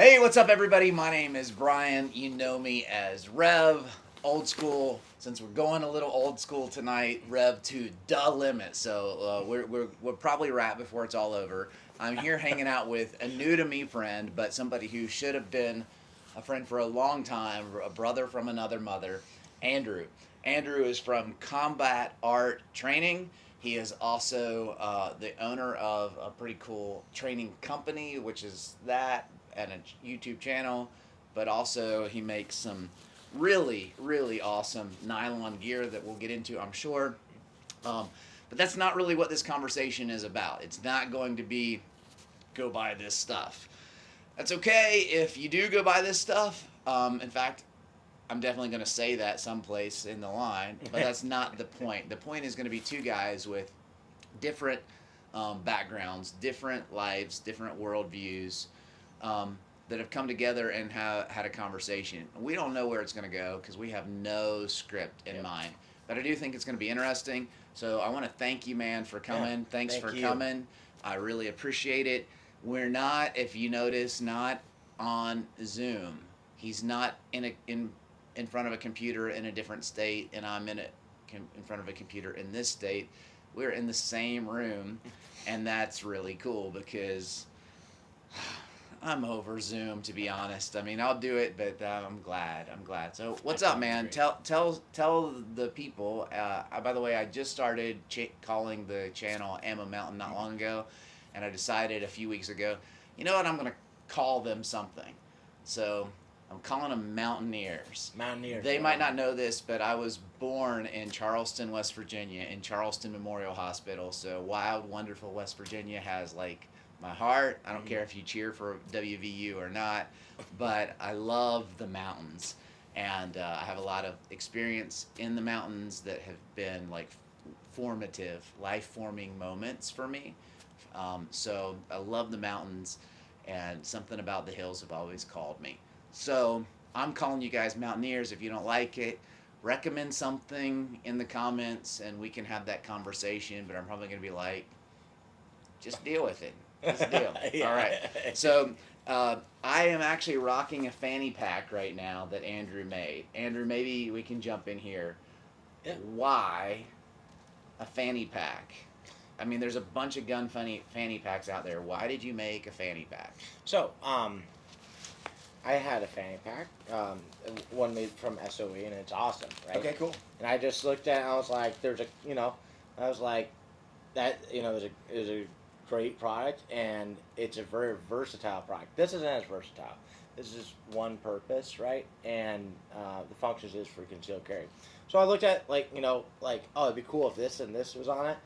Hey, what's up, everybody? My name is Brian. You know me as Rev, old school. Since we're going a little old school tonight, Rev to the limit. So we'll probably wrap before it's all over. I'm here hanging out with a new to me friend, but somebody who should have been a friend for a long time, a brother from another mother, Andrew. Andrew is from Combat Art Training. He is also the owner of a pretty cool training company, which is that, and a YouTube channel. But also, he makes some really, really awesome nylon gear that we'll get into, I'm sure. But that's not really what this conversation is about. It's not going to be go buy this stuff. That's okay if you do go buy this stuff. In fact, I'm definitely going to say that someplace in the line, but that's not the point. The point is going to be two guys with different backgrounds, different lives, different worldviews that have come together and have had a conversation. We don't know where it's going to go because we have no script in mind, but I do think it's going to be interesting. So I want to thank you, man, for coming. Yeah, Thanks thank for you. coming. I really appreciate it. We're not, if you notice, not on Zoom. He's not in front of a computer in a different state, and I'm in front of a computer in this state. We're in the same room, and that's really cool because I'm over Zoom, to be honest. I mean, I'll do it, but I'm glad. So, what's up, man? Tell the people. By the way, I just started calling the channel Ammo Mountain not long ago, and I decided a few weeks ago, you know what? I'm gonna call them something. So I'm calling them Mountaineers. Mountaineers. They might not know this, but I was born in Charleston, West Virginia, in Charleston Memorial Hospital. So wild, wonderful West Virginia has like my heart. I don't care if you cheer for WVU or not, but I love the mountains. And I have a lot of experience in the mountains that have been like formative, life-forming moments for me. So I love the mountains, and something about the hills have always called me. So I'm calling you guys Mountaineers. If you don't like it, recommend something in the comments, and we can have that conversation. But I'm probably going to be like, just deal with it. Just deal. Yeah. All right. So I am actually rocking a fanny pack right now that Andrew made. Andrew, maybe we can jump in here. Yeah. Why a fanny pack? I mean, there's a bunch of gun fanny packs out there. Why did you make a fanny pack? So, I had a fanny pack, one made from SOE, and it's awesome, right? Okay, cool. And I just looked at it, and I was like, I was like, that, it was a great product, and it's a very versatile product. This isn't as versatile. This is one purpose, right? And the functions is for concealed carry. So I looked at, oh, it'd be cool if this and this was on it,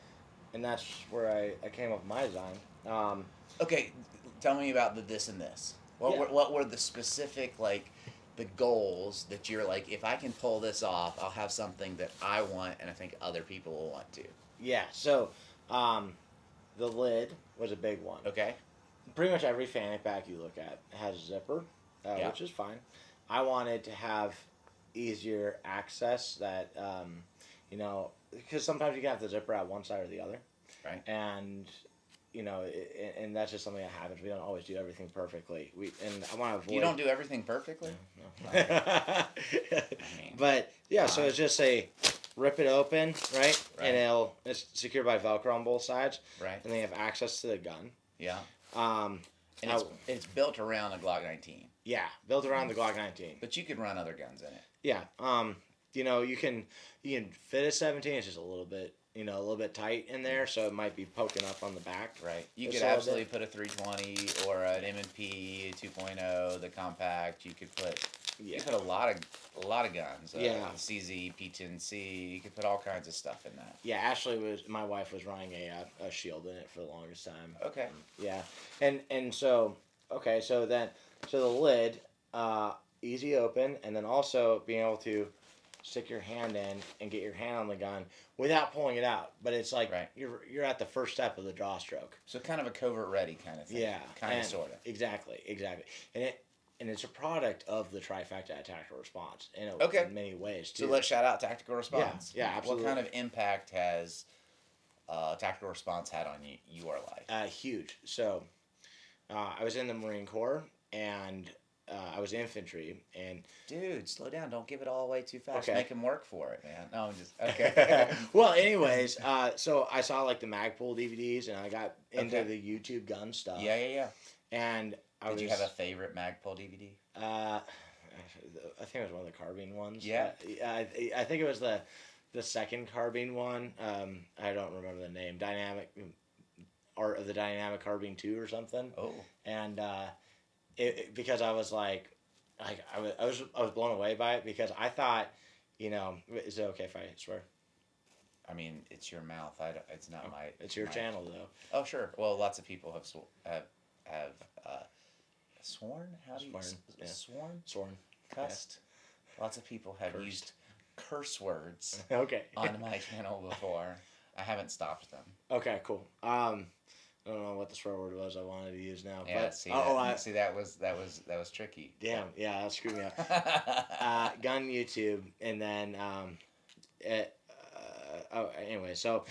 and that's where I came up with my design. Okay, tell me about the this and this. Yeah. What were the specific, like, the goals that you're like, if I can pull this off, I'll have something that I want and I think other people will want to. Yeah, so the lid was a big one. Okay. Pretty much every fanny pack you look at has a zipper, Yeah. which is fine. I wanted to have easier access that, because sometimes you can have the zipper at one side or the other. Right. And, and that's just something that happens. We don't always do everything perfectly. And I want to avoid... You don't do everything perfectly? No. I mean, But, yeah, so it's just rip it open, right? And it's secured by Velcro on both sides. Right. And then you have access to the gun. Yeah. And it's built around a Glock 19. Yeah, built around the Glock 19. But you could run other guns in it. Yeah. You can fit a 17. It's just a little bit tight in there, so it might be poking up on the back. Right. You Just could a little absolutely bit. put a 320 or an M&P 2.0, the compact. You could put a lot of guns. Yeah. CZ, P10C. You could put all kinds of stuff in that. Yeah, my wife was running a shield in it for the longest time. Okay. Yeah, and so the lid, easy open, and then also being able to stick your hand in and get your hand on the gun without pulling it out. But it's like you're at the first step of the draw stroke. So kind of a covert ready kind of thing. Yeah, Kind of, sort of. Exactly. And it's a product of the trifecta at Tactical Response in many ways too. So let's shout out Tactical Response. Yeah, absolutely. What kind of impact has Tactical Response had on your life? Huge. So I was in the Marine Corps, and I was infantry, and Dude, slow down. Don't give it all away too fast. Okay. Make him work for it, man. No, I'm just okay. well, anyways, so I saw like the Magpul DVDs, and I got into Okay. the YouTube gun stuff. Yeah. And Did you have a favorite Magpul DVD? I think it was one of the carbine ones. Yeah. I think it was the second carbine one. I don't remember the name. Art of the Dynamic Carbine 2 or something. Oh. And because I was like I was blown away by it, because I thought, is it okay if I swear? I mean, it's your mouth. It's not my. It's your my- channel though. Oh, sure. Well, lots of people have sworn. How do you Sworn, yeah. sworn? Sworn. Cussed. Lots of people have Cursed. used curse words Okay. on my channel before. I haven't stopped them. Okay, cool. I don't know what the swear word was I wanted to use now. Yeah. But, See that was tricky. damn, yeah, that screwed me up. Gun YouTube, and then anyway, so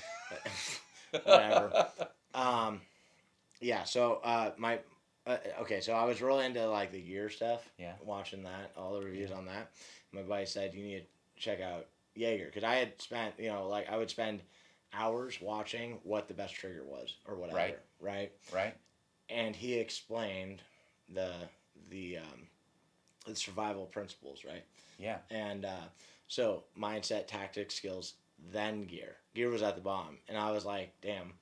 whatever. Yeah, so my okay, so I was really into like the gear stuff. Yeah. Watching that, all the reviews on that. My buddy said you need to check out Jaeger, because I had spent, like I would spend hours watching what the best trigger was or whatever. Right. Right. And he explained the survival principles, right? Yeah. And so mindset, tactics, skills, then gear. Gear was at the bottom, and I was like, damn,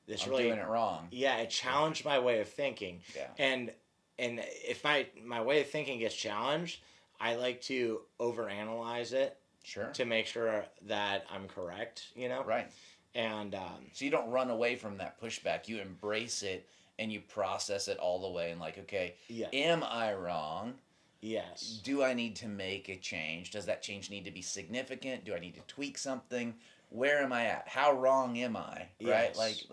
this I'm really doing it wrong. Yeah, it challenged my way of thinking. Yeah. And if my way of thinking gets challenged, I like to overanalyze it Sure. to make sure that I'm correct, Right. And So you don't run away from that pushback. You embrace it and you process it all the way and like, okay, yeah, am I wrong? yes, Do I need to make a change? Does that change need to be significant? Do I need to tweak something? Where am I at? How wrong am I? Right? Yes.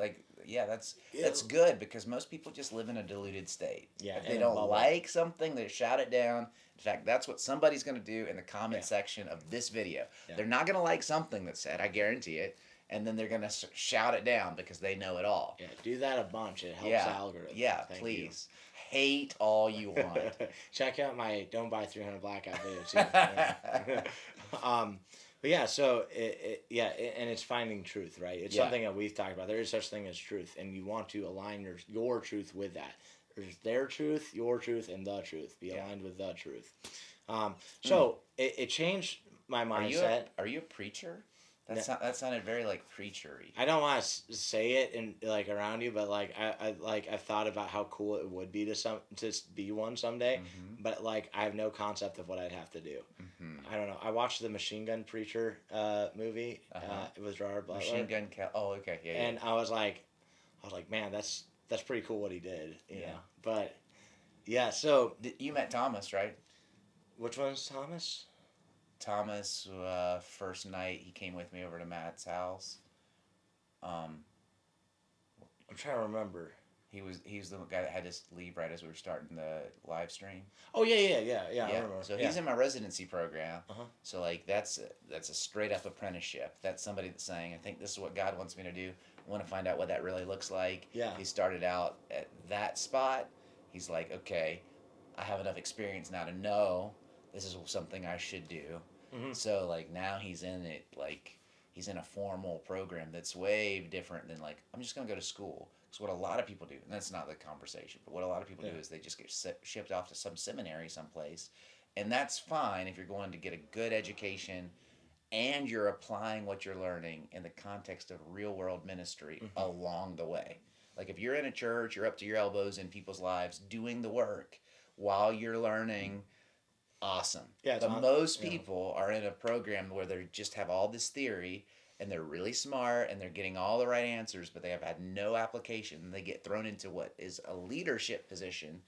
Yeah, that's good, because most people just live in a deluded state. Yeah, If in they a don't bubble. like something, they shout it down. In fact, that's what somebody's going to do in the comment Yeah. section of this video. Yeah. They're not going to like something that's said, I guarantee it, and then they're going to shout it down because they know it all. yeah, do that a bunch. It helps Yeah. the algorithm. Yeah, Thank please. Hate all you you. want. Check out my Don't Buy 300 Blackout video too. But yeah, so and it's finding truth, right? It's Yeah. something that we've talked about. There is such thing as truth, and you want to align your truth with that. There's their truth, your truth, and the truth. Be Yeah. aligned with the truth. So it changed my mindset. Are you a preacher? No. That sounded very like preachery. I don't want to say it in like around you, but like I've thought about how cool it would be to be one someday, Mhm. but like I have no concept of what I'd have to do. Mm-hmm. I don't know. I watched the Machine Gun Preacher movie. Uh-huh. It was Gerard Butler. Machine gun Oh, okay. Yeah. And I was like, man, that's pretty cool what he did. You Yeah. know? But yeah. So You met Thomas, right? which one's Thomas? Thomas, first night he came with me over to Matt's house. I'm trying to remember. He's the guy that had to leave right as we were starting the live stream. Oh yeah. I remember. So Yeah. he's in my residency program. Uh-huh. So like that's a straight up apprenticeship. That's somebody that's saying, I think this is what God wants me to do. I want to find out what that really looks like. Yeah. He started out at that spot. He's like, okay, I have enough experience now to know this is something I should do. Mhm. So like now he's in it, like he's in a formal program that's way different than like I'm just gonna go to school. Because what a lot of people do, and that's not the conversation, but what a lot of people do is they just get shipped off to some seminary someplace, and that's fine if you're going to get a good education and you're applying what you're learning in the context of real world ministry along the way. Like if you're in a church, you're up to your elbows in people's lives doing the work while you're learning. Awesome. Yeah, but most people are in a program where they just have all this theory and they're really smart and they're getting all the right answers, but they have had no application. And they get thrown into what is a leadership position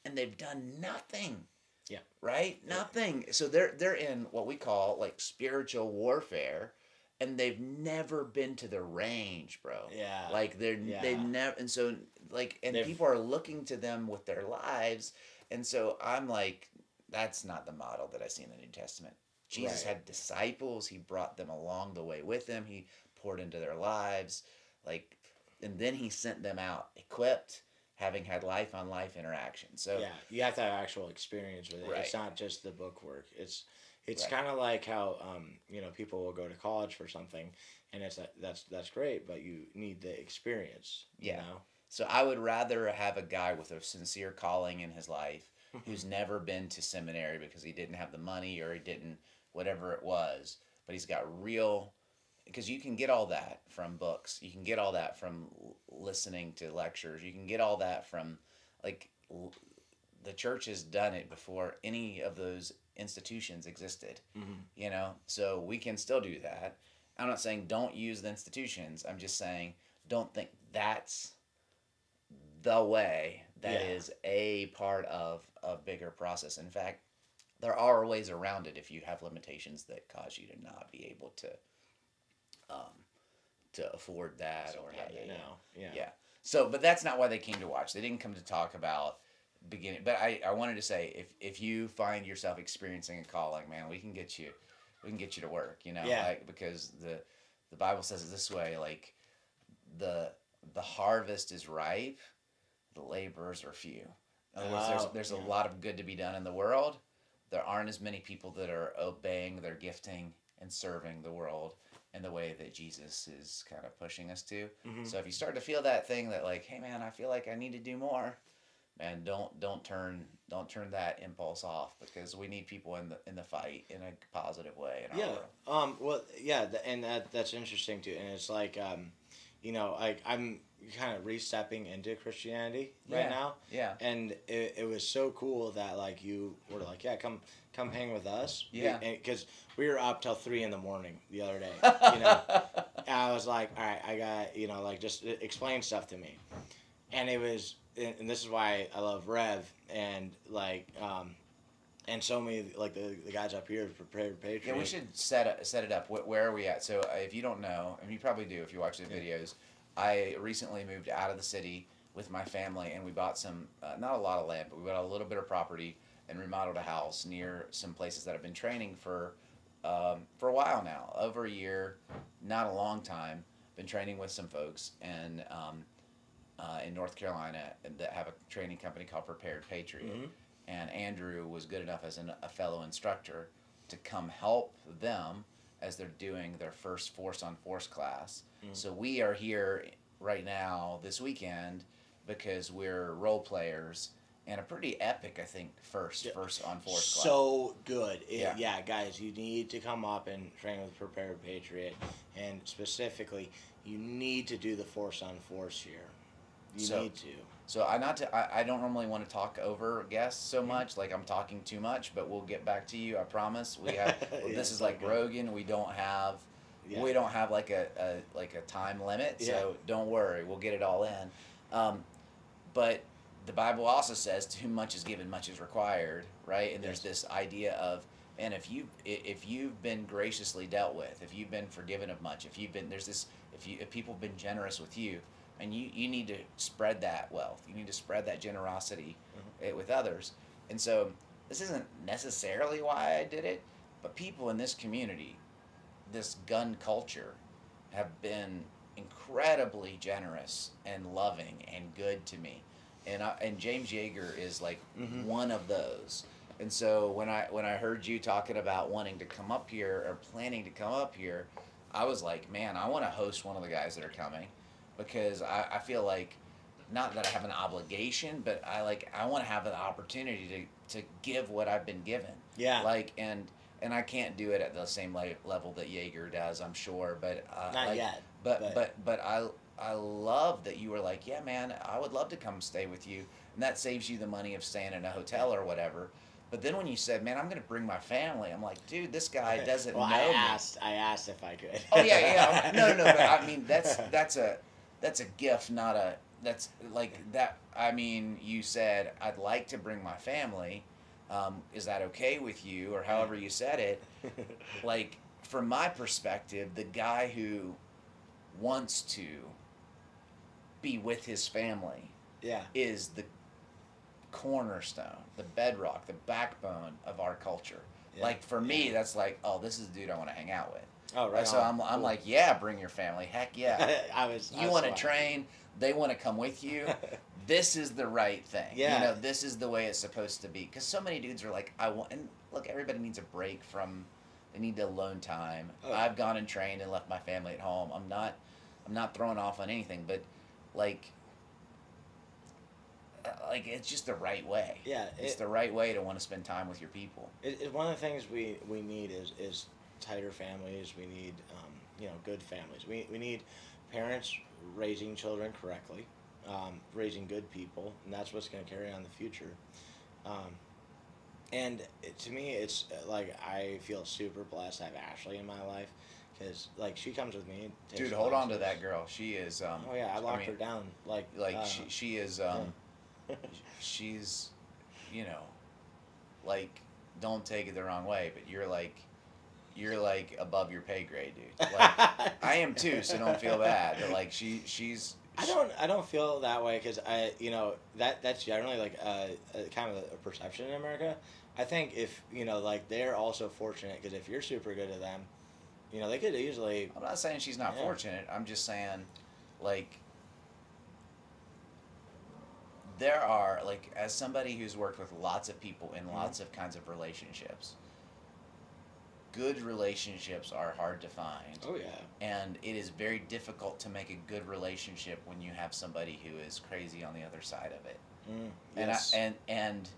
and they've done nothing. Yeah. Right? Nothing. So they're in what we call like spiritual warfare, and they've never been to the range, bro. Yeah. Like they've never, and so like, and people are looking to them with their lives, and so I'm like, that's not the model that I see in the New Testament. Jesus had disciples. He brought them along the way with him. He poured into their lives, like, and then he sent them out equipped, having had life on life interaction. So Yeah, you have to have actual experience with it. Right. It's not just the book work. It's Right. kind of like how people will go to college for something, and that's great, but you need the experience. You Yeah. know. So I would rather have a guy with a sincere calling in his life who's never been to seminary because he didn't have the money or he didn't whatever it was, but he's got real because you can get all that from books. You can get all that from listening to lectures. You can get all that from like the church has done it before any of those institutions existed. You know, so we can still do that. I'm not saying don't use the institutions. I'm just saying don't think that's the way. That Yeah. is a part of a bigger process. In fact, there are ways around it if you have limitations that cause you to not be able um, to afford that or have Yeah, it. no, yeah. Yeah. So, but that's not why they came to watch. They didn't come to talk about beginning. But I wanted to say if you find yourself experiencing a calling, man, we can get you to work. You know, Yeah. like because the Bible says it this way, like the the harvest is ripe, the laborers are few. In other words, there's a Yeah. lot of good to be done in the world. There aren't as many people that are obeying their gifting and serving the world in the way that Jesus is kind of pushing us to. So if you start to feel that thing that like, hey man, I feel like I need to do more, man, don't turn that impulse off because we need people in the fight in a positive way in our Yeah. world. Well, yeah, and that's interesting too. And it's like, like I'm kind of re-stepping into Christianity right Yeah. now. Yeah. And it was so cool that like you were like, yeah, come hang with us. Yeah. Because we were up till 3 a.m. the other day. You know. And I was like, all right, I got like just explain stuff to me. And it was, and this is why I love Rev and like and so many like the guys up here prepared Patriot. Yeah, we should set it up. Where are we at? So if you don't know, and you probably do if you watch the videos, I recently moved out of the city with my family, and we bought some not a lot of land, but we bought a little bit of property and remodeled a house near some places that I've been training for a while now, over a year, not a long time. Been training with some folks and in North Carolina that have a training company called Prepared Patriot. And Andrew was good enough as a fellow instructor to come help them as they're doing their first Force on Force class. So we are here right now this weekend because we're role players and a pretty epic, I think, first on Force class. So good. Yeah. Guys, you need to come up and train with Prepared Patriot, and specifically, you need to do the Force on Force here. You need to. So I don't normally want to talk over guests so much, like I'm talking too much, but we'll get back to you. I promise. We have this is like Rogan. We don't have like a time limit, so don't worry. We'll get it all in. But the Bible also says, "To whom much is given, much is required." Right, and there's this idea of, and if you've been graciously dealt with, if you've been forgiven of much, if people have been generous with you. And you need to spread that wealth. You need to spread that generosity with others. And so this isn't necessarily why I did it, but people in this community, this gun culture, have been incredibly generous and loving and good to me. And James Yeager is like one of those. And so when I heard you talking about wanting to come up here or planning to come up here, I was like, man, I want to host one of the guys that are coming. Because I feel like, not that I have an obligation, but I want to have an opportunity to give what I've been given. Yeah. Like and I can't do it at the same level that Yeager does, I'm sure. But Not yet. But I love that you were like, yeah, man, I would love to come stay with you, and that saves you the money of staying in a hotel or whatever. But then when you said, man, I'm going to bring my family, I'm like, dude, this guy doesn't know me. I asked if I could. Oh yeah. No. But I mean, that's a gift, not a. That's like that. I mean, you said I'd like to bring my family. Is that okay with you, or however you said it? Like from my perspective, the guy who wants to be with his family, is the cornerstone, the bedrock, the backbone of our culture. Yeah. Like for me, that's like, oh, this is the dude I want to hang out with. Oh, right. So I'm cool. like, yeah, bring your family. Heck yeah. I want to train. They want to come with you. this is the right thing. Yeah. You know, this is the way it's supposed to be. Because so many dudes are like, I want, and look, everybody needs a break from, they need alone time. Oh. I've gone and trained and left my family at home. I'm not throwing off on anything, but like it's just the right way. Yeah, it's the right way to want to spend time with your people. One of the things we need is tighter families. We need good families. We need parents raising children correctly, raising good people, and that's what's going to carry on the future. And to me, it's like I feel super blessed to have Ashley in my life, because like she comes with me. And takes Dude, hold on to classes. that girl. She is. Oh yeah, I locked her down. She is. She's, like, don't take it the wrong way, but you're like above your pay grade, dude. Like, I am too, so don't feel bad. But like she's. I don't feel that way, because that's generally like a kind of a perception in America. I think if like they're also fortunate, because if you're super good at them, they could easily. I'm not saying she's not fortunate. I'm just saying, like, there are, like, as somebody who's worked with lots of people in lots of kinds of relationships, good relationships are hard to find. Oh yeah. And it is very difficult to make a good relationship when you have somebody who is crazy on the other side of it. Yes. And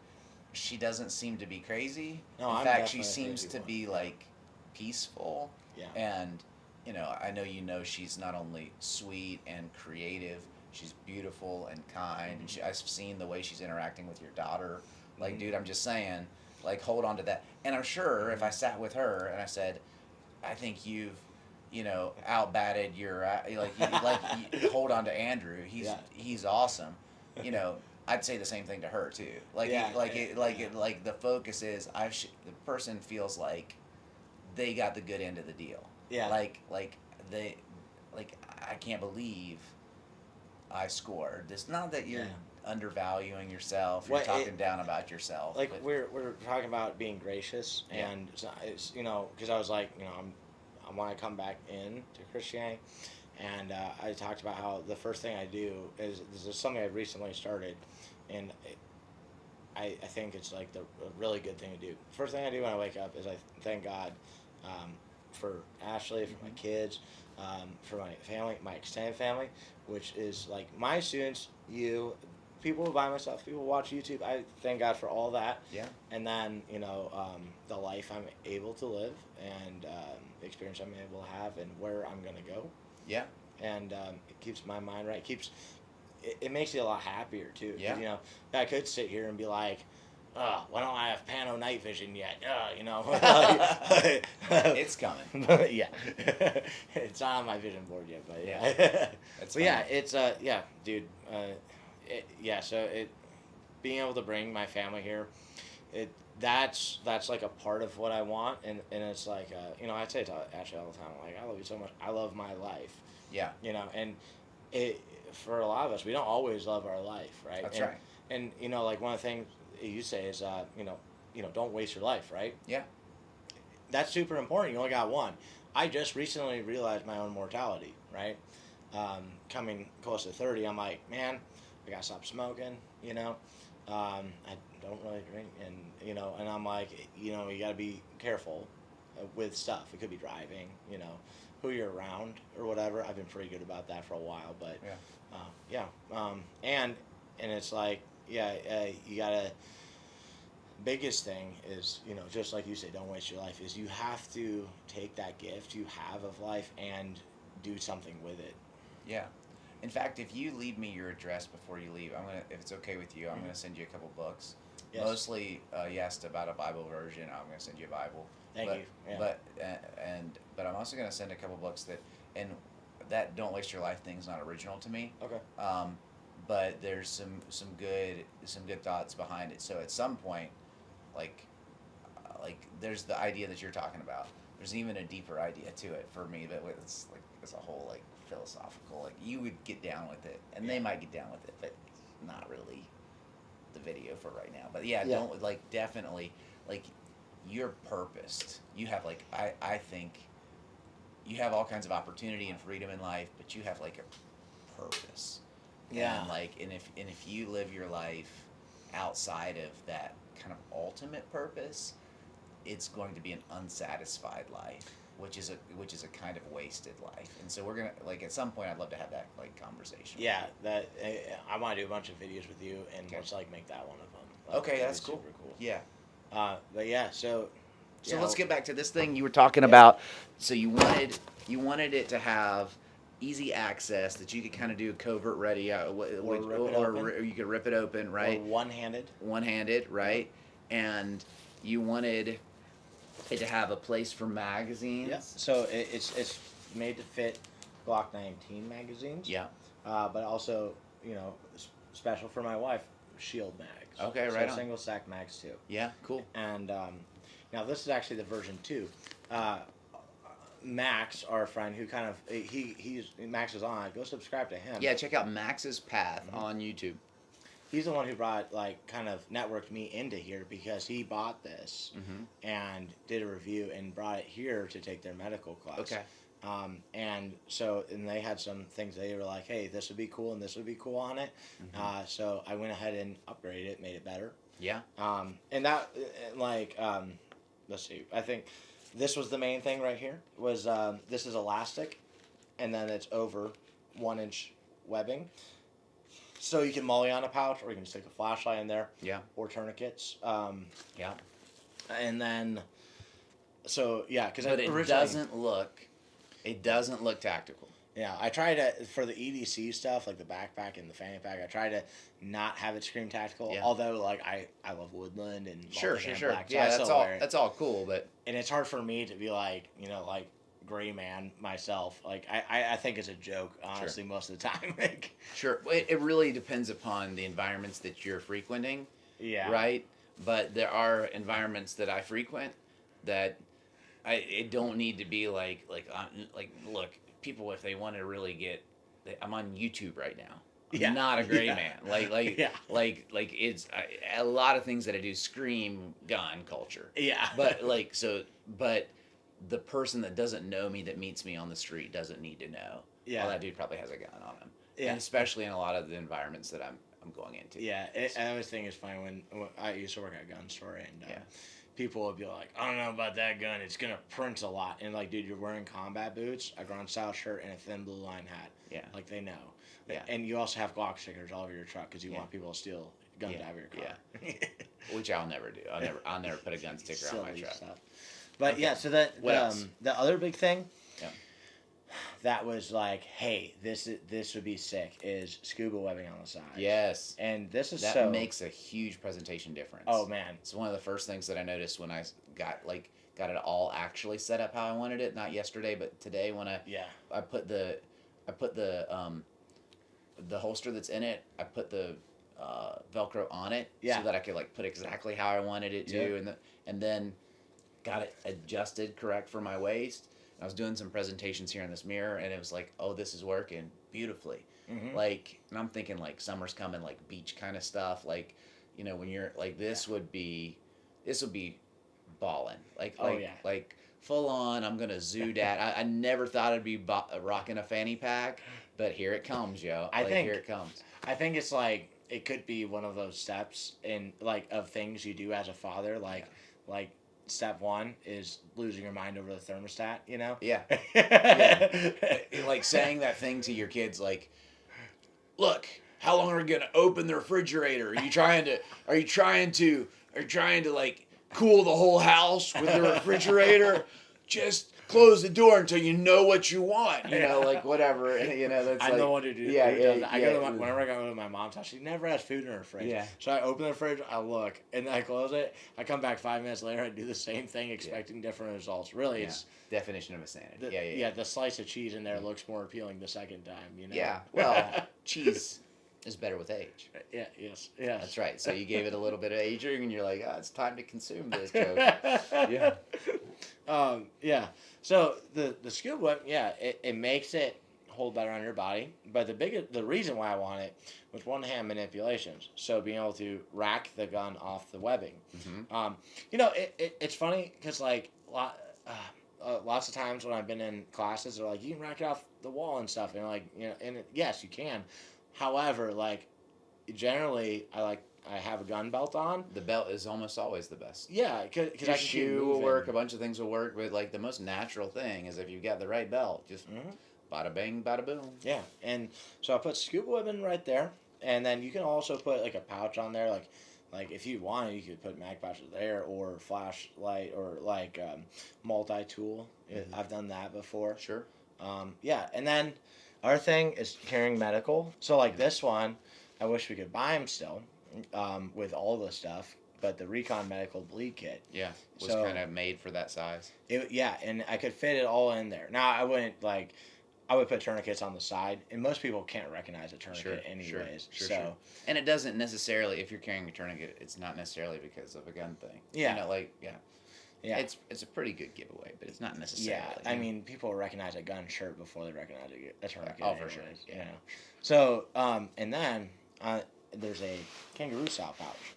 she doesn't seem to be crazy. No, in I'm fact, she definitely a seems crazy to one. be like peaceful. Yeah. And I know she's not only sweet and creative, she's beautiful and kind, and I've seen the way she's interacting with your daughter. Like, dude, I'm just saying, like, hold on to that. And I'm sure if I sat with her and I said, I think you've, outbatted your, hold on to Andrew. He's awesome. I'd say the same thing to her too. The focus is the person feels like they got the good end of the deal. Yeah. I can't believe I scored. It's not that you're undervaluing yourself. You're talking down about yourself. Like, we're talking about being gracious, and it's because I was like, I want to come back into Christianity, and I talked about how the first thing I do is this is something I recently started, and I think it's like a really good thing to do. First thing I do when I wake up is I thank God for Ashley, for my kids, for my family, my extended family, which is like my students, you, people who buy my stuff, people who watch YouTube. I thank God for all that. Yeah. And then the life I'm able to live, and the experience I'm able to have, and where I'm gonna go. Yeah. And it keeps my mind right. It makes you a lot happier too. Yeah. I could sit here and be like, why don't I have Pano night vision yet? It's coming. Yeah. It's not on my vision board yet, but yeah. That's but yeah, it's dude. So being able to bring my family here, that's like a part of what I want, and it's like I say to Ashley all the time, like, I love you so much. I love my life. Yeah. And for a lot of us, we don't always love our life, right? That's right. And like one of the things you say is don't waste your life, right? Yeah. That's super important. You only got one. I just recently realized my own mortality, right? Coming close to 30, I'm like, man, I gotta stop smoking. I don't really drink, and and I'm like, you gotta be careful with stuff. It could be driving, who you're around or whatever. I've been pretty good about that for a while, but and it's like, you gotta. Biggest thing is, just like you say, don't waste your life. Is you have to take that gift you have of life and do something with it. Yeah. In fact, if you leave me your address before you leave, if it's okay with you, I'm gonna send you a couple books. Yes. Mostly, you asked about a Bible version. I'm gonna send you a Bible. Thank you. Yeah. But I'm also gonna send a couple books that don't waste your life thing's not original to me. Okay. But there's some good thoughts behind it. So at some point, like there's the idea that you're talking about. There's even a deeper idea to it for me, but it's a whole like philosophical. Like, you would get down with it, and they might get down with it, but not really the video for right now. But don't definitely you're purposed. You have I think you have all kinds of opportunity and freedom in life, but you have like a purpose. Yeah. And if you live your life outside of that kind of ultimate purpose, it's going to be an unsatisfied life, which is a kind of wasted life. And so we're gonna like at some point I'd love to have that like conversation. Yeah, that I want to do a bunch of videos with you, and Okay. let's like make that one of them. Like, Okay, that'd that's be cool. Super cool. Yeah. But yeah, so. So you let's know, get back to this thing you were talking about. So you wanted it to have easy access that you could kind of do covert ready, or you could rip it open, right? Or one-handed. One-handed, right? And you wanted it to have a place for magazines. Yeah. So it's made to fit Glock 19 magazines. Yeah. But also, special for my wife, Shield mags. Okay, so right on. Single stack mags too. Yeah, cool. And now this is actually the version 2. Max, our friend, who kind of Max is on. Go subscribe to him. Yeah, check out Max's Path on YouTube. He's the one who brought kind of networked me into here because he bought this and did a review and brought it here to take their medical class. Okay. And they had some things they were like, hey, this would be cool and this would be cool on it. So I went ahead and upgraded it, made it better. Yeah. And that let's see. I think this was the main thing right here. Was this is elastic, and then it's over 1-inch webbing. So you can molly on a pouch, or you can stick a flashlight in there. Yeah. Or tourniquets. Yeah. And then, because it doesn't look tactical. Yeah, I try to for the EDC stuff like the backpack and the fanny pack. I try to not have it scream tactical. Yeah. Although I love woodland and Sure. black, so Yeah, I that's all cool, but and it's hard for me to be like gray man myself. Like I think it's a joke honestly most of the time. Like, sure. It really depends upon the environments that you're frequenting. Yeah. Right? But there are environments that I frequent that it don't need to be like look, people if they want to really get I'm on YouTube right now. I'm not a gray man. Like it's a lot of things that I do scream gun culture. Yeah. But the person that doesn't know me that meets me on the street doesn't need to know. Yeah. Well, that dude probably has a gun on him. Yeah. And especially in a lot of the environments that I'm going into. Yeah. I always think it's funny when I used to work at a gun store and people would be like, I don't know about that gun. It's gonna print a lot. And like, dude, you're wearing combat boots, a ground style shirt, and a thin blue line hat. Yeah. Like they know. Yeah. And you also have Glock stickers all over your truck because you want people to steal guns out of your car. Yeah. Which I'll never do. I'll never put a gun sticker on my truck. Stuff. But Okay. so that the other big thing. Yeah. That was like, hey, this would be sick. Is scuba webbing on the side? Yes. And this is that makes a huge presentation difference. Oh man, it's one of the first things that I noticed when I got it all actually set up how I wanted it. Not yesterday, but today when I put the holster that's in it. I put the Velcro on it so that I could like put exactly how I wanted it to, and then got it adjusted correct for my waist. I was doing some presentations here in this mirror, and it was like, oh, this is working beautifully. Like, and I'm thinking like summer's coming, like beach kind of stuff. Like, when you're like, this would be balling. Like full on. I'm gonna zoo dat. I never thought I'd be rocking a fanny pack, but here it comes, yo. Here it comes. I think it's like it could be one of those steps in like of things you do as a father, like. Step 1 is losing your mind over the thermostat, Yeah. Like saying that thing to your kids, like, look, how long are you gonna open the refrigerator? Are you trying to like cool the whole house with the refrigerator? Just close the door until you know what you want. Like whatever. That's I know what to do. Yeah. Whenever I go to my mom's house, she never has food in her fridge. Yeah. So I open the fridge, I look, and then I close it. I come back 5 minutes later, I do the same thing, expecting different results. Really, it's definition of insanity. The slice of cheese in there looks more appealing the second time. Yeah. Well, cheese is better with age. Yeah. Yes. That's right. So you gave it a little bit of aging, and you're like, it's time to consume this joke. Yeah. So the scuba web, it makes it hold better on your body. But the reason why I want it was one-hand manipulations. So being able to rack the gun off the webbing. It's funny because like lots of times when I've been in classes, they're like, you can rack it off the wall and stuff, and like yes, you can. However, like generally, I have a gun belt on. The belt is almost always the best. Yeah, because I Your can keep shoe will moving. work, a bunch of things will work, but like the most natural thing is if you've got the right belt, just bada bang, bada boom. Yeah, and so I put scuba webbing right there, and then you can also put like a pouch on there, like if you wanted, you could put mag pouches there or flashlight or like multi tool. I've done that before. Sure. Yeah, and then our thing is carrying medical. So like this one, I wish we could buy them still, with all the stuff. But the Recon Medical Bleed Kit. Yeah, was kind of made for that size. Yeah, and I could fit it all in there. Now I wouldn't like. I would put tourniquets on the side, and most people can't recognize a tourniquet anyways. Sure. And it doesn't necessarily, if you're carrying a tourniquet, it's not necessarily because of a gun thing. Yeah. You know, like, Yeah. It's a pretty good giveaway, but it's not necessarily. Yeah, I mean, people recognize a gun shirt before they recognize a tourniquet. Oh, for sure. Yeah. You know? So, and then there's a kangaroo style pouch.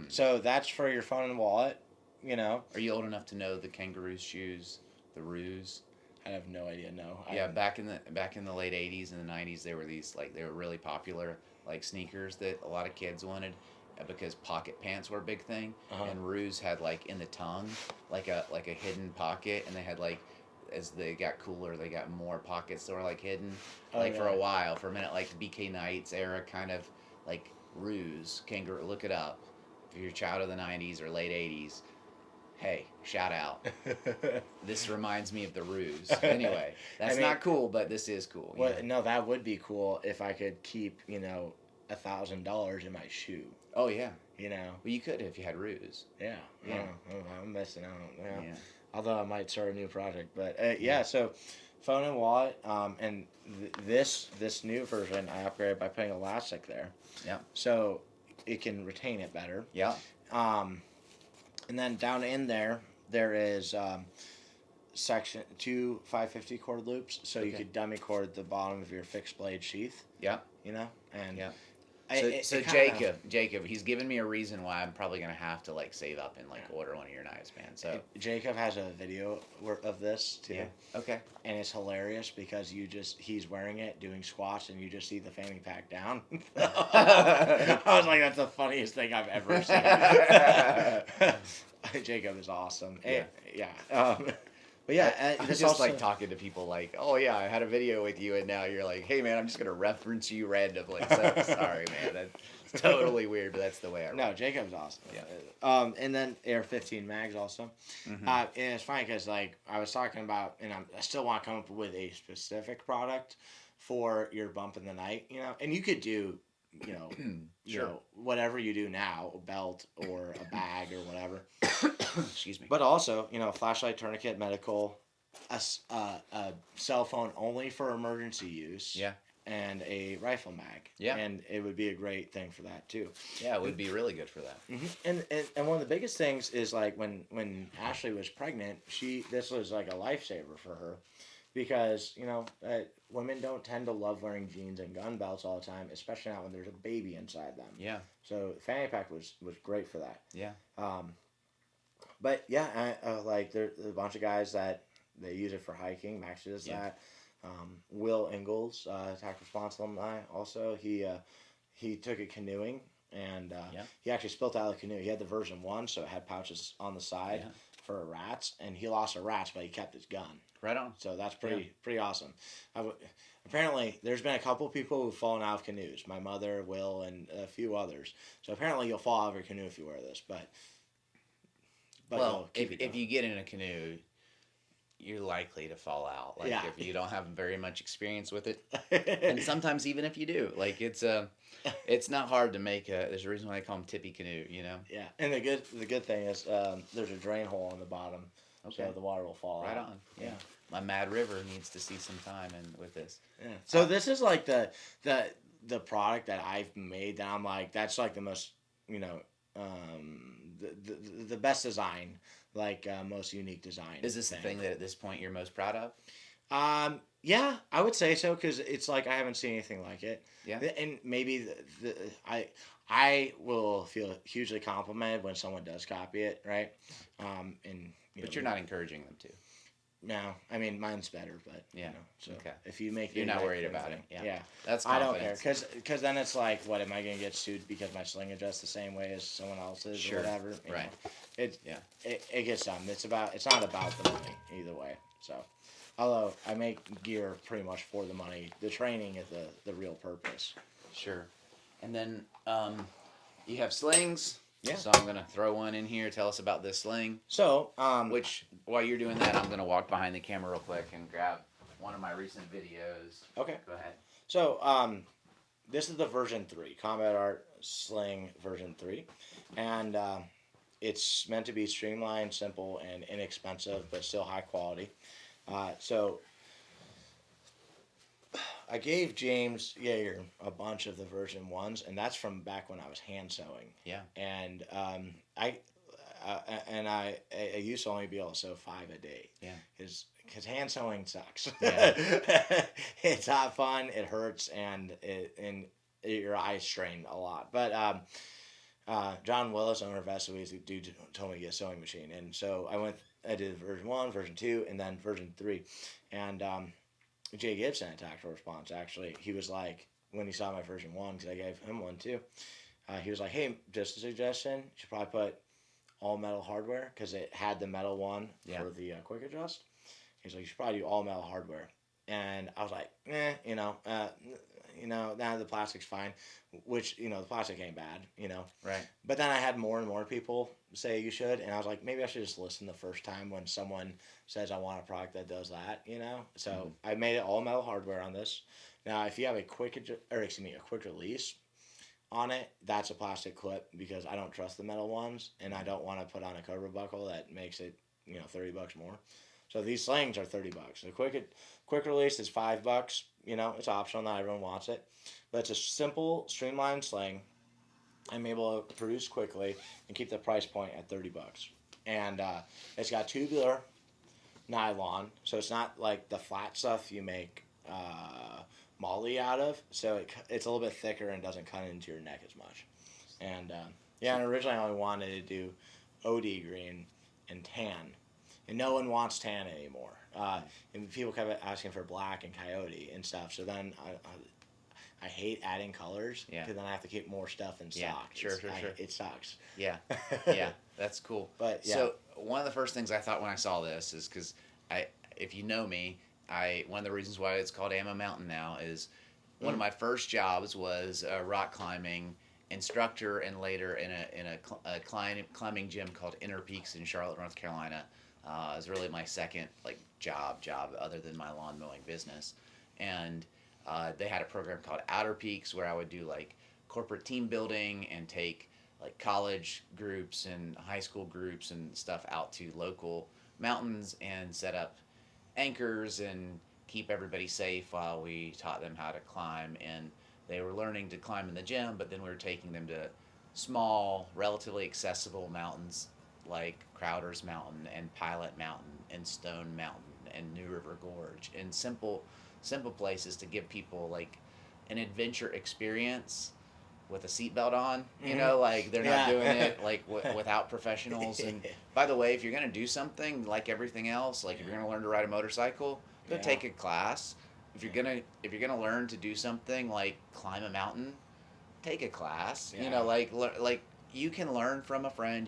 So that's for your phone and wallet, you know. Are you old enough to know the kangaroo shoes, the Ruse? I have no idea. No. Yeah, back in the late '80s and the '90s, there were these they were really popular sneakers that a lot of kids wanted because pocket pants were a big thing, and Ruse had in the tongue like a hidden pocket, and they had as they got cooler, they got more pockets that were hidden for a while, for a minute, BK Knights era kind of Ruse kangaroo. Look it up if you're a child of the '90s or late '80s. Hey, shout out. This reminds me of the Ruse. Anyway, that's not cool, but this is cool. Well, no, that would be cool if I could keep, $1,000 in my shoe. Oh, yeah. You know? Well, you could if you had Ruse. Yeah. Yeah. I'm missing out. Yeah. Although I might start a new project. But, so phone and wallet. And this new version, I upgraded by putting elastic there. Yeah. So it can retain it better. Yeah. And then down in there is section 2 550 cord loops, so you could dummy cord the bottom of your fixed blade sheath. Yeah. And yeah. So Jacob, he's given me a reason why I'm probably gonna have to save up and order one of your knives, man. So Jacob has a video of this too. Yeah. Okay. And it's hilarious because he's wearing it doing squats and you just see the fanny pack down. I was like, that's the funniest thing I've ever seen. Jacob is awesome. Yeah. But yeah, it's just also talking to people oh yeah, I had a video with you, and now you're like, hey man, I'm just gonna reference you randomly. So sorry, man, that's totally weird, but that's the way I roll. No, Jacob's awesome. Yeah. And then AR-15 mags also. And it's funny because I was talking about, and I still want to come up with a specific product for your bump in the night, and you could do. Sure. Whatever you do now, a belt or a bag or whatever. Excuse me. But also, flashlight, tourniquet, medical, a cell phone only for emergency use. Yeah. And a rifle mag. Yeah. And it would be a great thing for that too. Yeah, it would be really good for that. And one of the biggest things is when Ashley was pregnant, this was a lifesaver for her. Because, women don't tend to love wearing jeans and gun belts all the time, especially not when there's a baby inside them. Yeah. So fanny pack was great for that. Yeah. But yeah, there's a bunch of guys that they use it for hiking. Max does that. Will Ingalls, attack response alumni, also he took it canoeing and he actually spilt out of the canoe. He had the version 1, so it had pouches on the side for rats, and he lost a rat, but he kept his gun. Right on. So that's pretty awesome. Apparently, there's been a couple people who've fallen out of canoes. My mother, Will, and a few others. So apparently, you'll fall out of your canoe if you wear this. But well, if you get in a canoe, you're likely to fall out. If you don't have very much experience with it, and sometimes even if you do, it's not hard to make there's a reason why they call them tippy canoe. Yeah, and the good thing is there's a drain hole on the bottom. Okay. So the water will fall out. Right on. Yeah. My Mad River needs to see some time with this. Yeah. So this is the product that I've made that I'm that's the most the best design, most unique design. Is this the thing that at this point you're most proud of? Yeah, I would say so because it's I haven't seen anything like it. Yeah. And maybe I will feel hugely complimented when someone does copy it, right? But you're not encouraging them to. No, I mean mine's better, but Yeah. so Okay. if you make You're the not right worried thing, about it. then- Yeah. That's I don't care confidence. because then it's like, what am I gonna get sued because my sling adjusts the same way as someone else's Sure. or whatever? You Right. know. It Yeah. it gets done. It's not about the money either way. So, although I make gear pretty much for the money, the training is the real purpose. Sure. And then you have slings. Yeah. So I'm gonna throw one in here. Tell us about this sling. So, Which, while you're doing that, I'm gonna walk behind the camera real quick and grab one of my recent videos. okay. Go ahead. So, this is the version 3, Combat Art Sling version 3. And it's meant to be streamlined, simple, and inexpensive, but still high quality. So, I gave James Yeager a bunch of the version 1s, and that's from back when I was hand sewing. Yeah. And I used to only be able to sew 5 a day. Yeah. Because hand sewing sucks. Yeah. It's not fun. It hurts, and your eyes strain a lot. But John Willis, owner of SOE's, the dude told me to get a sewing machine, and so I did version 1, version 2, and then version 3, and Jay Gibson at Tactical Response, actually, he was like, when he saw my version 1, because I gave him one too, he was like, hey, just a suggestion, you should probably put all metal hardware, because it had the metal one for the quick adjust. He's like, you should probably do all metal hardware. And I was like, now the plastic's fine, which, the plastic ain't bad, Right. But then I had more and more people say you should, and I was like, maybe I should just listen the first time when someone says I want a product that does that, So I made it all metal hardware on this. Now, if you have a quick release on it, that's a plastic clip because I don't trust the metal ones, and I don't want to put on a Cobra buckle that makes it, $30 more. So these slings are $30. The quick release is $5. It's optional. Not everyone wants it, but it's a simple, streamlined sling. I'm able to produce quickly and keep the price point at $30. And it's got tubular nylon, so it's not like the flat stuff you make molly out of. So it's a little bit thicker and doesn't cut into your neck as much. And and originally I only wanted to do OD green and tan. And no one wants tan anymore. And people kept asking for black and coyote and stuff. So then I hate adding colors because then I have to keep more stuff in stock. Sure. It sucks. Yeah. That's cool. But yeah. So one of the first things I thought when I saw this is because if you know me, one of the reasons why it's called Ammo Mountain now is one of my first jobs was a rock climbing instructor and later in a climbing gym called Inner Peaks in Charlotte, North Carolina. It was really my second job other than my lawn mowing business, and they had a program called Outer Peaks where I would do corporate team building and take college groups and high school groups and stuff out to local mountains and set up anchors and keep everybody safe while we taught them how to climb. And they were learning to climb in the gym, but then we were taking them to small, relatively accessible mountains like Crowder's Mountain and Pilot Mountain and Stone Mountain and New River Gorge, and simple places to give people an adventure experience with a seatbelt on. They're not doing it without professionals. And by the way, if you're gonna do something like everything else, if you're gonna learn to ride a motorcycle, go take a class. If you're gonna learn to do something like climb a mountain, take a class. You can learn from a friend,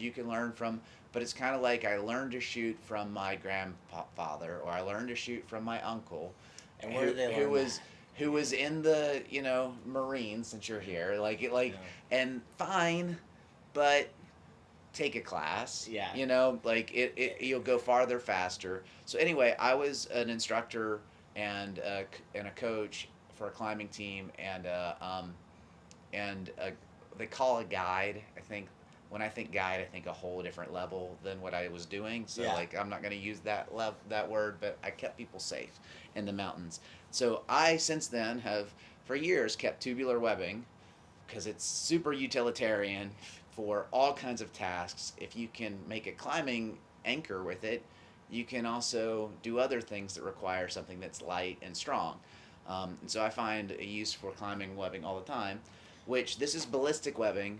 but it's kind of like I learned to shoot from my grandfather, or I learned to shoot from my uncle, and where did they learn that? Who was in the Marines, since you're here, and fine, but take a class. Yeah. You'll go farther faster. So anyway, I was an instructor and a coach for a climbing team, and they call a guide. I think when I think guide, I think a whole different level than what I was doing. So I'm not going to use that word, but I kept people safe in the mountains. So I since then have for years kept tubular webbing because it's super utilitarian for all kinds of tasks. If you can make a climbing anchor with it, you can also do other things that require something that's light and strong. And so I find a use for climbing webbing all the time, which this is ballistic webbing,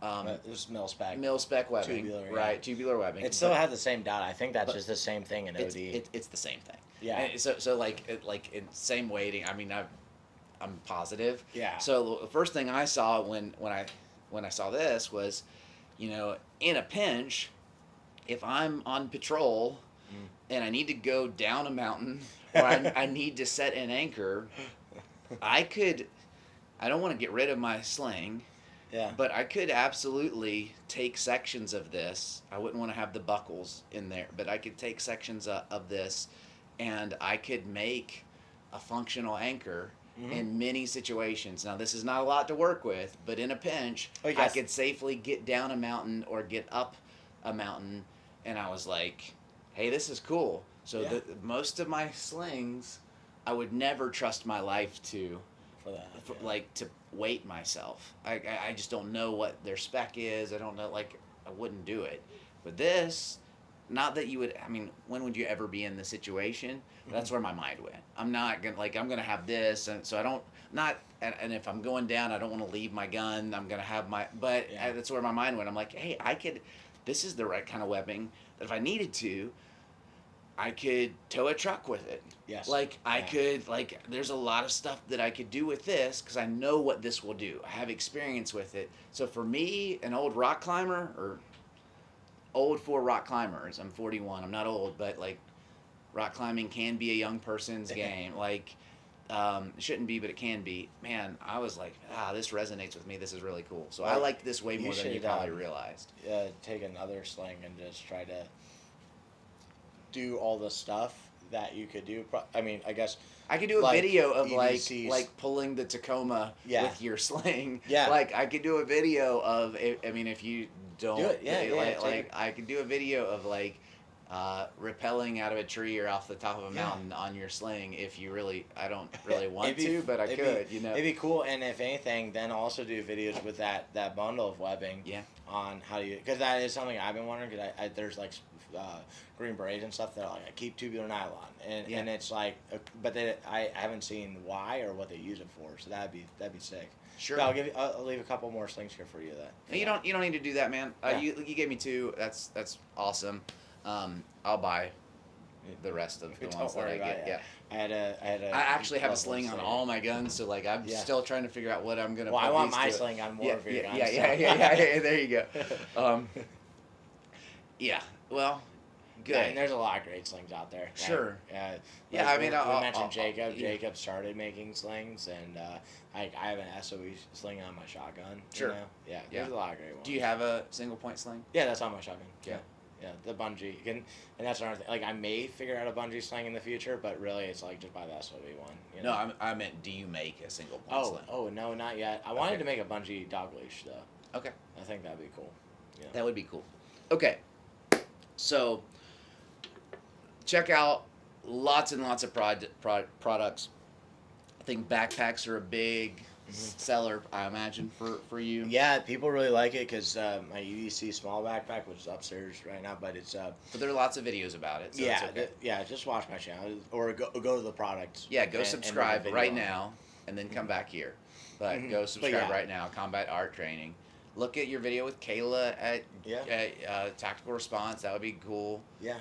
It was mil-spec. Mil-spec webbing, Tubular, right? yeah. Tubular webbing. It still had the same dot. I think that's just the same thing in OD. It's the same thing. Yeah. And so like in same weighting. I mean, I'm positive. Yeah. So the first thing I saw when I saw this was, in a pinch, if I'm on patrol and I need to go down a mountain or I need to set an anchor, I don't want to get rid of my sling. Yeah. But I could absolutely take sections of this. I wouldn't want to have the buckles in there, but I could take sections of this, and I could make a functional anchor in many situations. Now, this is not a lot to work with, but in a pinch, I could safely get down a mountain or get up a mountain, and I was like, hey, this is cool. So most of my slings, I would never trust my life to. Like to weight myself. I just don't know what their spec is. I don't know, like, I wouldn't do it. But this, not that you would, I mean, when would you ever be in the situation? That's where my mind went. I'm not gonna, like, I'm gonna have this, and so I don't, and if I'm going down, I don't want to leave my gun. I'm gonna have that's where my mind went. I'm like, hey, this is the right kind of webbing that if I needed to, I could tow a truck with it. Yes. Like, I could, there's a lot of stuff that I could do with this because I know what this will do. I have experience with it. So for me, an old rock climber, or old for rock climbers, I'm 41, I'm not old, but, like, rock climbing can be a young person's game. Like, it shouldn't be, but it can be. Man, I was like, this resonates with me. This is really cool. So I liked this way more than you probably realized. Take another sling and just try to do all the stuff that you could do. I mean, I guess I could do a video of EDCs. like pulling the Tacoma with your sling. Yeah. Like, I could do a video of, I mean, if you don't, do it. I could do a video of, like, rappelling out of a tree or off the top of a mountain on your sling if you really, I don't really want to, but I could, It'd be cool, and if anything, then also do videos with that bundle of webbing on how you, because that is something I've been wondering, because there's, like, Green Berets and stuff that are like, I keep tubular nylon, and it's like, but I haven't seen why or what they use it for, so that'd be sick. Sure. But I'll leave a couple more slings here for you. You don't need to do that, man. You gave me 2. That's awesome. I'll buy the rest of the ones that I get. Yeah. I actually have a sling on all my guns, so, like, I'm still trying to figure out what I'm gonna. Well, I want my sling on more of your guns. Yeah. There you go. Yeah. Well, good. Yeah, and there's a lot of great slings out there. Sure. I mean, we mentioned Jacob. Jacob started making slings, and I have an SOE sling on my shotgun. Sure. Yeah. There's a lot of great ones. Do you have a single point sling? Yeah, that's on my shotgun. Yeah. Yeah, the bungee. And that's another thing. Like, I may figure out a bungee sling in the future, but really it's like just buy the SOE one. No, I meant, do you make a single point sling? Oh, no, not yet. I wanted to make a bungee dog leash, though. Okay. I think that'd be cool. Yeah. That would be cool. Okay. So, check out lots and lots of products. I think backpacks are a big seller, I imagine, for you. Yeah, people really like it because my UDC small backpack, which is upstairs right now, but it's But there are lots of videos about it. So yeah, it's okay. just watch my channel or go to the products. Yeah, go subscribe right now, and then come back here. But go subscribe right now. Combat Art Training. Look at your video with Kayla at Tactical Response. That would be cool. Yeah.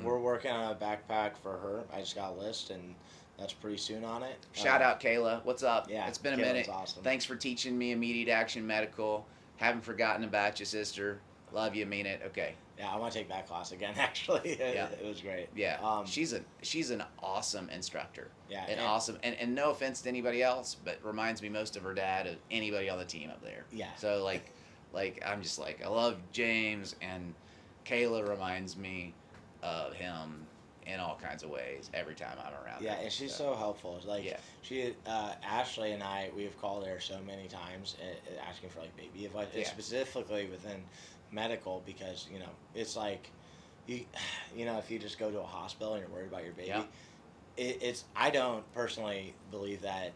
We're working on a backpack for her. I just got a list, and that's pretty soon on it. Shout out, Kayla. What's up? Yeah, it's been a Kayla's minute. Awesome. Thanks for teaching me immediate action medical. Haven't forgotten about you, sister. Love you, mean it. Okay. Yeah, I want to take that class again. Actually, Yeah. It was great. Yeah. She's an awesome instructor. Yeah. And no offense to anybody else, but reminds me most of her dad of anybody on the team up there. Yeah. So like I'm just like, I love James, and Kayla reminds me of him in all kinds of ways every time I'm around. Yeah, her. and she's so helpful. It's like she, Ashley and I, we have called her so many times asking for like baby advice, specifically within medical, because it's like you if you just go to a hospital and you're worried about your baby, it's I don't personally believe that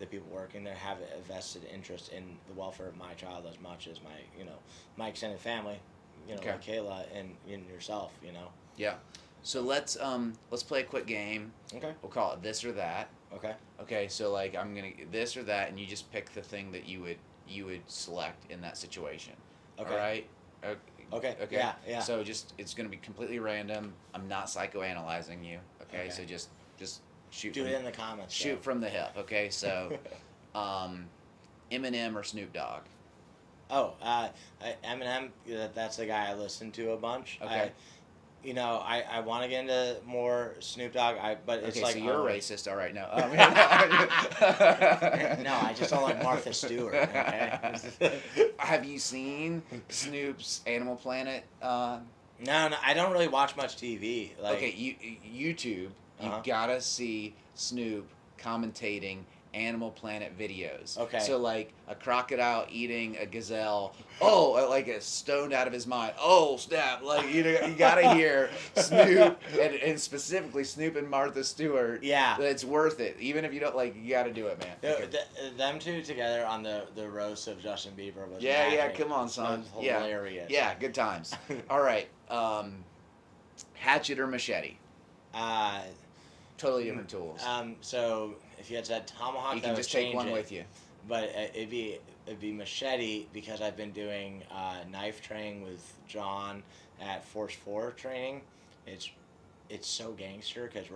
the people working there have a vested interest in the welfare of my child as much as my extended family, like Kayla and yourself, Yeah. So let's play a quick game. Okay. We'll call it this or that. Okay. Okay. So like I'm gonna this or that, and you just pick the thing that you would you would select in that situation. Okay. All right. Okay. Okay. Yeah. So it's going to be completely random. I'm not psychoanalyzing you. Okay. So just shoot. Do it in the comments. Shoot from the hip. Okay. So, Eminem or Snoop Dogg. Oh, Eminem. That's the guy I listen to a bunch. Okay. I want to get into more Snoop Dogg. But it's okay, like so you're racist. All right. No. No, I just don't like Martha Stewart. Okay. Have you seen Snoop's Animal Planet? No, I don't really watch much TV. Okay, YouTube. You gotta see Snoop commentating Animal Planet videos. Okay. So like a crocodile eating a gazelle. Oh, like it's stoned out of his mind. Oh snap! Like you gotta hear Snoop and specifically Snoop and Martha Stewart. Yeah. It's worth it. Even if you don't you gotta do it, man. Them two together on the roast of Justin Bieber was Come on, son. Was hilarious. Yeah, good times. All right. Hatchet or machete? Totally different tools. So if you had said tomahawk, you can just take one with you. But it'd be machete because I've been doing knife training with John at Force 4 training. It's so gangster because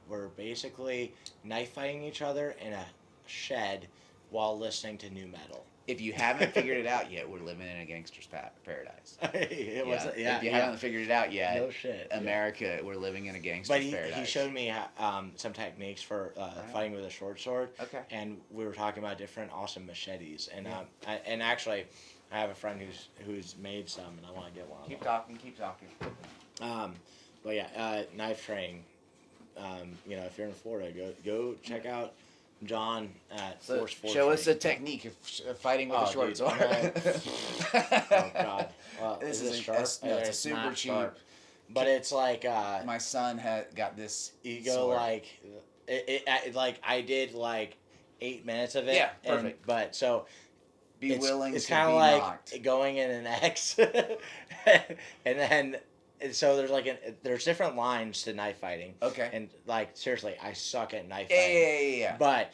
we're basically knife fighting each other in a shed while listening to new metal. If you haven't figured it out yet, we're living in a gangster's paradise. If you haven't figured it out yet, no shit. America, we're living in a gangster's paradise. But he showed me some techniques for fighting with a short sword. Okay. And we were talking about different awesome machetes. And actually, I have a friend who's made some, and I want to get one. Keep talking. But yeah, knife training. If you're in Florida, go check out John at Force 4. Show us a technique of fighting with a short sword. Oh God! Well, this is sharp. It's a super cheap. Sharp. But it's like my son had got this. You go sword. I did 8 minutes of it. Yeah, perfect. But so be willing. It's to kind of be like knocked. going in an X, and then. And so there's different lines to knife fighting. Okay. And seriously, I suck at knife fighting. Yeah. But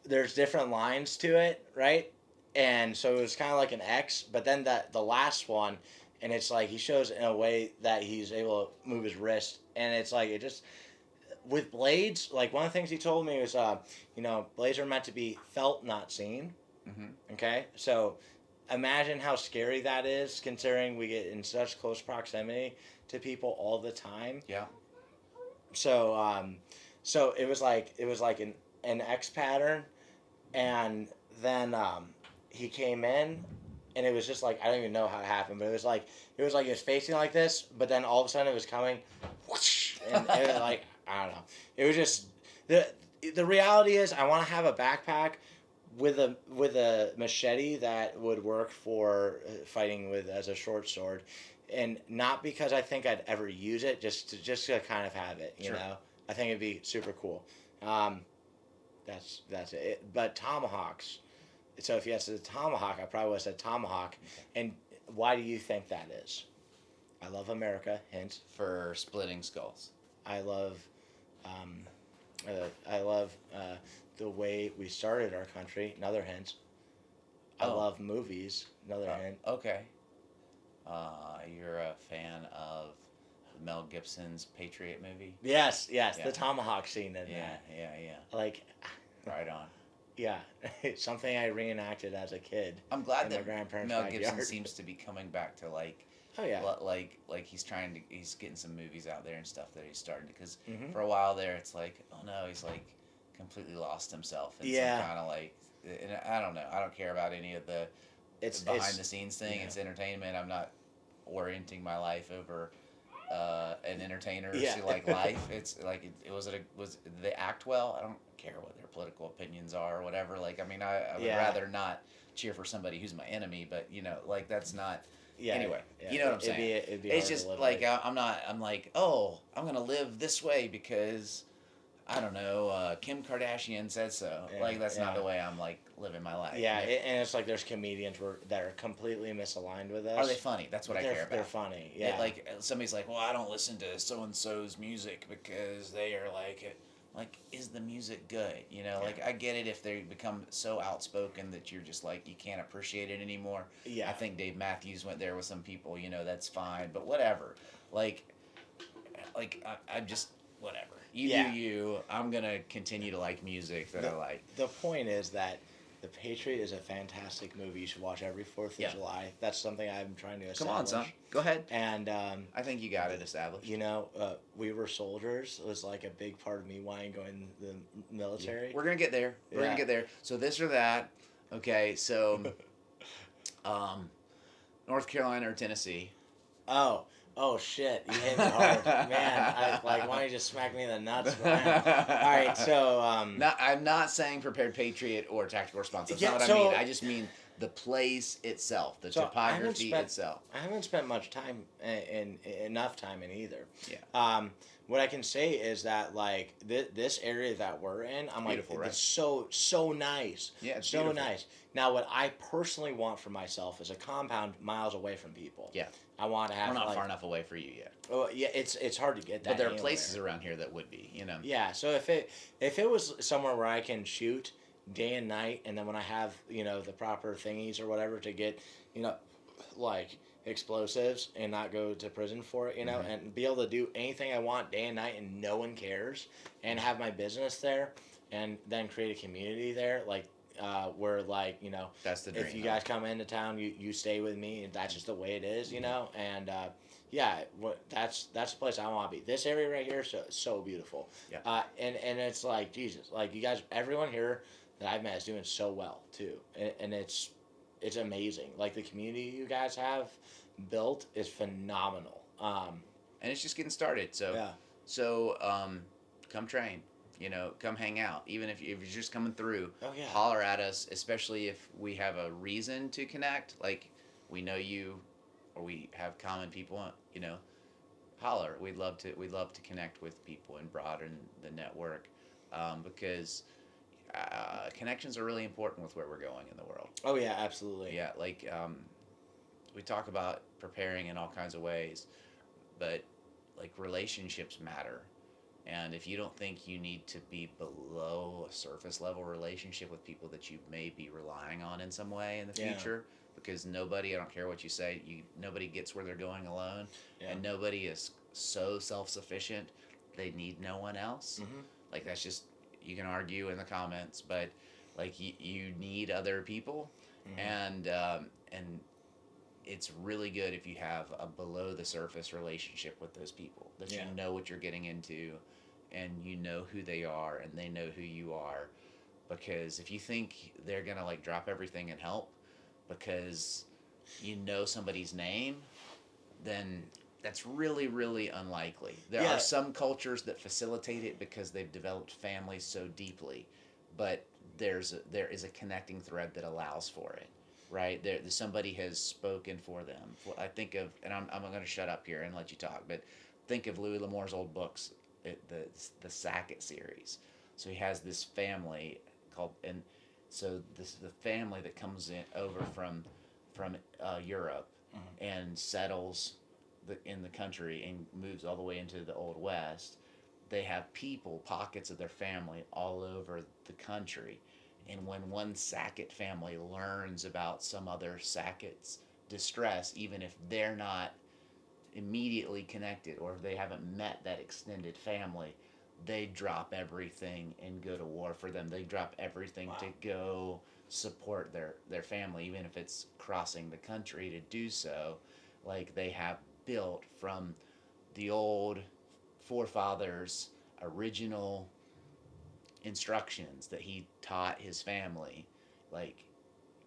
there's different lines to it, right? And so it was kind of like an X, but then the last one, and it's he shows in a way that he's able to move his wrist, and it's it just with blades. One of the things he told me was, blades are meant to be felt, not seen. Mm-hmm. Okay, so imagine how scary that is, considering we get in such close proximity to people all the time. Yeah. So so it was like an X pattern, and then he came in, and it was just I don't even know how it happened, but it was it was facing like this, but then all of a sudden it was coming, whoosh, and it was I don't know. It was just the reality is I want to have a backpack with a machete that would work for fighting with as a short sword, and not because I think I'd ever use it, just to kind of have it, you know. I think it'd be super cool. That's it. But tomahawks. So if you asked a tomahawk, I probably would have said tomahawk. And why do you think that is? I love America. Hint. For splitting skulls. I love the way we started our country. Another hint. I love movies. Another hint. Okay. You're a fan of Mel Gibson's Patriot movie? Yes. The tomahawk scene in that. Yeah. Right on. Yeah, it's something I reenacted as a kid. I'm glad that my grandparents' Mel backyard. Gibson seems to be coming back to Oh yeah. He's getting some movies out there and stuff that he's starting to, because Mm-hmm. for a while there it's oh no, he's completely lost himself in some kind of and I don't know. I don't care about any of the behind the scenes thing. Yeah. It's entertainment. I'm not orienting my life over an entertainer's life. It's was they act well? I don't care what their political opinions are or whatever. I would rather not cheer for somebody who's my enemy, but that's not. Yeah. Anyway, you know what I'm saying? It'd be it's just I'm gonna live this way because I don't know, Kim Kardashian said so. Yeah, That's not the way I'm living my life. Yeah, and it's there's comedians that are completely misaligned with us. Are they funny? That's what I care about. They're funny. Yeah. Somebody's well, I don't listen to so and so's music because they are like, is the music good? You know, like, I get it if they become so outspoken that you're just like, you can't appreciate it anymore. Yeah. I think Dave Matthews went there with some people, you know, that's fine, but whatever. I'm just, whatever. You do you. I'm going to continue to like music that I like. The point is that The Patriot is a fantastic movie. You should watch every 4th of July. That's something I'm trying to establish. Come on, son. Go ahead. And I think you got it established. You know, We Were Soldiers was like a big part of me wanting to go in the military. Yeah. We're going to get there. We're going to get there. So this or that. Okay, so North Carolina or Tennessee? Oh shit! You hit me hard, man. Why don't you just smack me in the nuts, man? All right, so I'm not saying Prepared Patriot or Tactical Response. That's not what I mean. I just mean the place itself, the topography itself. I haven't spent much time enough time in either. Yeah. What I can say is that like this area that we're in, I'm beautiful, like, right? it's so nice. Yeah, it's so beautiful. nice. Now, what I personally want for myself is a compound miles away from people. Yeah. I want to have. We're not far enough away for you yet. Oh yeah, it's hard to get that. But there are places around here that would be, you know. Yeah. So if it was somewhere where I can shoot day and night, and then when I have the proper thingies or whatever to get like explosives and not go to prison for it, and be able to do anything I want day and night and no one cares, and have my business there, and then create a community there, like where that's the dream. If you guys come into town, you stay with me, and that's just the way it is, and that's the place I want to be. This area right here is so beautiful. Yeah. And it's like Jesus, like you guys, everyone here that I've met is doing so well too, and it's amazing. Like the community you guys have built is phenomenal. And it's just getting started. So come train. Come hang out. Even if you're just coming through, holler at us, especially if we have a reason to connect, like we know you or we have common people, holler. We'd love to connect with people and broaden the network, because connections are really important with where we're going in the world. Oh yeah, absolutely. Yeah, like we talk about preparing in all kinds of ways, but like relationships matter. And if you don't think you need to be below a surface level relationship with people that you may be relying on in some way in the future, because nobody, I don't care what you say, nobody gets where they're going alone, and nobody is so self-sufficient they need no one else. Mm-hmm. Like that's just, you can argue in the comments, but like you need other people, and it's really good if you have a below the surface relationship with those people that you know what you're getting into, and you know who they are and they know who you are. Because if you think they're gonna like drop everything and help because you know somebody's name, then that's really, really unlikely. There are some cultures that facilitate it because they've developed families so deeply, but there is a connecting thread that allows for it. Right there, somebody has spoken for them. I think of, and I'm going to shut up here and let you talk, but think of Louis L'Amour's old books, the Sackett series. So he has this family called, and so this the family that comes over from Europe and settles in the country and moves all the way into the Old West. They have pockets of their family all over the country. And when one Sackett family learns about some other Sackett's distress, even if they're not immediately connected or if they haven't met that extended family, they drop everything and go to war for them. They drop everything to go support their family, even if it's crossing the country to do so. Like they have built from the old forefathers' original instructions that he taught his family, like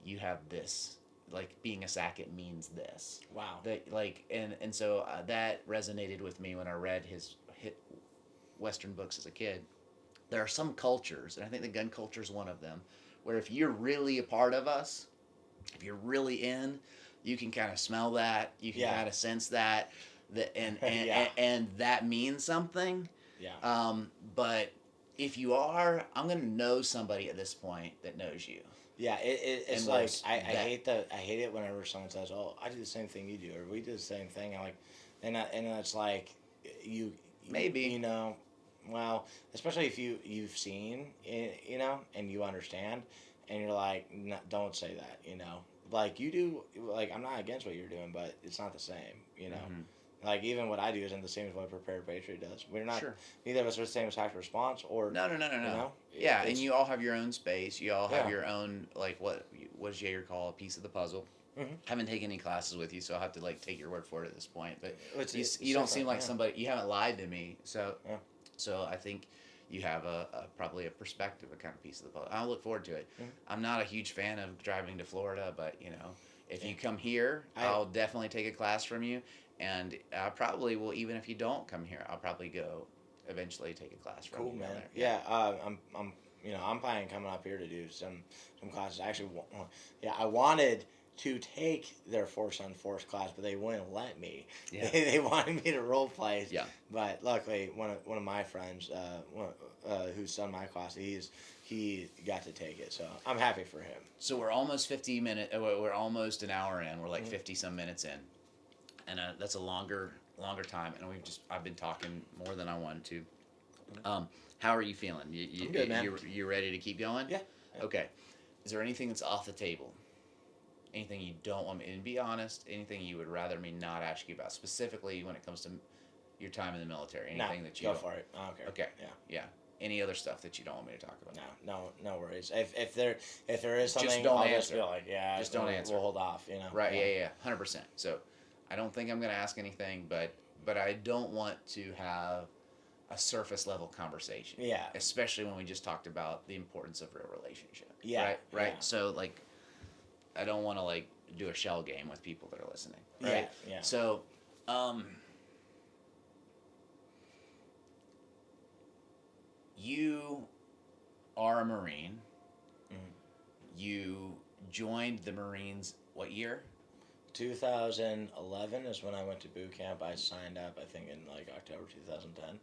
you have this, like being a Sackett means this. Wow. That like and so that resonated with me when I read his Western books as a kid. There are some cultures, and I think the gun culture is one of them, where if you're really a part of us, if you're really in, you can kind of smell that, you can kind of sense that, and that means something. Yeah. But if you are, I'm gonna know somebody at this point that knows you. Yeah, it's like I hate it whenever someone says, "Oh, I do the same thing you do," or "We do the same thing." I'm like, and it's like you maybe Well, especially if you've seen, you know, and you understand, and you're like, don't say that, you know. Like you do, like I'm not against what you're doing, but it's not the same, you know. Mm-hmm. Like even what I do isn't the same as what Prepared Patriot does. We're not. Sure. Neither of us are the same as Hacked Response, or No, no, no, no, you no. know. Yeah, and you all have your own space. You all have Yeah. your own, like, what does Jaeger call a piece of the puzzle? Mm-hmm. Haven't taken any classes with you, so I'll have to like take your word for it at this point. But It's you don't seem different, like yeah. somebody. You haven't lied to me, so Yeah. so I think you have a probably a perspective, a kind of piece of the puzzle. I look forward to it. Mhm. I'm not a huge fan of driving to Florida, but you know, if Yeah. you come here, I- I'll definitely take a class from you, and I probably will. Even if you don't come here, I'll probably go eventually take a class from Cool, you. man. Down there. Yeah, I'm, you know, I'm planning coming up here to do some classes. Actually, yeah, I wanted to take their Force on Force class, but they wouldn't let me. Yeah. They wanted me to role play. Yeah. But luckily, one of my friends, who's done my class, he got to take it, so I'm happy for him. So we're almost 50 minutes. We're almost an hour in. We're like Mhm. 50 some minutes in, and that's a longer time. And I've been talking more than I wanted to. How are you feeling? I'm good, man. You ready to keep going? Yeah. Okay. Is there anything that's off the table? Anything you don't want me? And be honest. Anything you would rather me not ask you about, specifically when it comes to your time in the military? Anything that you go don't, for it. I don't care. Okay. Yeah. Yeah. Any other stuff that you don't want me to talk about? No worries. If there is something, don't I'll just answer. be like, yeah, Just don't answer. We'll hold off, you know. Right. Yeah. 100%. So, I don't think I'm going to ask anything, but I don't want to have a surface level conversation. Yeah. Especially when we just talked about the importance of real relationship. Yeah. Right. Yeah. So like, I don't want to like do a shell game with people that are listening. Right. Yeah. So, you are a Marine. Mhm. You joined the Marines what year? 2011 is when I went to boot camp. I signed up, I think, in like October 2010.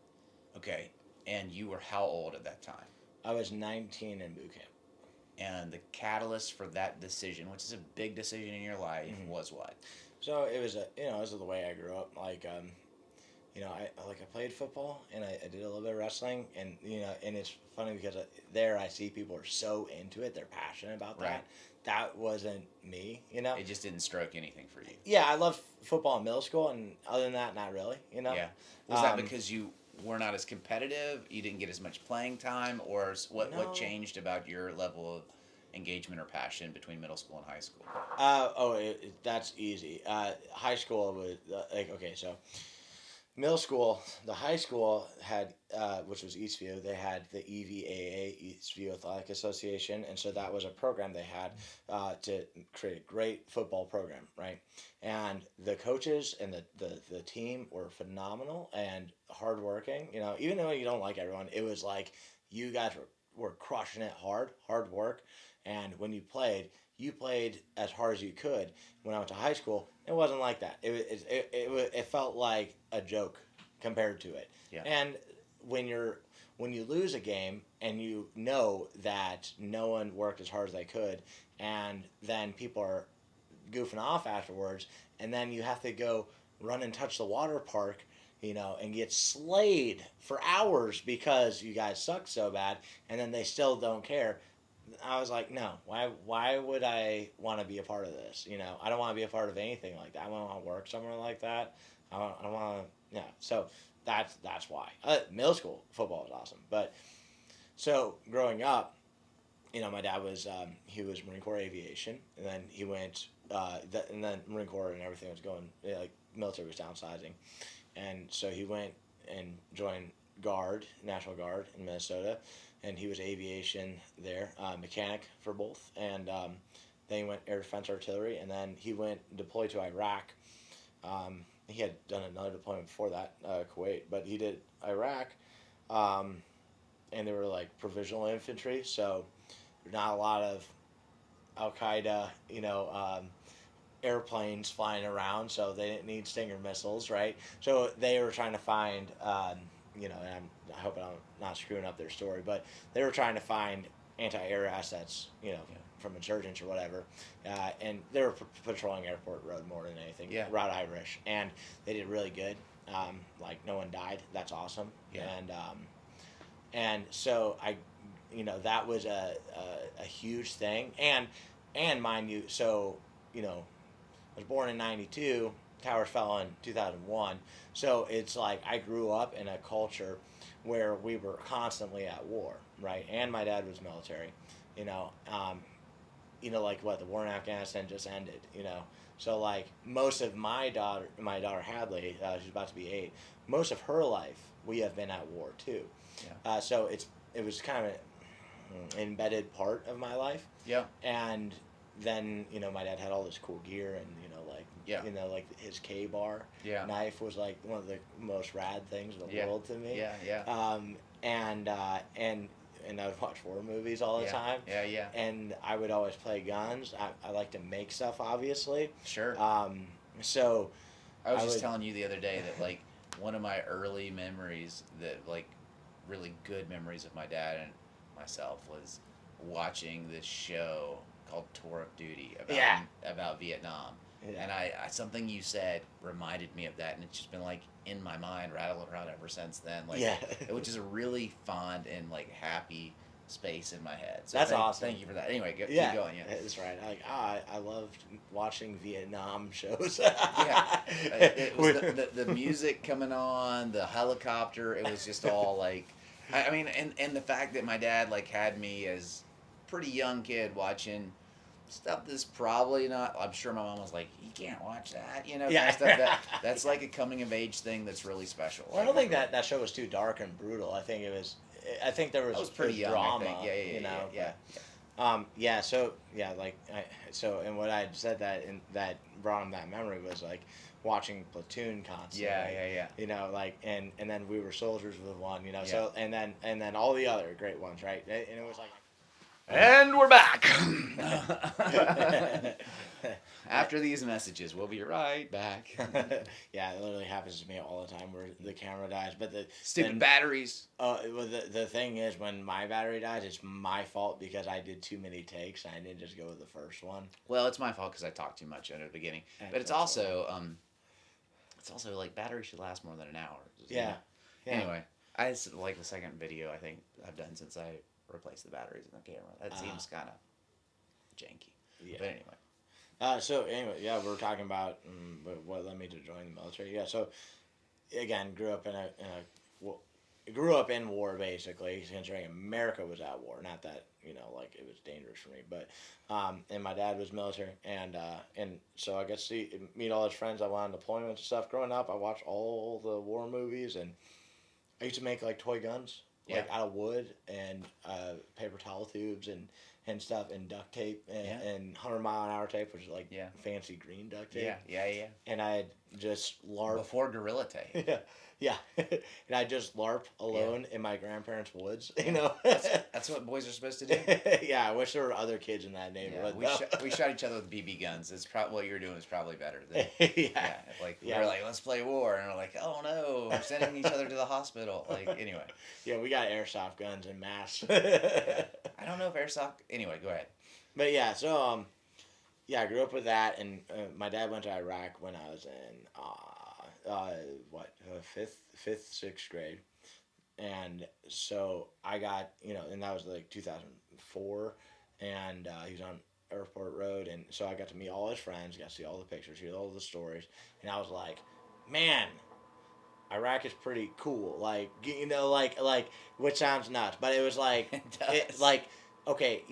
Okay. And you were how old at that time? I was 19 in boot camp. And the catalyst for that decision, which is a big decision in your life, was what? So it was it was the way I grew up. Like, I played football and I did a little bit of wrestling, and and it's funny because there I see people are so into it, they're passionate about that. Right. That wasn't me, It just didn't stroke anything for you. Yeah, I loved football in middle school, and other than that, not really. Yeah. Was that because you were not as competitive? You didn't get as much playing time, or what? No. What changed about your level of engagement or passion between middle school and high school? That's easy. High school was okay. So middle school, the high school had, which was Eastview. They had the EVAA, Eastview Athletic Association, and so that was a program they had to create a great football program, right? And the coaches and the team were phenomenal and hardworking. Even though you don't like everyone, it was like you guys were crushing it hard work. And when you played as hard as you could. When I went to high school, it wasn't like that. It felt like a joke compared to it. Yeah. And when you lose a game and you know that no one worked as hard as they could, and then people are goofing off afterwards, and then you have to go run and touch the water park, and get slayed for hours because you guys suck so bad, and then they still don't care. I was like, no, why would I want to be a part of this? I don't want to be a part of anything like that. I don't want to work somewhere like that. I don't want to, yeah. So that's why. Middle school football was awesome. But, so growing up, my dad was, he was Marine Corps Aviation, and then he went, and then Marine Corps and everything was going, like military was downsizing. And so he went and joined National Guard in Minnesota, and he was aviation there, mechanic for both. And then he went Air Defense Artillery, and then he went deployed to Iraq. He had done another deployment before that, Kuwait, but he did Iraq, and they were like provisional infantry, so there's not a lot of Al Qaeda, airplanes flying around, so they didn't need Stinger missiles, right? So they were trying to find, and I hope I'm not screwing up their story, but they were trying to find anti-air assets, from insurgents or whatever, and they were patrolling Airport Road more than anything. Yeah. Route Irish, and they did really good. Like no one died. That's awesome. Yeah. And and so that was a huge thing, and mind you, so I was born in '92. Towers fell in 2001. So it's like I grew up in a culture where we were constantly at war, right? And my dad was military, you know. Like what the war in Afghanistan just ended, So like most of my daughter Hadley, she's about to be 8. Most of her life we have been at war too. Yeah. So it was kind of an embedded part of my life. Yeah. And then my dad had all this cool gear, and like his K-bar knife was like one of the most rad things in the world to me. Yeah. And I would watch war movies all the time. Yeah. And I would always play guns. I like to make stuff, obviously. Sure. So I was just telling you the other day that like one of my early memories, that like really good memories of my dad and myself, was watching this show called Tour of Duty about Vietnam. Yeah. And I something you said reminded me of that, and it's just been like in my mind, rattling around ever since then. Like, which is a really fond and like happy space in my head. So that's awesome. Thank you for that. Anyway, keep going. Yeah, that's right. I loved watching Vietnam shows. It was the music coming on, the helicopter. It was just all like, I mean, and the fact that my dad like had me as a pretty young kid watching stuff that's probably not. I'm sure my mom was like, "You can't watch that," kind of stuff. That's like a coming of age thing that's really special. Well, I don't think that show was too dark and brutal. I think it was. I think there was pretty young, drama. I think. Yeah. So and what I said that brought him that memory was like watching Platoon constantly. Yeah. And then We Were Soldiers with one. So and then all the other great ones, right? And it was like. And we're back. After these messages, we'll be right back. Yeah, it literally happens to me all the time where the camera dies. But the stupid batteries. Well, the thing is, when my battery dies, it's my fault because I did too many takes and I didn't just go with the first one. Well, it's my fault because I talked too much in the beginning. But it's also like batteries should last more than an hour. Yeah. Anyway, I like the second video I think I've done since I replaced the batteries in the camera. That seems kind of janky. Yeah. But anyway. So anyway, we're talking about what led me to join the military. Yeah. So again, grew up in war basically, considering America was at war. Not that like it was dangerous for me, but and my dad was military, and so I got to meet all his friends. I went on deployments and stuff. Growing up, I watched all the war movies, and I used to make like toy guns. Like out of wood and paper towel tubes and stuff, and duct tape and 100-mile-an-hour tape, which is like fancy green duct tape. Yeah. And I just LARP before Gorilla Tape. Yeah. And I just LARP alone in my grandparents' woods. That's what boys are supposed to do. Yeah, I wish there were other kids in that neighborhood. We shot each other with BB guns. It's what you're doing is probably better. We're like, let's play war, and we're like, oh no, we're sending each other to the hospital. Like anyway. Yeah, we got airsoft guns en masse. I don't know if airsoft. Anyway, go ahead. But yeah, so I grew up with that, and my dad went to Iraq when I was in fifth, sixth grade, and so I got and that was like 2004, and he was on Airport Road, and so I got to meet all his friends, got to see all the pictures, hear all the stories, and I was like, man, Iraq is pretty cool, like which sounds nuts, but it was like okay,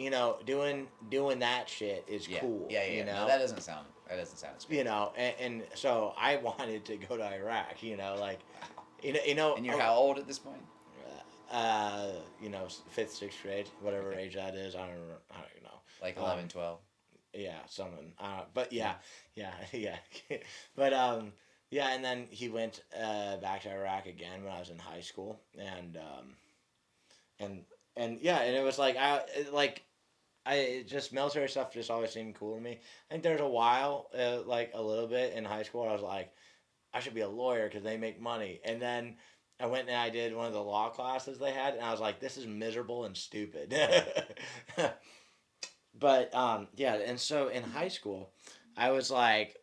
doing that shit is cool. Yeah. No, that doesn't sound as good. And so I wanted to go to Iraq. And you're how old at this point? Fifth, sixth grade, whatever age that is. I don't know. Like 11, 12. Yeah, something. But yeah. But and then he went back to Iraq again when I was in high school, and it was like just military stuff just always seemed cool to me. I think there's a while, like a little bit in high school, I was like, I should be a lawyer because they make money. And then I went and I did one of the law classes they had, and I was like, this is miserable and stupid. But and so in high school, I was like,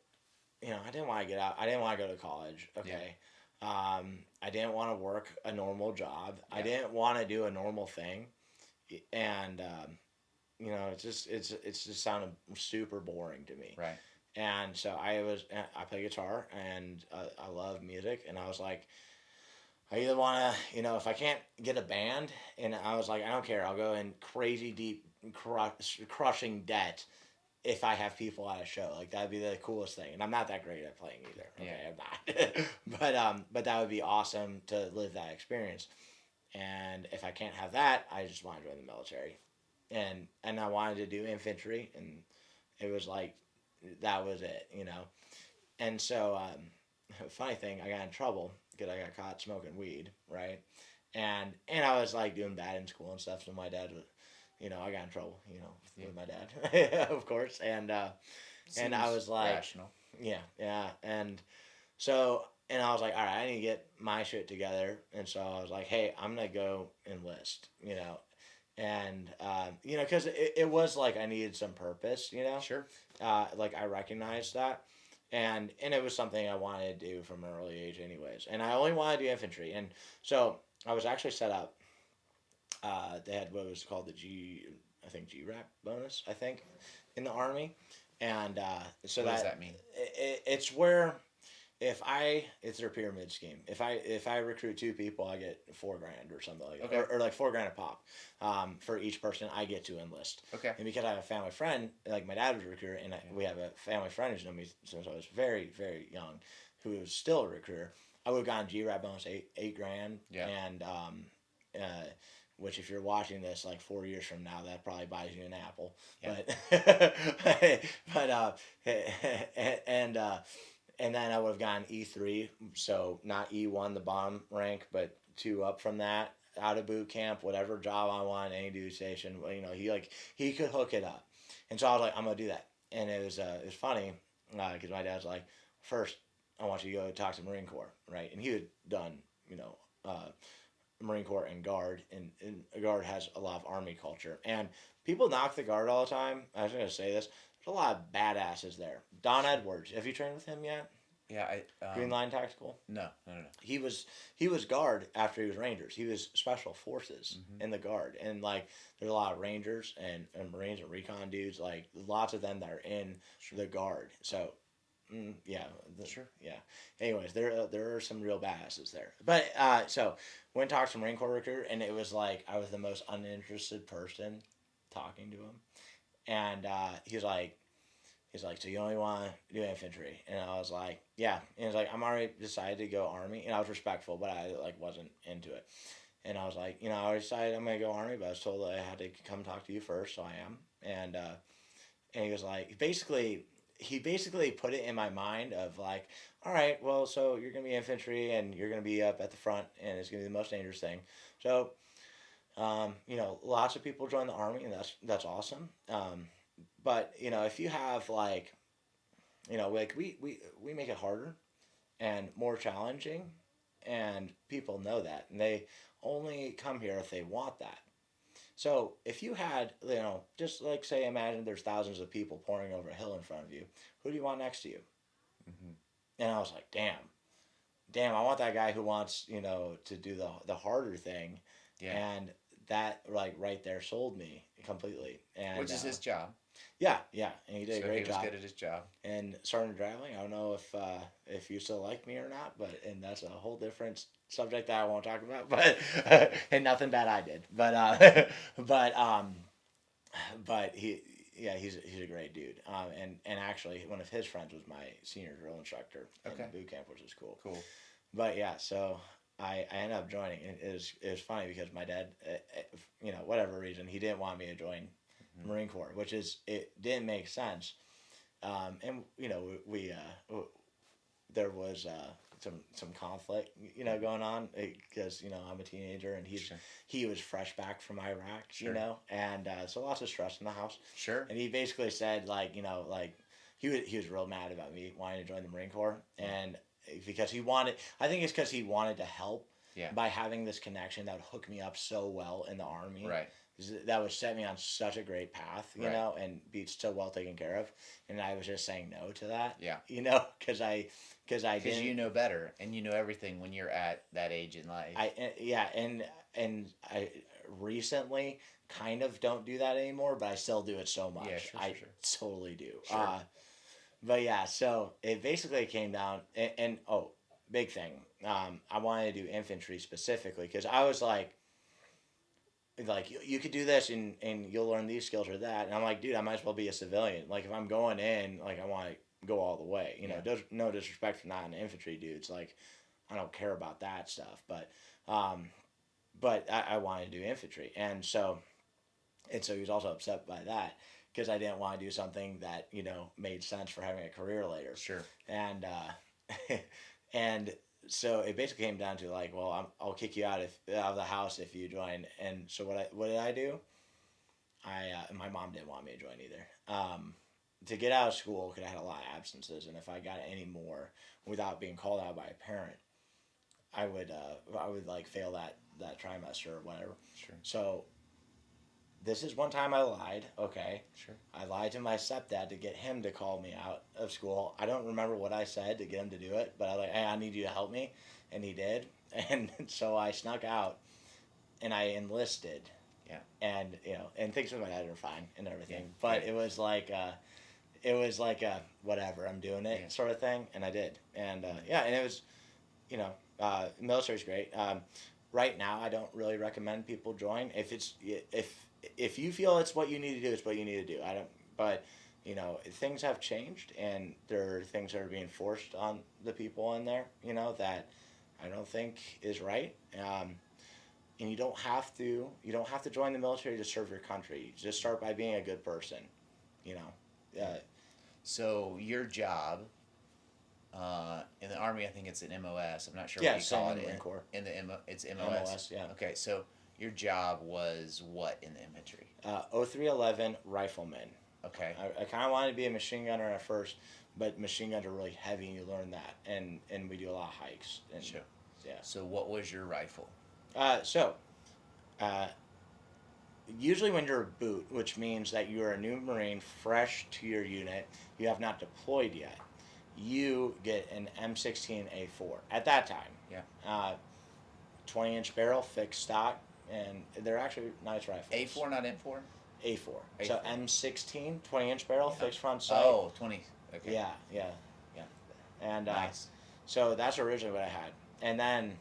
I didn't want to get out. I didn't want to go to college. Okay. I didn't want to work a normal job. Yeah. I didn't want to do a normal thing, and it's just sounded super boring to me. Right. And so I play guitar and I love music, and I was like, I either want to, if I can't get a band, and I was like, I don't care, I'll go in crazy deep, crushing debt if I have people at a show. Like, that'd be the coolest thing. And I'm not that great at playing either. Okay, Yeah. I'm not. But that would be awesome to live that experience. And if I can't have that, I just want to join the military. And I wanted to do infantry, and it was like that was it. And so, funny thing, I got in trouble because I got caught smoking weed, right? And I was like doing bad in school and stuff. So my dad was, I got in trouble, with my dad, of course. And I was like, rational. yeah. And I was like, all right, I need to get my shit together. And so I was like, hey, I'm gonna go enlist, and because it was like I needed some purpose, Sure. like I recognized that, and it was something I wanted to do from an early age, anyways. And I only wanted to do infantry, and so I was actually set up. They had what was called the GRAP bonus, I think, in the Army, and so What does that mean? It's where it's their pyramid scheme. If I recruit 2 people, I get $4,000 or something like that, Okay. or like $4,000 a pop, for each person I get to enlist. Okay. And because I have a family friend, like my dad was a recruiter, and we have a family friend who's known me since I was very, very young, who was still a recruiter. I would have gotten GRAP bonus $8,000, Yeah. and which if you're watching this like 4 years from now, that probably buys you an apple. Yeah. But and then I would have gotten E3, so not E1, the bottom rank, but 2 up from that, out of boot camp, whatever job I want, any duty station. He could hook it up, and so I was like, I'm gonna do that. And it was funny because my dad's like, first I want you to go talk to Marine Corps, right? And he had done Marine Corps and Guard, and Guard has a lot of Army culture, and people knock the Guard all the time. I was gonna say this. There's a lot of badasses there. Don Edwards, have you trained with him yet? Yeah. Green Line Tactical. No. He was Guard after he was Rangers. He was Special Forces in the Guard, and like there's a lot of Rangers and Marines and recon dudes. Like lots of them that are in the Guard. So. Sure. Yeah. Anyways, there are some real badasses there. But so went and talked to Marine Corps recruiter, and it was like I was the most uninterested person talking to him, and he's like, so you only want to do infantry? And I was like, yeah. And he's like, I'm already decided to go Army, and I was respectful, but I like wasn't into it. And I was like, I already decided I'm gonna go Army, but I was told that I had to come talk to you first, so I am. And he was like, he basically put it in my mind of like, all right, well, so you're going to be infantry and you're going to be up at the front and it's going to be the most dangerous thing. So, lots of people join the Army, and that's awesome. But, if you have like, like we make it harder and more challenging, and people know that, and they only come here if they want that. So if you had, just like say, imagine there's thousands of people pouring over a hill in front of you. Who do you want next to you? Mm-hmm. And I was like, damn, I want that guy who wants, to do the harder thing. Yeah. And that like right there sold me completely. And Which is his job. Yeah, and he did a great job. He was good at his job. And Sergeant Traveling, I don't know if you still like me or not, and that's a whole different subject that I won't talk about. But and nothing bad I did, but he's a great dude. And actually one of his friends was my senior drill instructor in boot camp, which is cool. Cool. But yeah, so I ended up joining. It was funny because my dad, whatever reason, he didn't want me to join Marine Corps, it didn't make sense. And we there was some conflict going on because I'm a teenager and he was fresh back from Iraq, and so lots of stress in the house. Sure. And he basically said like he was real mad about me wanting to join the Marine Corps, and because I think it's because he wanted to help by having this connection that would hook me up so well in the Army. Right. That would set me on such a great path, and be so well taken care of. And I was just saying no to that. Yeah. Because because I didn't. You know better, and you know everything when you're at that age in life. And I recently kind of don't do that anymore, but I still do it so much. Yeah, sure, I sure. totally do. Sure. But yeah, so it basically came down, and big thing. I wanted to do infantry specifically because I was like you could do this and you'll learn these skills or that, and I'm like, dude, I might as well be a civilian. Like if I'm going in, like I want to go all the way. You know, no disrespect for not an infantry dudes. Like I don't care about that stuff, but I wanted to do infantry, and so he was also upset by that because I didn't want to do something that made sense for having a career later. Sure. And and so it basically came down to like, well, I'll kick you out of the house if you join. And so what did I do? My mom didn't want me to join either. To get out of school, because I had a lot of absences, and if I got any more without being called out by a parent, I would like fail that trimester or whatever. Sure. So this is one time I lied. Okay. Sure. I lied to my stepdad to get him to call me out of school. I don't remember what I said to get him to do it, but I was like, hey, I need you to help me, and he did. And so I snuck out, and I enlisted. Yeah. And and things with my dad are fine and everything, Yeah. but Yeah. it was like a whatever, I'm doing it sort of thing, and I did. And and it was, military's great. Right now, I don't really recommend people join. If you feel it's what you need to do, it's what you need to do. I don't, but things have changed, and there are things that are being forced on the people in there, that I don't think is right. And you don't have to join the military to serve your country. Just start by being a good person, So your job in the Army, I think it's an MOS. I'm not sure Yeah, what you call same it. in the Marine Corps. In the it's MOS. MOS, yeah. Okay, so your job was what in the infantry? 0311 rifleman. Okay. I kind of wanted to be a machine gunner at first, but machine guns are really heavy, and you learn that, and we do a lot of hikes. And, Sure. Yeah. So what was your rifle? Usually when you're a boot, which means that you're a new Marine, fresh to your unit, you have not deployed yet, you get an M16A4 at that time. Yeah. 20-inch barrel, fixed stock, and they're actually nice rifles. A4, not M4? A4. So M16, 20-inch barrel, fixed front sight. Oh, 20. Okay. Yeah. And nice. So that's originally what I had. And then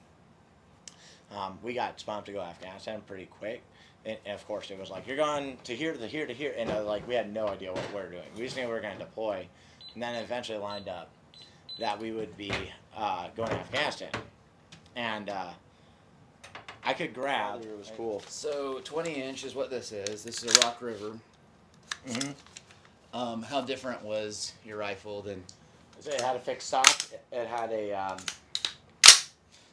we got spun up to go to Afghanistan pretty quick. And of course, it was like, you're going to here, to here, to here. And we had no idea what we were doing. We just knew we were going to deploy. And then eventually lined up that we would be going to Afghanistan. And I could grab. It was cool. So 20-inch is what this is. This is a Rock River. Mm-hmm. How different was your rifle than... It had a fixed stock. It had a...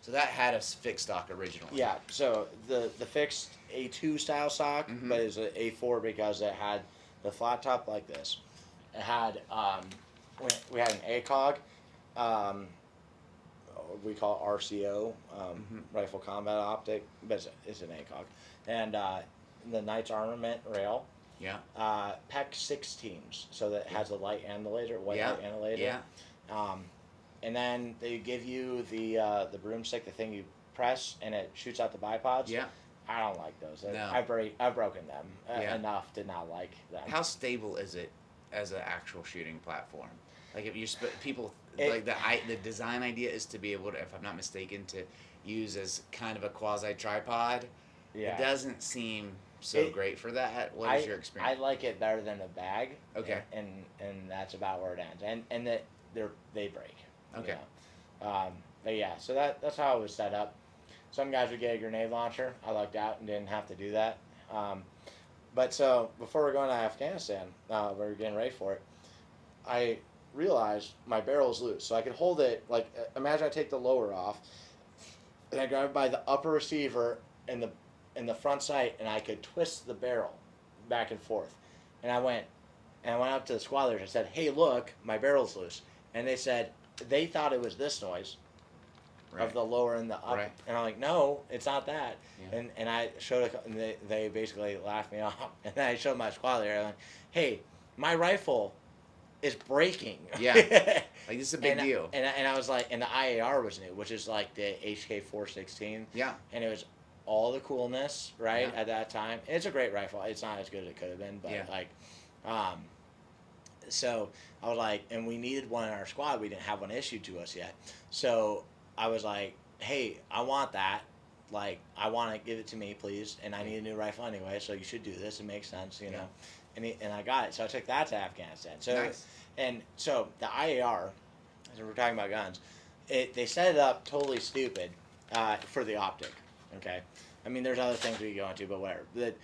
So that had a fixed stock originally. Yeah, so the fixed A2 style stock, but it's an A4 because it had the flat top like this. It had, we had an ACOG, we call it RCO, Rifle Combat Optic, but it's an ACOG. And the Knight's Armament rail. Yeah. PEC 16s, so that it has the light and the laser, white light and the laser. Yeah. And then they give you the broomstick, the thing you press, and it shoots out the bipods. Yeah. I don't like those. No. I've broken them enough to not like them. How stable is it as an actual shooting platform? Like if you people the design idea is to be able to, if I'm not mistaken, to use as kind of a quasi tripod. Yeah. It doesn't seem so great for that. What is your experience? I like it better than a bag. Okay. And that's about where it ends. And that they break. Okay. But yeah, so that's how it was set up. Some guys would get a grenade launcher. I lucked out and didn't have to do that. But so before we're going to Afghanistan, we were getting ready for it, I realized my barrel's loose. So I could hold it, like, imagine I take the lower off, and I grab it by the upper receiver and the front sight, and I could twist the barrel back and forth. And I went up to the squad leaders. I said, hey, look, my barrel's loose. And they said, they thought it was this noise of the lower and the upper. Right. And I'm like, no, it's not that. Yeah. And I showed and they basically laughed me off. And then I showed my squad leader. I'm like, hey, my rifle is breaking. Yeah. Like, this is a big deal. And I was like, and the IAR was new, which is like the HK 416. Yeah. And it was all the coolness, right, Yeah. at that time. It's a great rifle. It's not as good as it could have been, but like, so I was like, and we needed one in our squad. We didn't have one issued to us yet. So I was like, hey, I want that. Like, I want to give it to me, please. And I need a new rifle anyway, so you should do this. It makes sense, you know. And I got it. So I took that to Afghanistan. So nice. And so the IAR, as we're talking about guns, they set it up totally stupid for the optic. Okay, I mean there's other things we could go into, but whatever. That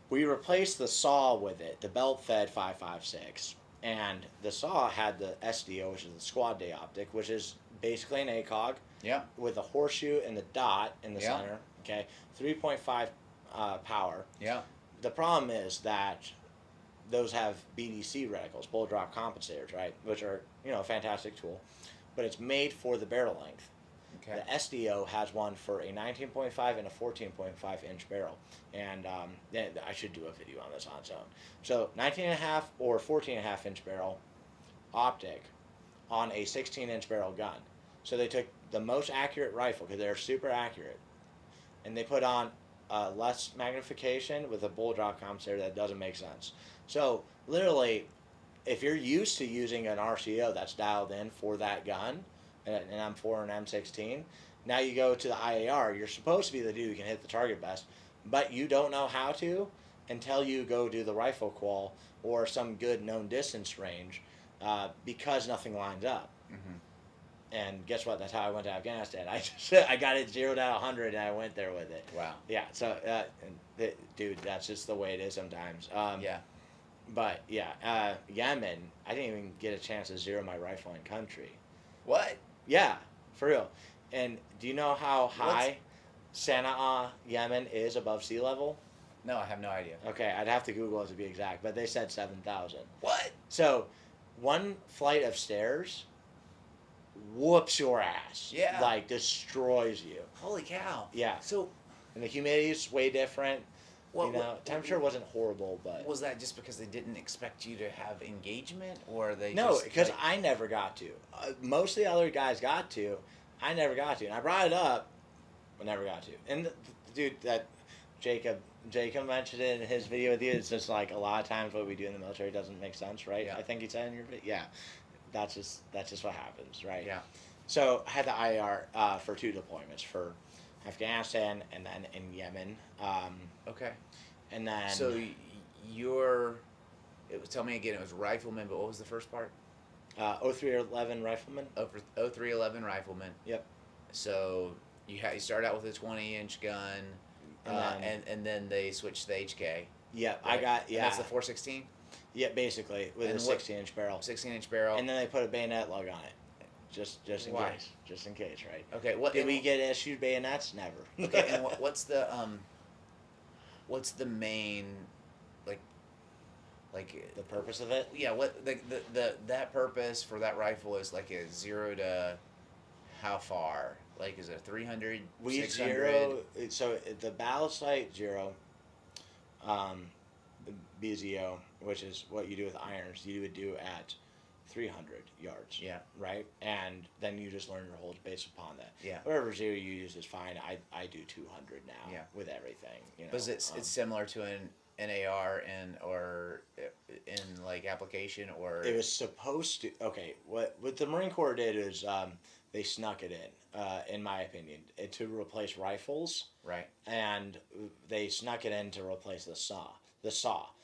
we replaced the saw with it, the belt fed 5.56, and the saw had the SDO, which is the squad day optic, which is basically an ACOG. Yeah. With a horseshoe and the dot in the center. Okay, 3.5 power. Yeah. The problem is that those have BDC reticles, bullet drop compensators, right? Which are, you know, a fantastic tool. But it's made for the barrel length. Okay. The SDO has one for a 19.5 and a 14.5 inch barrel. And I should do a video on this on its own. So 19.5 or 14.5 inch barrel optic on a 16 inch barrel gun. So they took the most accurate rifle, because they're super accurate, and they put on less magnification with a bullet drop compensator that doesn't make sense. So literally, if you're used to using an RCO that's dialed in for that gun, an M4 and M16, now you go to the IAR, you're supposed to be the dude who can hit the target best, but you don't know how to until you go do the rifle qual or some good known distance range, because nothing lines up. Mm-hmm. And guess what? That's how I went to Afghanistan. I got it zeroed out 100 and I went there with it. Wow. Yeah. So, dude, that's just the way it is sometimes. Yeah. But yeah, Yemen, I didn't even get a chance to zero my rifle in country. What? Yeah, for real. And do you know how high Sana'a, Yemen is above sea level? No, I have no idea. Okay, I'd have to Google it to be exact, but they said 7,000. What? So, one flight of stairs whoops your ass. Yeah. Like, destroys you. Holy cow. Yeah. So, And the humidity is way different. What, temperature wasn't horrible, but... Was that just because they didn't expect you to have engagement, or they No, because I never got to. Most of the other guys got to. I never got to. And I brought it up, but never got to. And the dude that Jacob mentioned it in his video with you, it's just like a lot of times what we do in the military doesn't make sense, right? Yeah. I think he said in your video. Yeah. That's just what happens, right? Yeah. So I had the IR for 2 deployments, for Afghanistan and then in Yemen. Okay. And then... So tell me again, it was rifleman, but what was the first part? 0311 rifleman. 0311 rifleman. Yep. So you start out with a 20-inch gun, and then they switched to the HK. Yep, right? And that's the 416? Yeah, basically, with a 16-inch barrel. 16-inch barrel. And then they put a bayonet lug on it. Just in Why? case. Just in case, right? Okay. Did we get issued bayonets? Never. Okay, and what's the main, like the purpose of it? Yeah, what that purpose for that rifle is, like, a 0 to how far? Like, is it 300, We 600? zero, so the battle sight 0, BZO, which is what you do with irons, you would do at 300 yards. Yeah. Right? And then you just learn your holds based upon that. Yeah. Whatever 0 you use is fine. I do 200 now. Yeah. With everything. You know. But it's similar to an NAR or in like application, or it was supposed to. Okay, what the Marine Corps did is they snuck it in my opinion, to replace rifles. Right. And they snuck it in to replace the saw.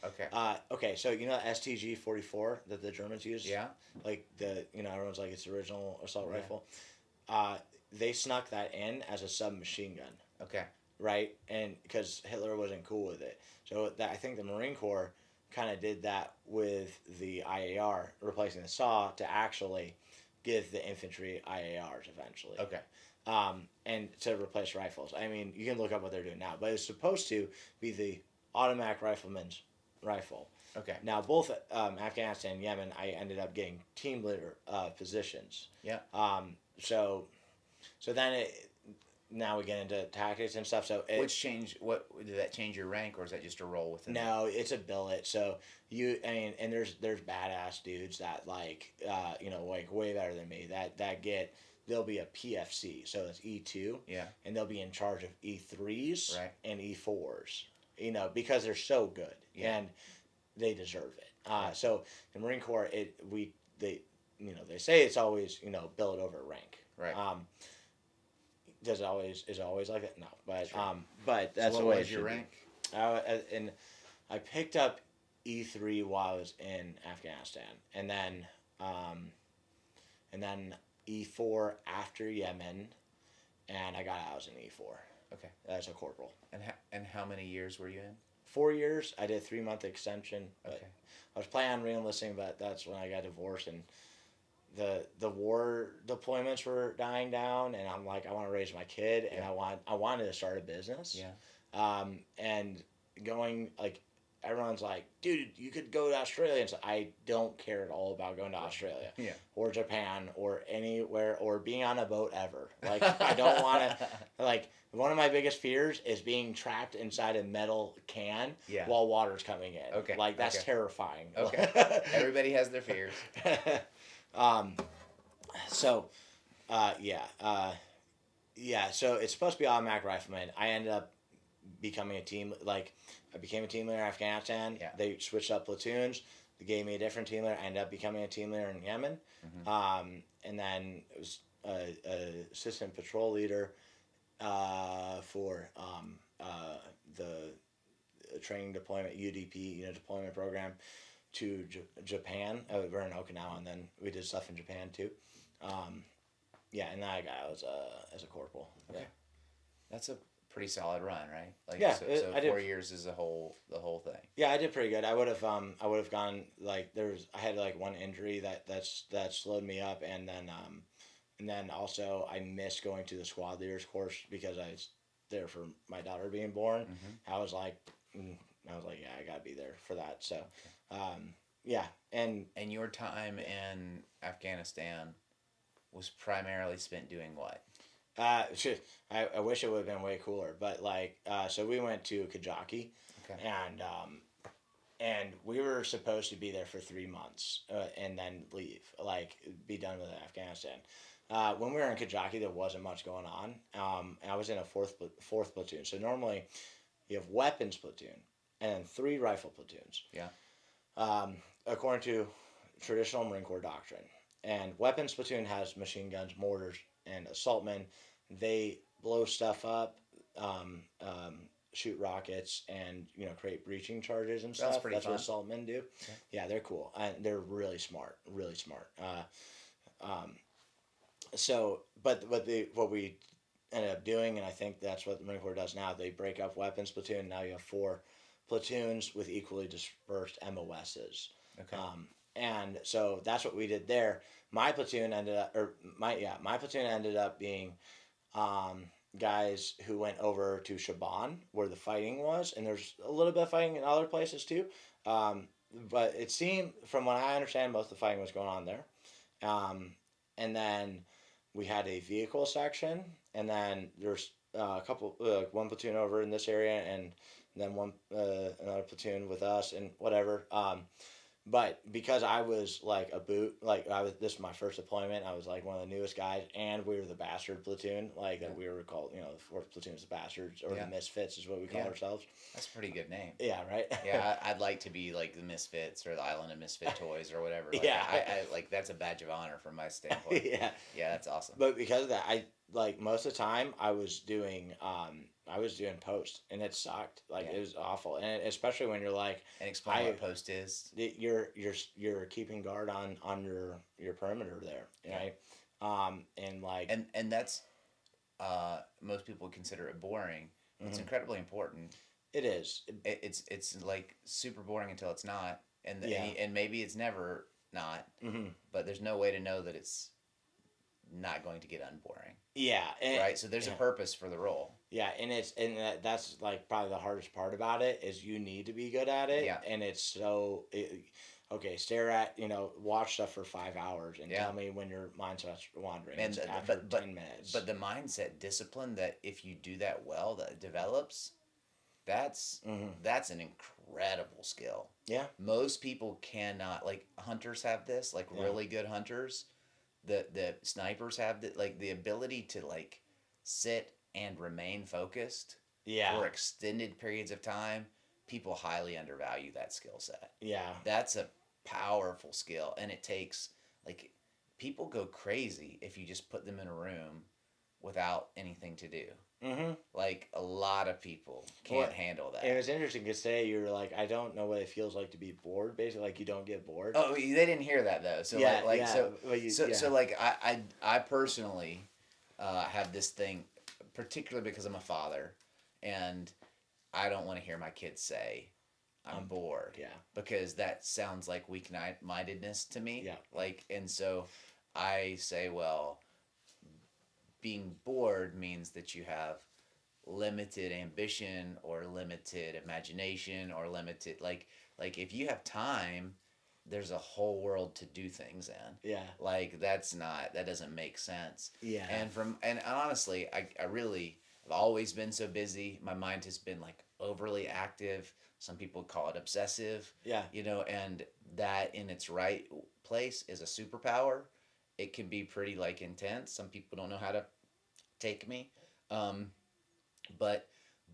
Okay. Okay, so you know STG 44 that the Germans used? Yeah. Like everyone's like it's the original assault rifle. They snuck that in as a submachine gun. Okay. Right? And because Hitler wasn't cool with it. So I think the Marine Corps kind of did that with the IAR, replacing the saw to actually give the infantry IARs eventually. Okay. And to replace rifles. I mean, you can look up what they're doing now, but it's supposed to be the automatic rifleman's rifle. Okay. Now, both Afghanistan and Yemen, I ended up getting team leader positions. Yeah. So then now we get into tactics and stuff. So What did that change your rank, or is that just a roll within? No, it's a billet. So and there's badass dudes that like like way better than me that get they'll be a PFC, so it's E2. Yeah. And they'll be in charge of E3s Right. and E4s. Because they're so good, and they deserve it. So the Marine Corps, they say it's always billet over rank. Right. Is it always like that? No, but that's so the what way was it your should rank? be. And I picked up E3 while I was in Afghanistan, and then E4 after Yemen, and I got out as an E4. Okay. As a corporal. And how many years were you in? 4 years. I did a 3-month extension. Okay. I was planning on re-enlisting, but that's when I got divorced, and the war deployments were dying down, and I'm like, I want to raise my kid, and I wanted to start a business. Yeah. And going like everyone's like, dude, you could go to Australia, and so I don't care at all about going to Australia, or Japan, or anywhere, or being on a boat ever. Like I don't want to. Like one of my biggest fears is being trapped inside a metal can while water's coming in. Okay. Like that's terrifying. Okay. Everybody has their fears. So it's supposed to be automatic rifleman. I ended up becoming I became a team leader in Afghanistan. Yeah. They switched up platoons. They gave me a different team leader. I ended up becoming a team leader in Yemen. Mm-hmm. And then it was a assistant patrol leader for the training deployment, UDP, unit deployment program, to Japan. We're in Okinawa, and then we did stuff in Japan too. And then I got out as a corporal. Okay. Yeah. That's a pretty solid run, right? Like so I 4 years is the whole thing. Yeah, I did pretty good. I would have gone like I had like one injury that slowed me up, and then also I missed going to the squad leaders course because I was there for my daughter being born. Mm-hmm. I was like, yeah, I gotta be there for that. So, and your time in Afghanistan was primarily spent doing what? I wish it would have been way cooler, but so we went to Kajaki, and we were supposed to be there for 3 months, and then leave, be done with Afghanistan. When we were in Kajaki, there wasn't much going on. And I was in a fourth platoon. So normally, you have weapons platoon and then 3 rifle platoons. Yeah. According to traditional Marine Corps doctrine, and weapons platoon has machine guns, mortars, and assaultmen. They blow stuff up, shoot rockets, and create breaching charges and stuff. That's what assaultmen do. Okay. Yeah, they're cool, and they're really smart. Really smart. What we ended up doing, and I think that's what the Marine Corps does now. They break up weapons platoon. Now you have 4 platoons with equally dispersed MOSs. Okay. And so that's what we did there. My platoon ended up being guys who went over to Shaban where the fighting was, and there's a little bit of fighting in other places too. But it seemed, from what I understand, most of the fighting was going on there. And then we had a vehicle section, and then there's a couple, one platoon over in this area, and then another platoon with us, and whatever. But because I was like a boot, this was my first deployment. I was like one of the newest guys, and we were the bastard platoon. That we were called, the 4th platoon is the bastards, or the misfits is what we call ourselves. That's a pretty good name. Yeah, right. Yeah, I'd like to be like the Misfits or the Island of Misfit Toys or whatever. I that's a badge of honor from my standpoint. Yeah, that's awesome. But because of that, I most of the time I was doing post, and it sucked. It was awful, and especially when you're like. And explain what post is. You're keeping guard on your perimeter there, right? And that's most people would consider it boring. It's incredibly important. It is. It's like super boring until it's not, and maybe it's never not. Mm-hmm. But there's no way to know that it's not going to get unboring. Yeah. Right. So there's a purpose for the role. Yeah, and that's probably the hardest part about it is you need to be good at it. Yeah. And it's okay, watch stuff for 5 hours and tell me when your mind starts wandering. And It's after 10 minutes. But the mindset discipline that if you do that well, that develops, that's an incredible skill. Yeah. Most people cannot, like hunters have this, like really good hunters. The snipers have the ability to like sit and remain focused for extended periods of time. People highly undervalue that skill set. Yeah. That's a powerful skill, and it takes like people go crazy if you just put them in a room without anything to do. Like a lot of people can't handle that. It was interesting because today you were like, I don't know what it feels like to be bored. Basically, like you don't get bored. Oh, they didn't hear that though. So so like I personally have this thing, particularly because I'm a father, and I don't want to hear my kids say I'm bored. Yeah. Because that sounds like weak-mindedness to me. Yeah. Like, and so I say, well, being bored means that you have limited ambition or limited imagination or limited like if you have time, there's a whole world to do things in. Yeah. Like that doesn't make sense. Yeah. And honestly, I really I've always been so busy. My mind has been like overly active. Some people call it obsessive. Yeah. And that in its right place is a superpower. It can be pretty like intense. Some people don't know how to take me. But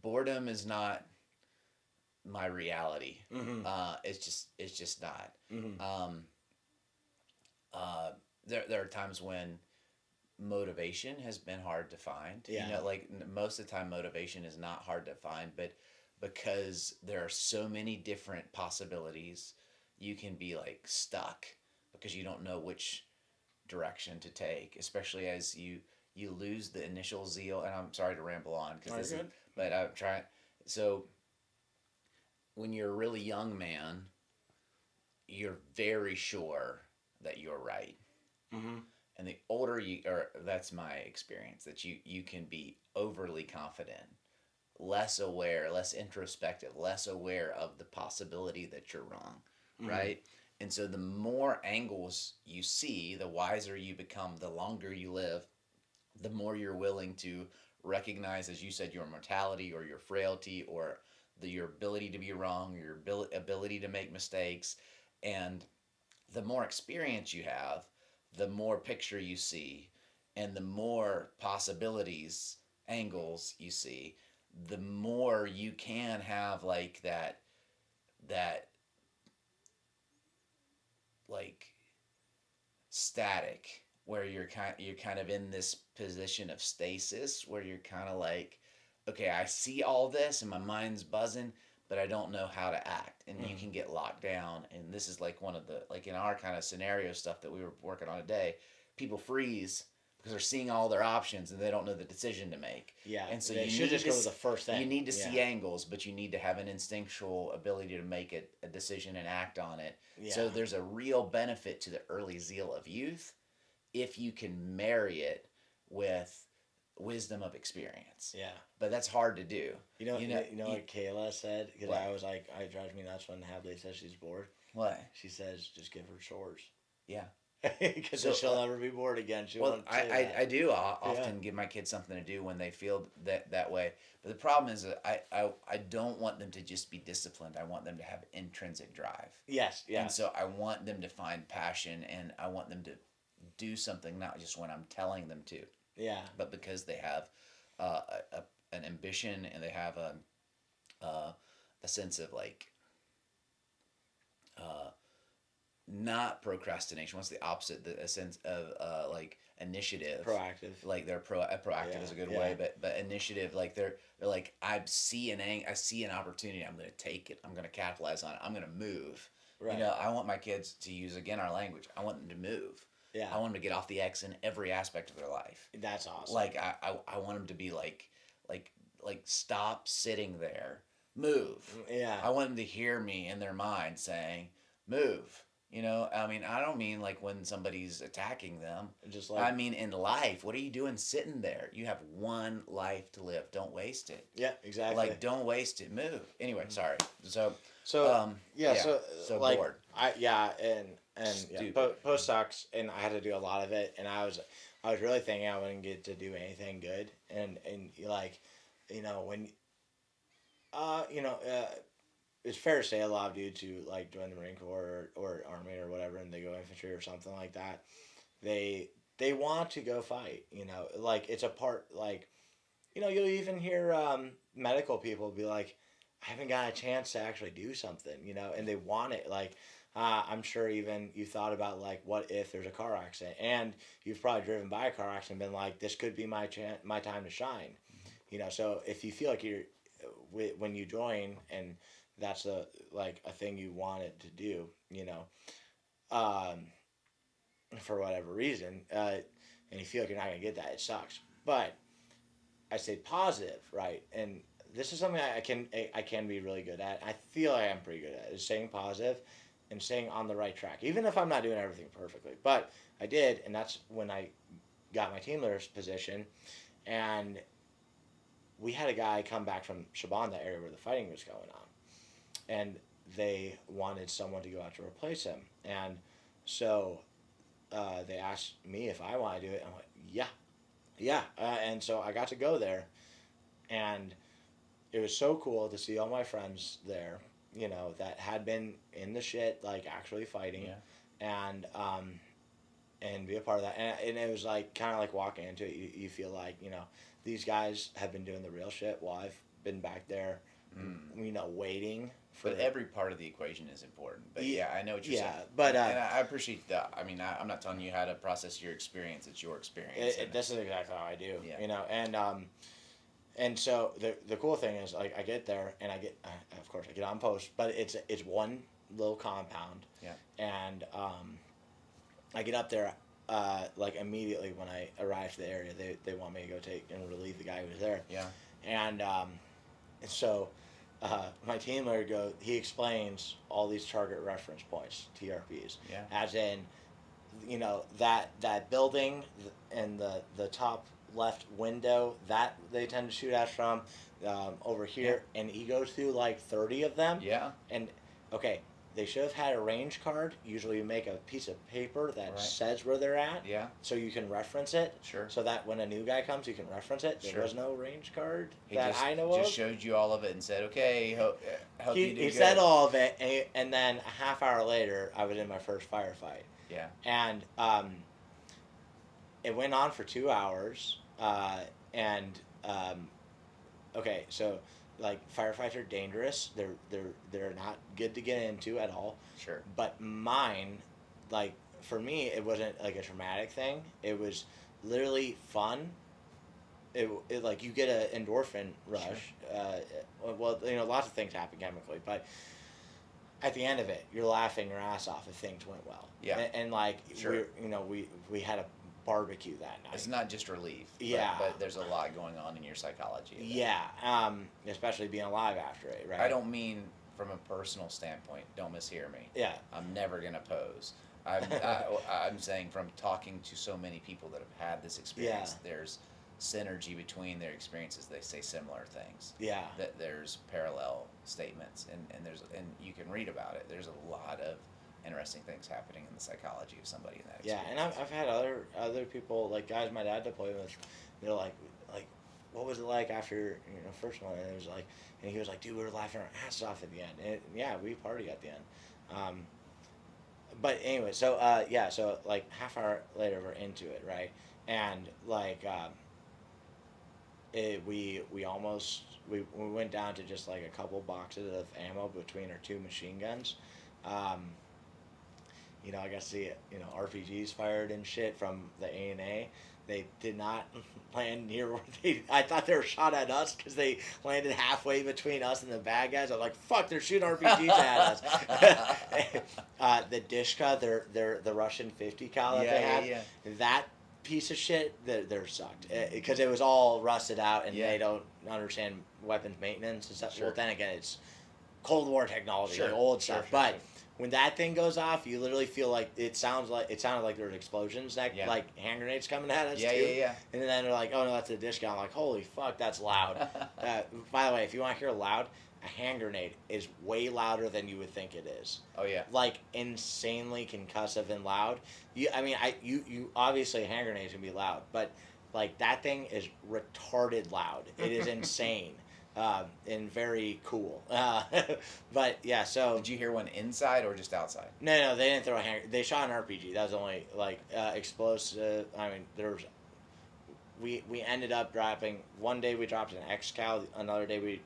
boredom is not my reality. It's just not. There are times when motivation has been hard to find. Yeah. Like most of the time motivation is not hard to find, but because there are so many different possibilities, you can be like stuck because you don't know which direction to take, especially as you lose the initial zeal. And I'm sorry to ramble on but I'm trying. So when you're a really young man, you're very sure that you're right. And the older that's my experience, that you can be overly confident, less aware, less introspective, less aware of the possibility that you're wrong, right? And so the more angles you see, the wiser you become, the longer you live, the more you're willing to recognize, as you said, your mortality or your frailty or your ability to be wrong, your ability to make mistakes. And the more experience you have, the more picture you see, and the more possibilities, angles you see, the more you can have like that like static where you're kind of in this position of stasis where you're kind of like, okay, I see all this and my mind's buzzing, but I don't know how to act. And you can get locked down. And this is like one of the, like in our kind of scenario stuff that we were working on today, people freeze because they're seeing all their options and they don't know the decision to make. Yeah. And so you should just go to the first thing. You need to see angles, but you need to have an instinctual ability to make a decision and act on it. Yeah. So there's a real benefit to the early zeal of youth if you can marry it with wisdom of experience. Yeah. But that's hard to do. You know what Kayla said? Because I was like, it drives me nuts when Hadley says she's bored. What? She says, just give her chores. Yeah. Because she'll never be bored again. I do often give my kids something to do when they feel that way. But the problem is that I don't want them to just be disciplined. I want them to have intrinsic drive. Yes, yeah. And so I want them to find passion, and I want them to do something not just when I'm telling them to. Yeah. But because they have an ambition and they have a sense of like not procrastination. What's the opposite? A sense of like initiative. Proactive. Like they're proactive is a good way, but initiative. Like they're like, I see an opportunity. I'm going to take it. I'm going to capitalize on it. I'm going to move. Right. I want my kids to use, again, our language. I want them to move. Yeah. I want them to get off the X in every aspect of their life. That's awesome. Like I want them to be like stop sitting there, move. Yeah. I want them to hear me in their mind saying, move. I mean, I don't mean like when somebody's attacking them. Just like, I mean in life. What are you doing sitting there? You have one life to live. Don't waste it. Yeah, exactly. Like, don't waste it. Move. Anyway, sorry. So like, bored. Post sucks, and I had to do a lot of it, and I was really thinking I wouldn't get to do anything good, and like, when, you know, it's fair to say a lot of dudes who like join the Marine Corps or Army or whatever, and they go infantry or something like that, they want to go fight, like it's a part, like, you'll even hear medical people be like, I haven't got a chance to actually do something, and they want it. Like, I'm sure even you thought about, like, what if there's a car accident, and you've probably driven by a car accident and been like, this could be my time to shine, So if you feel like you're, when you join, and that's a thing you wanted to do, um, for whatever reason, and you feel like you're not gonna get that, it sucks. But I say positive, right? And this is something I can be really good at. I feel I am pretty good at, is staying positive and staying on the right track, even if I'm not doing everything perfectly. But I did, and that's when I got my team leader's position, and we had a guy come back from Shaban, that area where the fighting was going on, and they wanted someone to go out to replace him, and so they asked me if I want to do it. I'm like, yeah, and so I got to go there, and it was so cool to see all my friends there, that had been in the shit, like actually fighting, and be a part of that. And it was like kind of like walking into it. You feel like, these guys have been doing the real shit while I've been back there, waiting. But every part of the equation is important. But I know what you're saying. But and I appreciate that. I mean, I'm not telling you how to process your experience. It's your experience. This is exactly how I do. And so the cool thing is, like, I get there and I get on post, but it's one little compound. Yeah. And I get up there, like immediately when I arrive to the area, they want me to go take and relieve the guy who was there. Yeah. And so. My team leader he explains all these target reference points, TRPs, as in, that building and the top left window that they tend to shoot at from, over here, and he goes through like 30 of them. Yeah. And okay, they should have had a range card. Usually you make a piece of paper that says where they're at. Yeah. So you can reference it. Sure. So that when a new guy comes, you can reference it. There was no range card I know of. He just showed you all of it and said, okay, hope you do good. He said all of it, and then a half hour later, I was in my first firefight. Yeah. And it went on for 2 hours. Okay, so, like, firefights are dangerous. They're not good to get into at all. Sure. But mine, like, for me, it wasn't like a traumatic thing. It was literally fun. It like, you get an endorphin rush. Sure. Lots of things happen chemically, but at the end of it, you're laughing your ass off if things went well. Yeah. And like, sure. we had a barbecue that night. It's not just relief. Yeah. But there's a lot going on in your psychology. Yeah. Especially being alive after it, right? I don't mean from a personal standpoint. Don't mishear me. Yeah. I'm never going to pose. I'm saying from talking to so many people that have had this experience, there's synergy between their experiences. They say similar things. Yeah. That there's parallel statements, and you can read about it. There's a lot of interesting things happening in the psychology of somebody in that experience. Yeah, and I've had other people, like guys my dad deployed with, they're like, what was it like after first one? And it was like, and he was like, dude, we were laughing our asses off at the end. And yeah, we partied at the end. But anyway, so like half hour later we're into it, right? And like we went down to just like a couple boxes of ammo between our two machine guns. I got to see RPGs fired and shit from the A&A. They did not land near where I thought they were shot at us because they landed halfway between us and the bad guys. I'm like, fuck, they're shooting RPGs at us. The Dishka, the Russian 50 cal that they had, that piece of shit, they're sucked because it was all rusted out and they don't understand weapons maintenance and stuff. Sure. Well, then again, it's Cold War technology, like old stuff. But when that thing goes off, you literally feel like it sounded like there were explosions, like hand grenades coming at us too. Yeah. And then they're like, oh no, that's a dish gun. I'm like, holy fuck, that's loud. By the way, if you want to hear loud, a hand grenade is way louder than you would think it is. Oh yeah. Like insanely concussive and loud. You obviously a hand grenade can be loud, but like that thing is retarded loud. It is insane. And very cool. But yeah, so Did you hear one inside or just outside? no, they didn't throw a hand. They shot an RPG. That was the only like explosive. I mean, there was. We ended up dropping. One day we dropped an XCal. Another day we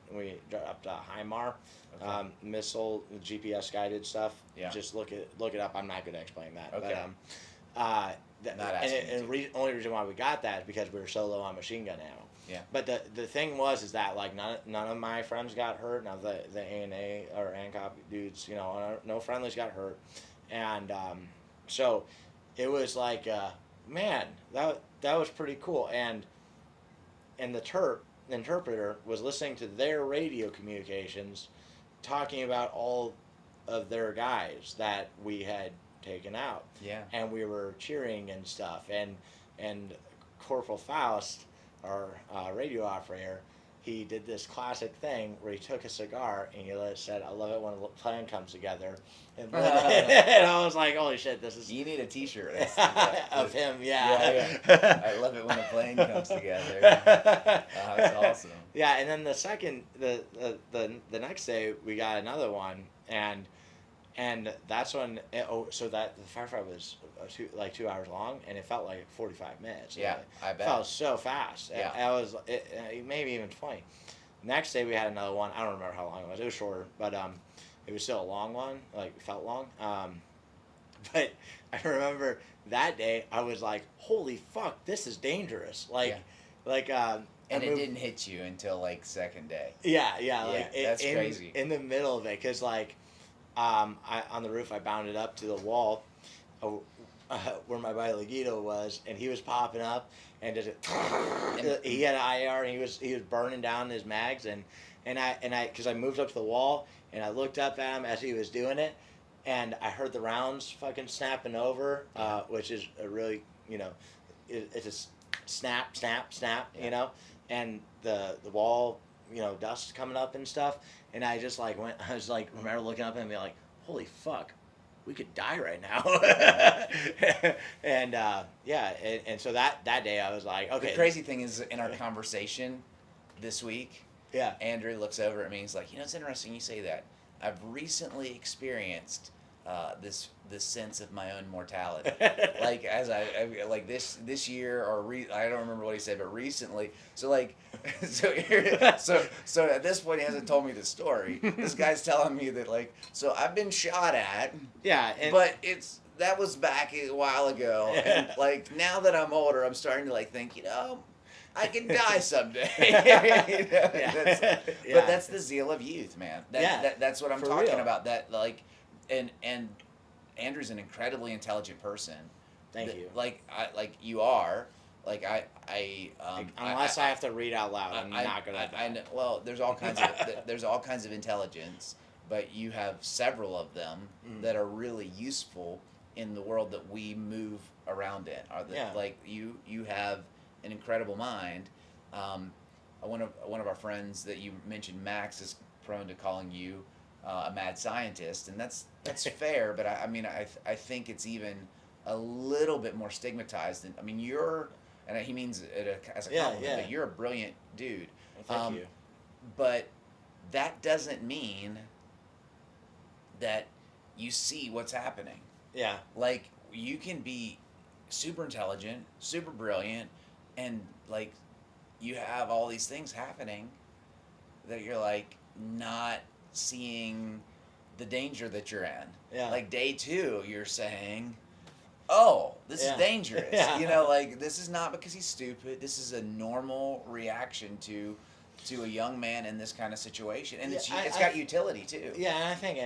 dropped a HIMAR, Okay. missile GPS guided stuff. Yeah. Just look it up. I'm not good at explaining that. Okay. But Not asking you only reason why we got that is because we were so low on machine gun ammo. Yeah. But the thing is that like none of my friends got hurt. None of the ANA or ANCOP dudes, no friendlies got hurt, and so it was like man, that was pretty cool. And the interpreter was listening to their radio communications, talking about all of their guys that we had taken out. Yeah. And we were cheering and stuff. And Corporal Faust, our radio operator, he did this classic thing where he took a cigar and he said, "I love it when a plan comes together." And, and I was like, "Holy shit, this is." You need a T-shirt of him, yeah. I love it when a plane comes together. That's awesome. Yeah, and then the next day we got another one, and that's when so that the firefight was 2 hours long, and it felt like 45 minutes. Yeah, I bet. It felt so fast. Yeah. Maybe even 20. Next day we had another one. I don't remember how long it was. It was shorter, but it was still a long one. Like, it felt long. But I remember that day I was like, "Holy fuck, this is dangerous!" Like, and it didn't hit you until like second day. Yeah. That's crazy. In the middle of it, because like, on the roof I bounded up to the wall, where my buddy Legito was, and he was popping up, and he had an IR, and he was burning down his mags, and I because I moved up to the wall, and I looked up at him as he was doing it, and I heard the rounds fucking snapping over, which is a really, it's a snap, yeah. And the wall, dust coming up and stuff, and I just like remember looking up and being like, "Holy fuck, we could die right now." And and so that day I was like, okay. The crazy thing is, in our conversation this week, Yeah. Andrew looks over at me and he's like, "It's interesting you say that. I've recently experienced this sense of my own mortality." Like, as I like this year, or I don't remember what he said, but recently. So like, so at this point he hasn't told me the story. This guy's telling me that, like, so I've been shot at. Yeah. But that was back a while ago, and like now that I'm older, I'm starting to like think, I can die someday. But that's the zeal of youth, man. That's what I'm for talking real. about. That, like, and Andrew's an incredibly intelligent person. Thank you. You are. Like Unless I have to read out loud, I'm not gonna. I know. Well, there's all kinds of intelligence, but you have several of them that are really useful in the world that we move around in. Like you have an incredible mind. One of our friends that you mentioned, Max, is prone to calling you a mad scientist, and that's fair. But I think it's even a little bit more stigmatized. You're, and he means it as a compliment, but you're a brilliant dude. Well, thank you. But that doesn't mean that you see what's happening. Yeah. Like, you can be super intelligent, super brilliant, and like you have all these things happening that you're like not seeing the danger that you're in. Yeah. Like day 2, you're saying, "Oh, this is dangerous." Yeah. Like, this is not because he's stupid. This is a normal reaction to a young man in this kind of situation, and it's got utility too. Yeah, and I think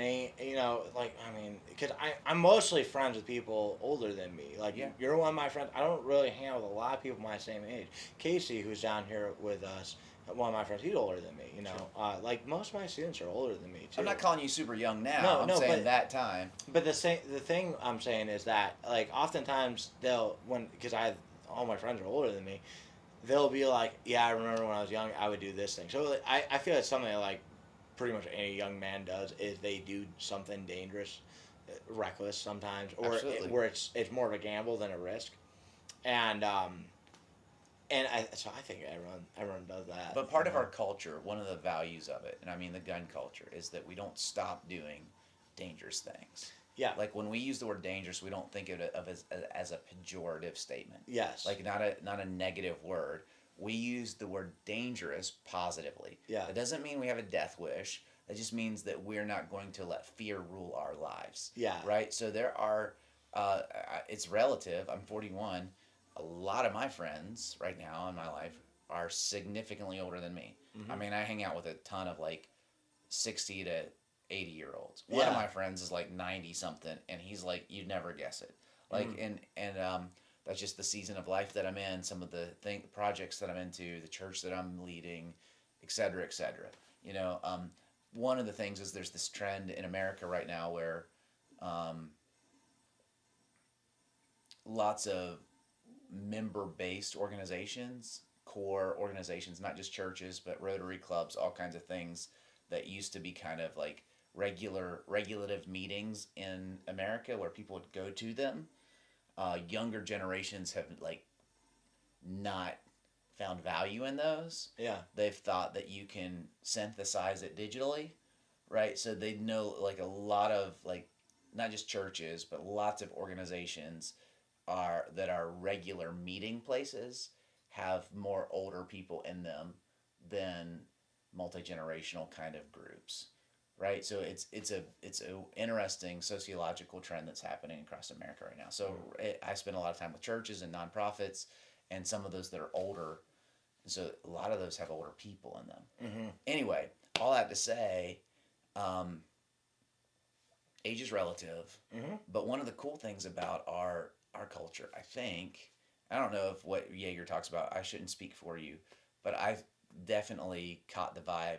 because I'm mostly friends with people older than me. Like, you're one of my friends. I don't really hang out with a lot of people my same age. Casey, who's down here with us, one of my friends, he's older than me. Sure. Like, most of my students are older than me too. I'm not calling you super young now. I'm saying that time. But the thing I'm saying is that, like, oftentimes because all my friends are older than me, they'll be like, "Yeah, I remember when I was young, I would do this thing." So I feel it's something that, like, pretty much any young man does is they do something dangerous, reckless sometimes, or Absolutely. where it's more of a gamble than a risk, and so I think everyone does that. But part of our culture, one of the values of it, and I mean the gun culture, is that we don't stop doing dangerous things. Yeah. Like when we use the word dangerous, we don't think of it as a pejorative statement. Yes. Like not a negative word. We use the word dangerous positively. Yeah. It doesn't mean we have a death wish. It just means that we're not going to let fear rule our lives. Yeah. Right? So there are, it's relative. I'm 41. A lot of my friends right now in my life are significantly older than me. Mm-hmm. I mean, I hang out with a ton of like 60 to 80-year-olds. One of my friends is like 90 something, and he's like, you'd never guess it. Like, and that's just the season of life that I'm in, some of the projects that I'm into, the church that I'm leading, et cetera, et cetera. You know, one of the things is there's this trend in America right now where lots of member-based organizations, core organizations, not just churches, but Rotary clubs, all kinds of things that used to be kind of like regulative meetings in America where people would go to them. Younger generations have like not found value in those. Yeah. They've thought that you can synthesize it digitally, right? So they know like a lot of like not just churches, but lots of organizations that are regular meeting places have more older people in them than multi-generational kind of groups, right? So it's a interesting sociological trend that's happening across America right now. So I spend a lot of time with churches and nonprofits, and some of those that are older, and so a lot of those have older people in them. Mm-hmm. Anyway, all that to say, age is relative, but one of the cool things about our culture, I think, I don't know if what Jaeger talks about, I shouldn't speak for you, but I definitely caught the vibe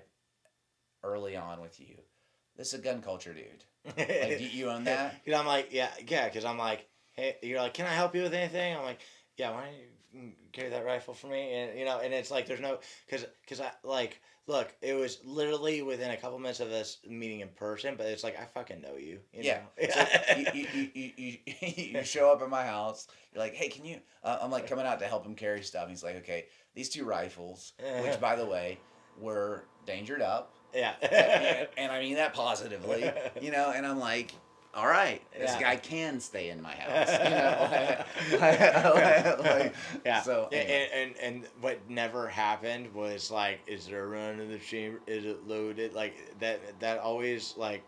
early on with you. This is a gun culture, dude. Like, do you own that? You know, I'm like, yeah, because I'm like, hey, you're like, can I help you with anything? I'm like, yeah, why don't you carry that rifle for me? And you know, and it's like, there's no, because I like, look, it was literally within a couple minutes of us meeting in person, but it's like I fucking know you. You know? So you show up at my house. You're like, hey, can you? I'm like coming out to help him carry stuff. He's like, okay, these two rifles, which by the way were dangered up. Yeah. And I mean that positively, you know. And I'm like, all right, this guy can stay in my house, you know. Like, yeah. So anyway. And what never happened was like, is there a run in the chamber? Is it loaded? Like that always like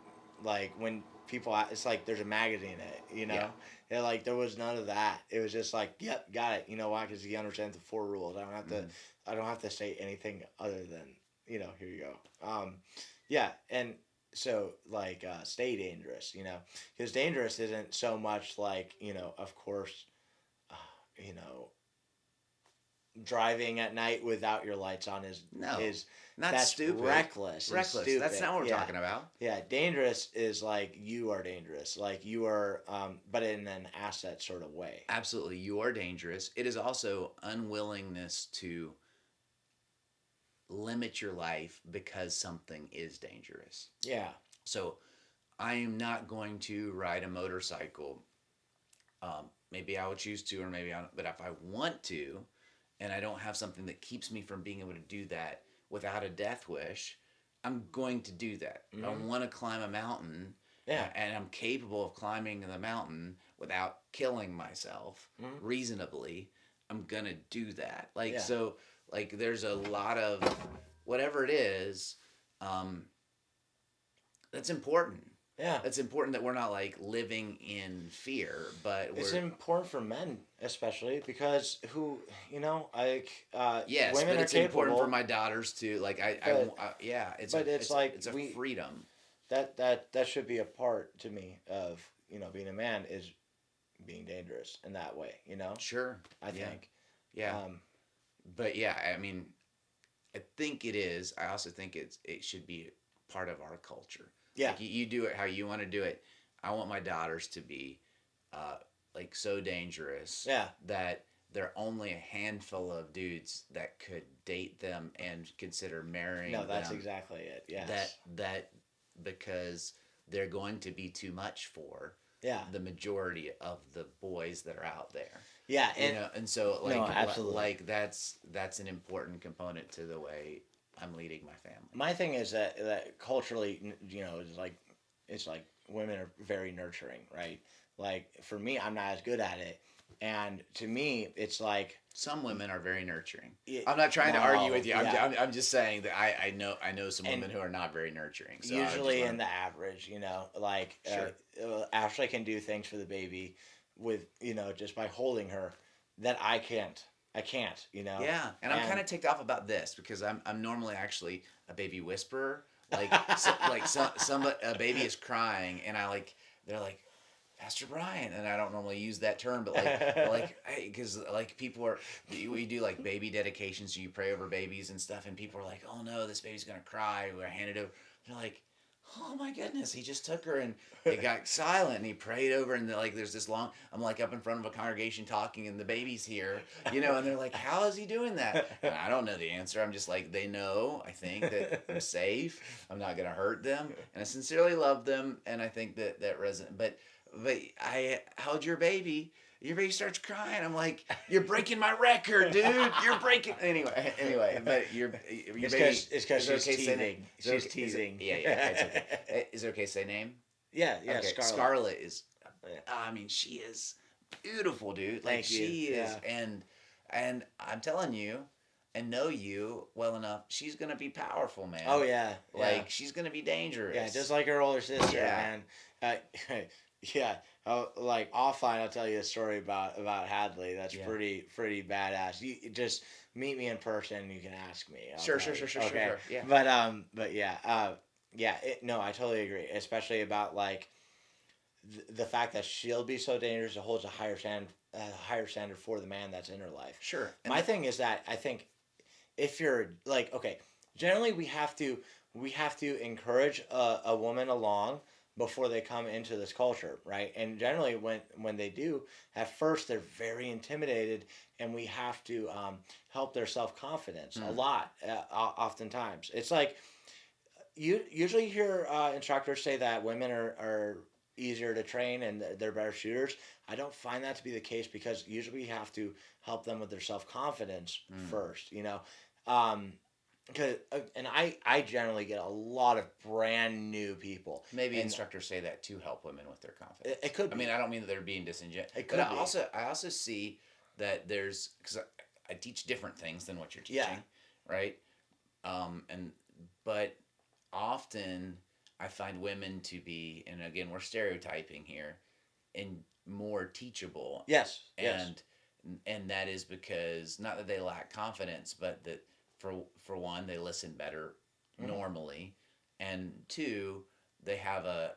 when people, it's like there's a magazine in it, you know. Yeah. And like there was none of that. It was just like, yep, got it. You know why? Because he understands the 4 rules. I don't have to say anything other than, you know, here you go. Yeah, and so like stay dangerous, you know, because dangerous isn't so much like, you know, of course, you know, driving at night without your lights on is not that's stupid. Reckless. Stupid. That's not what we're talking about. Yeah, dangerous is like you are dangerous, like you are, but in an asset sort of way. Absolutely, you are dangerous. It is also unwillingness to limit your life because something is dangerous. Yeah. So I am not going to ride a motorcycle. Maybe I would choose to, or maybe I don't. But if I want to, and I don't have something that keeps me from being able to do that without a death wish, I'm going to do that. Mm-hmm. I want to climb a mountain, and I'm capable of climbing the mountain without killing myself reasonably. I'm gonna do that. So. Like, there's a lot of whatever it is, that's important. Yeah. It's important that we're not, like, living in fear, but it's important for men, especially, because you know, like, yes, women but it's are capable. important for my daughters, too. Like, it's a freedom. That should be a part, to me, of, you know, being a man is being dangerous in that way, you know? Sure. I think. Yeah. But yeah, I mean, I think it is. I also think it should be part of our culture. Yeah. Like you do it how you want to do it. I want my daughters to be like so dangerous that there are only a handful of dudes that could date them and consider marrying No, that's them. exactly it. Yes. That because they're going to be too much for Yeah. the majority of the boys that are out there. Yeah, and And so no, absolutely. like that's an important component to the way I'm leading my family. My thing is that culturally, it's like women are very nurturing, right? Like for me, I'm not as good at it, and to me, it's like Some women are very nurturing. it, I'm not trying to argue with you. yeah. I'm just saying that I know some And women who are not very nurturing. So usually in the average, like Sure. Ashley can do things for the baby with just by holding her that I can't. I can't. Yeah, and I'm kind of ticked off about this because I'm normally actually a baby whisperer. Like a baby is crying and they're like Pastor Brian, and I don't normally use that term, but because people are we do like baby dedications, so you pray over babies and stuff, and people are like, oh no, this baby's gonna cry. We're handed over. They're like, oh my goodness, he just took her and it got silent and he prayed over and there's this long I'm like up in front of a congregation talking and the baby's here, and they're like, how is he doing that? And I don't know the answer. I'm just like, they know, I think, that I'm safe, I'm not gonna hurt them, and I sincerely love them, and I think that resonates. But I held your baby. Your baby starts crying. I'm like, you're breaking my record, dude. You're breaking. Anyway, but your It's baby. because is it she's okay to say teething. name? She's teething. Yeah. It's okay. Is it okay to say name? Yeah. Okay. Scarlet. Scarlet is. Yeah. I mean, she is beautiful, dude. Like Thank you. she is, Yeah. and I'm telling you, and know you well enough. She's gonna be powerful, man. Oh yeah. Like she's gonna be dangerous. Yeah, just like her older sister, Yeah. man. Yeah. Like offline, I'll tell you a story about Hadley. That's Yeah. pretty badass. You just meet me in person. You can ask me. I'll Sure. tell you. Sure. Yeah. But yeah. Yeah. No, I totally agree. Especially about like the fact that she'll be so dangerous. It holds a higher standard for the man that's in her life. Sure. My thing is that I think if you're like, okay, generally we have to encourage a woman along before they come into this culture, right? And generally when they do, at first they're very intimidated, and we have to help their self-confidence a lot. Oftentimes it's like you usually hear instructors say that women are easier to train and they're better shooters. I don't find that to be the case, because usually we have to help them with their self-confidence first, and I generally get a lot of brand new people. Maybe instructors say that to help women with their confidence. It could be. I mean, I don't mean that they're being disingenuous. It could but be. I also see that there's, because I teach different things than what you're teaching, Yeah. right? But often I find women to be, and again, we're stereotyping here, and more teachable. Yes. And that is because not that they lack confidence, but that for one, they listen better normally, and two, they have a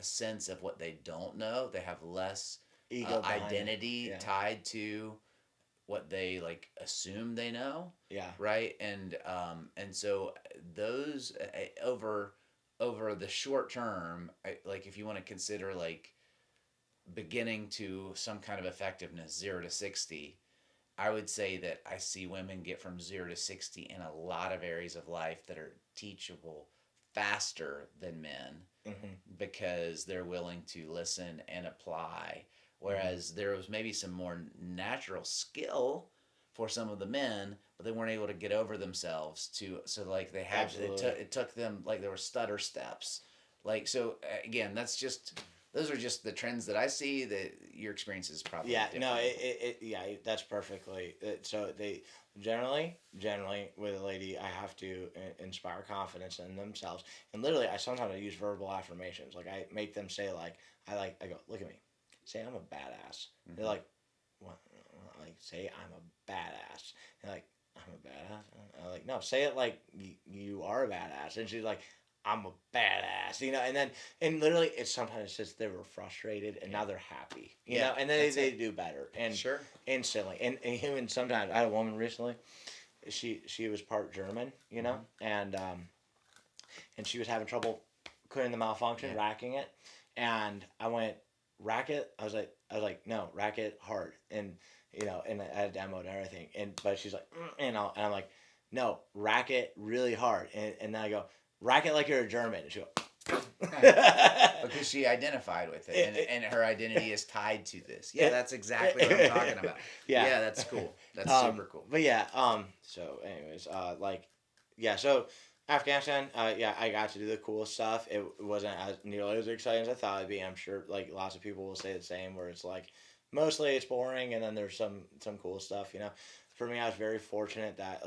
sense of what they don't know. They have less Ego identity tied to what they like assume they know. Yeah. Right. And so those over the short term, like if you want to consider like beginning to some kind of effectiveness, 0 to 60. I would say that I see women get from 0 to 60 in a lot of areas of life that are teachable faster than men, because they're willing to listen and apply. Whereas there was maybe some more natural skill for some of the men, but they weren't able to get over themselves so like they had it took them, like there were stutter steps. Like, so again, those are just the trends that I see. That your experience is probably different. No, that's perfectly. So they generally with a lady, I have to inspire confidence in themselves, and literally, I sometimes use verbal affirmations. Like I make them say I go, look at me, say I'm a badass. They're like, what? Like, say I'm a badass. And like, I'm a badass. I'm like, no, say it like you are a badass. And she's like, I'm a badass, and literally it's sometimes just they were frustrated and now they're happy, and then they do better, and Sure. Instantly, and even sometimes I had a woman recently, she was part German, and she was having trouble clearing the malfunction, racking it, and I went, rack it. I was like, no, rack it hard, and and I had a demo and everything. But she's like, and I'm like, no, rack it really hard. And then I go, rack it like you're a German. And she go, because she identified with it, and her identity is tied to this. Yeah, that's exactly what I'm talking about. Yeah, that's cool. That's super cool. But yeah, so anyways, so Afghanistan, I got to do the cool stuff. It wasn't as nearly as exciting as I thought it'd be. I'm sure like lots of people will say the same, where it's like mostly it's boring, and then there's some cool stuff. For me, I was very fortunate that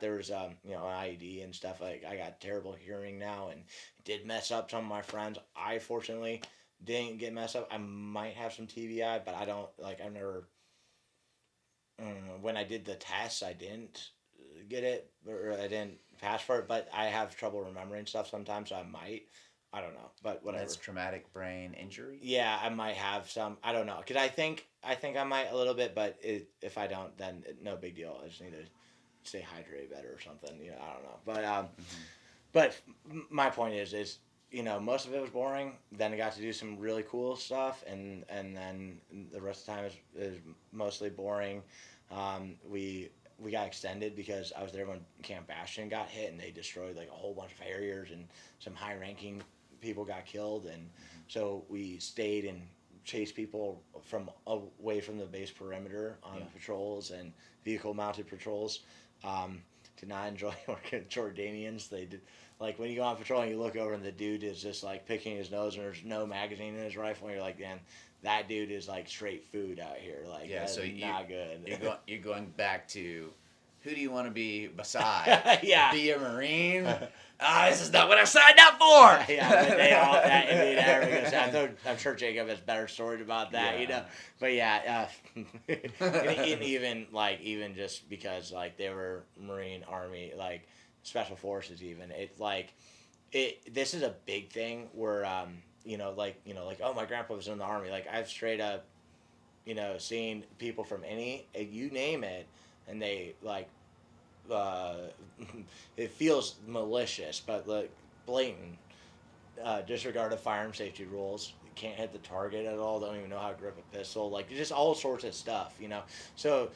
there was an IED and stuff. Like I got terrible hearing now, and did mess up some of my friends. I fortunately didn't get messed up. I might have some TBI, but I don't I've never. When I did the tests, I didn't get it, or I didn't pass for it. But I have trouble remembering stuff sometimes, so I might. I don't know, but whatever. That's traumatic brain injury. Yeah, I might have some. I don't know, because I think I might a little bit, but if I don't, then no big deal. I just need to stay hydrated better or something. I don't know, but my point is most of it was boring. Then I got to do some really cool stuff, and then the rest of the time is mostly boring. We got extended because I was there when Camp Bastion got hit, and they destroyed like a whole bunch of Harriers, and some high-ranking people got killed, and so we stayed and chased people away from the base perimeter on patrols and vehicle-mounted patrols. Did not enjoy working with Jordanians. They did. Like, when you go on patrol and you look over and the dude is just, like, picking his nose and there's no magazine in his rifle, and you're like, man, that dude is, like, straight food out here. Like, yeah, so not good. You're going back to, who do you want to be beside? Yeah. Be a Marine? This is not what I signed up for! Yeah, but they all, that Indian arrogance. I'm sure Jacob has better stories about that, But yeah, and even just because, like, they were Marine, Army, like, Special Forces even, this is a big thing where, oh, my grandpa was in the Army. Like, I've straight up, seen people from you name it, and they, like, it feels malicious, but like blatant disregard of firearm safety rules. Can't hit the target at all. Don't even know how to grip a pistol. Like, just all sorts of stuff, So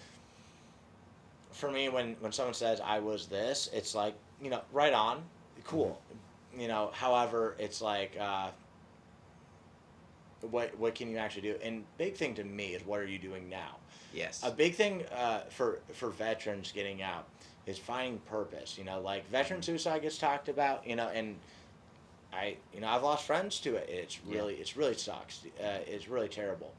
for me, when someone says I was this, it's like, right on, cool. However, it's like, what can you actually do? And big thing to me is, what are you doing now? Yes. A big thing for veterans getting out is finding purpose. Like veteran suicide gets talked about, and I've lost friends to it. It really sucks. It's really terrible.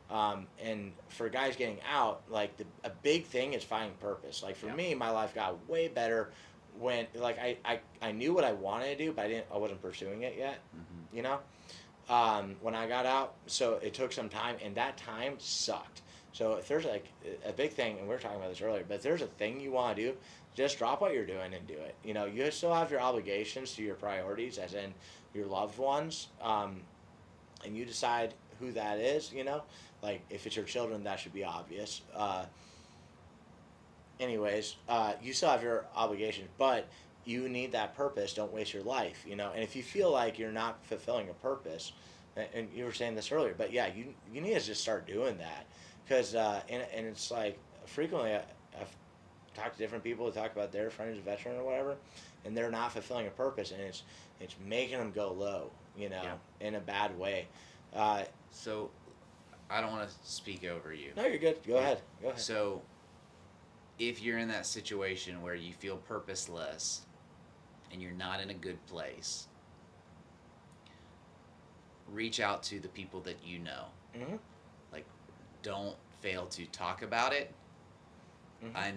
And for guys getting out, like a big thing is finding purpose. Like for me, my life got way better when I knew what I wanted to do, but I wasn't pursuing it yet. When I got out, so it took some time, and that time sucked. So if there's like a big thing, and we were talking about this earlier, but if there's a thing you want to do, just drop what you're doing and do it. You still have your obligations to your priorities, as in your loved ones, and you decide who that is. Like if it's your children, that should be obvious. You still have your obligations, but you need that purpose. Don't waste your life. And if you feel like you're not fulfilling a purpose, and you were saying this earlier, but yeah, you need to just start doing that. Because and it's like frequently I've talked to different people who talk about their friend who's a veteran or whatever, and they're not fulfilling a purpose, and it's making them go low, in a bad way. So I don't want to speak over you. No, you're good. Go ahead. So if you're in that situation where you feel purposeless and you're not in a good place, reach out to the people that you know. Mm-hmm. Like, don't fail to talk about it. Mm-hmm. I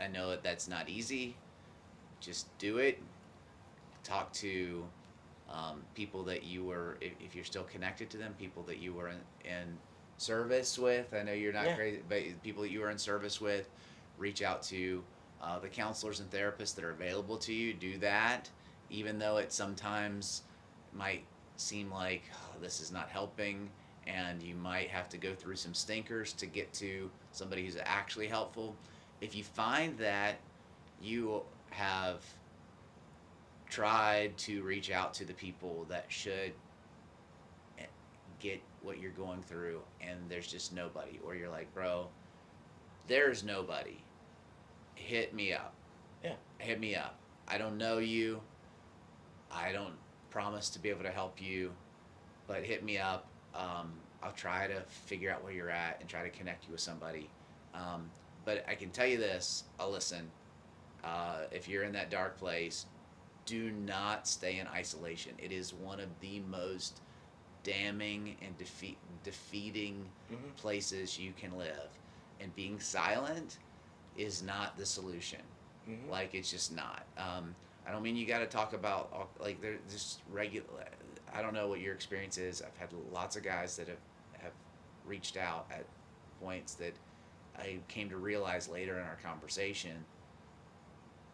know that that's not easy. Just do it. Talk to people that you were, if you're still connected to them, people that you were in service with. I know you're not crazy, but people that you were in service with. Reach out to the counselors and therapists that are available to you. Do that, even though it sometimes might seem like this is not helping, and you might have to go through some stinkers to get to somebody who's actually helpful. If you find that you have tried to reach out to the people that should get what you're going through and there's just nobody, or you're like, bro, there's nobody, hit me up. Yeah. Hit me up. I don't know you. I don't promise to be able to help you, but hit me up. I'll try to figure out where you're at and try to connect you with somebody. But I can tell you this, I'll listen. If you're in that dark place, do not stay in isolation. It is one of the most damning and defeating places you can live. And being silent is not the solution. Like, it's just not. I don't mean you got to talk about, like, they're just regular. I don't know what your experience is. I've had lots of guys that have reached out at points that I came to realize later in our conversation,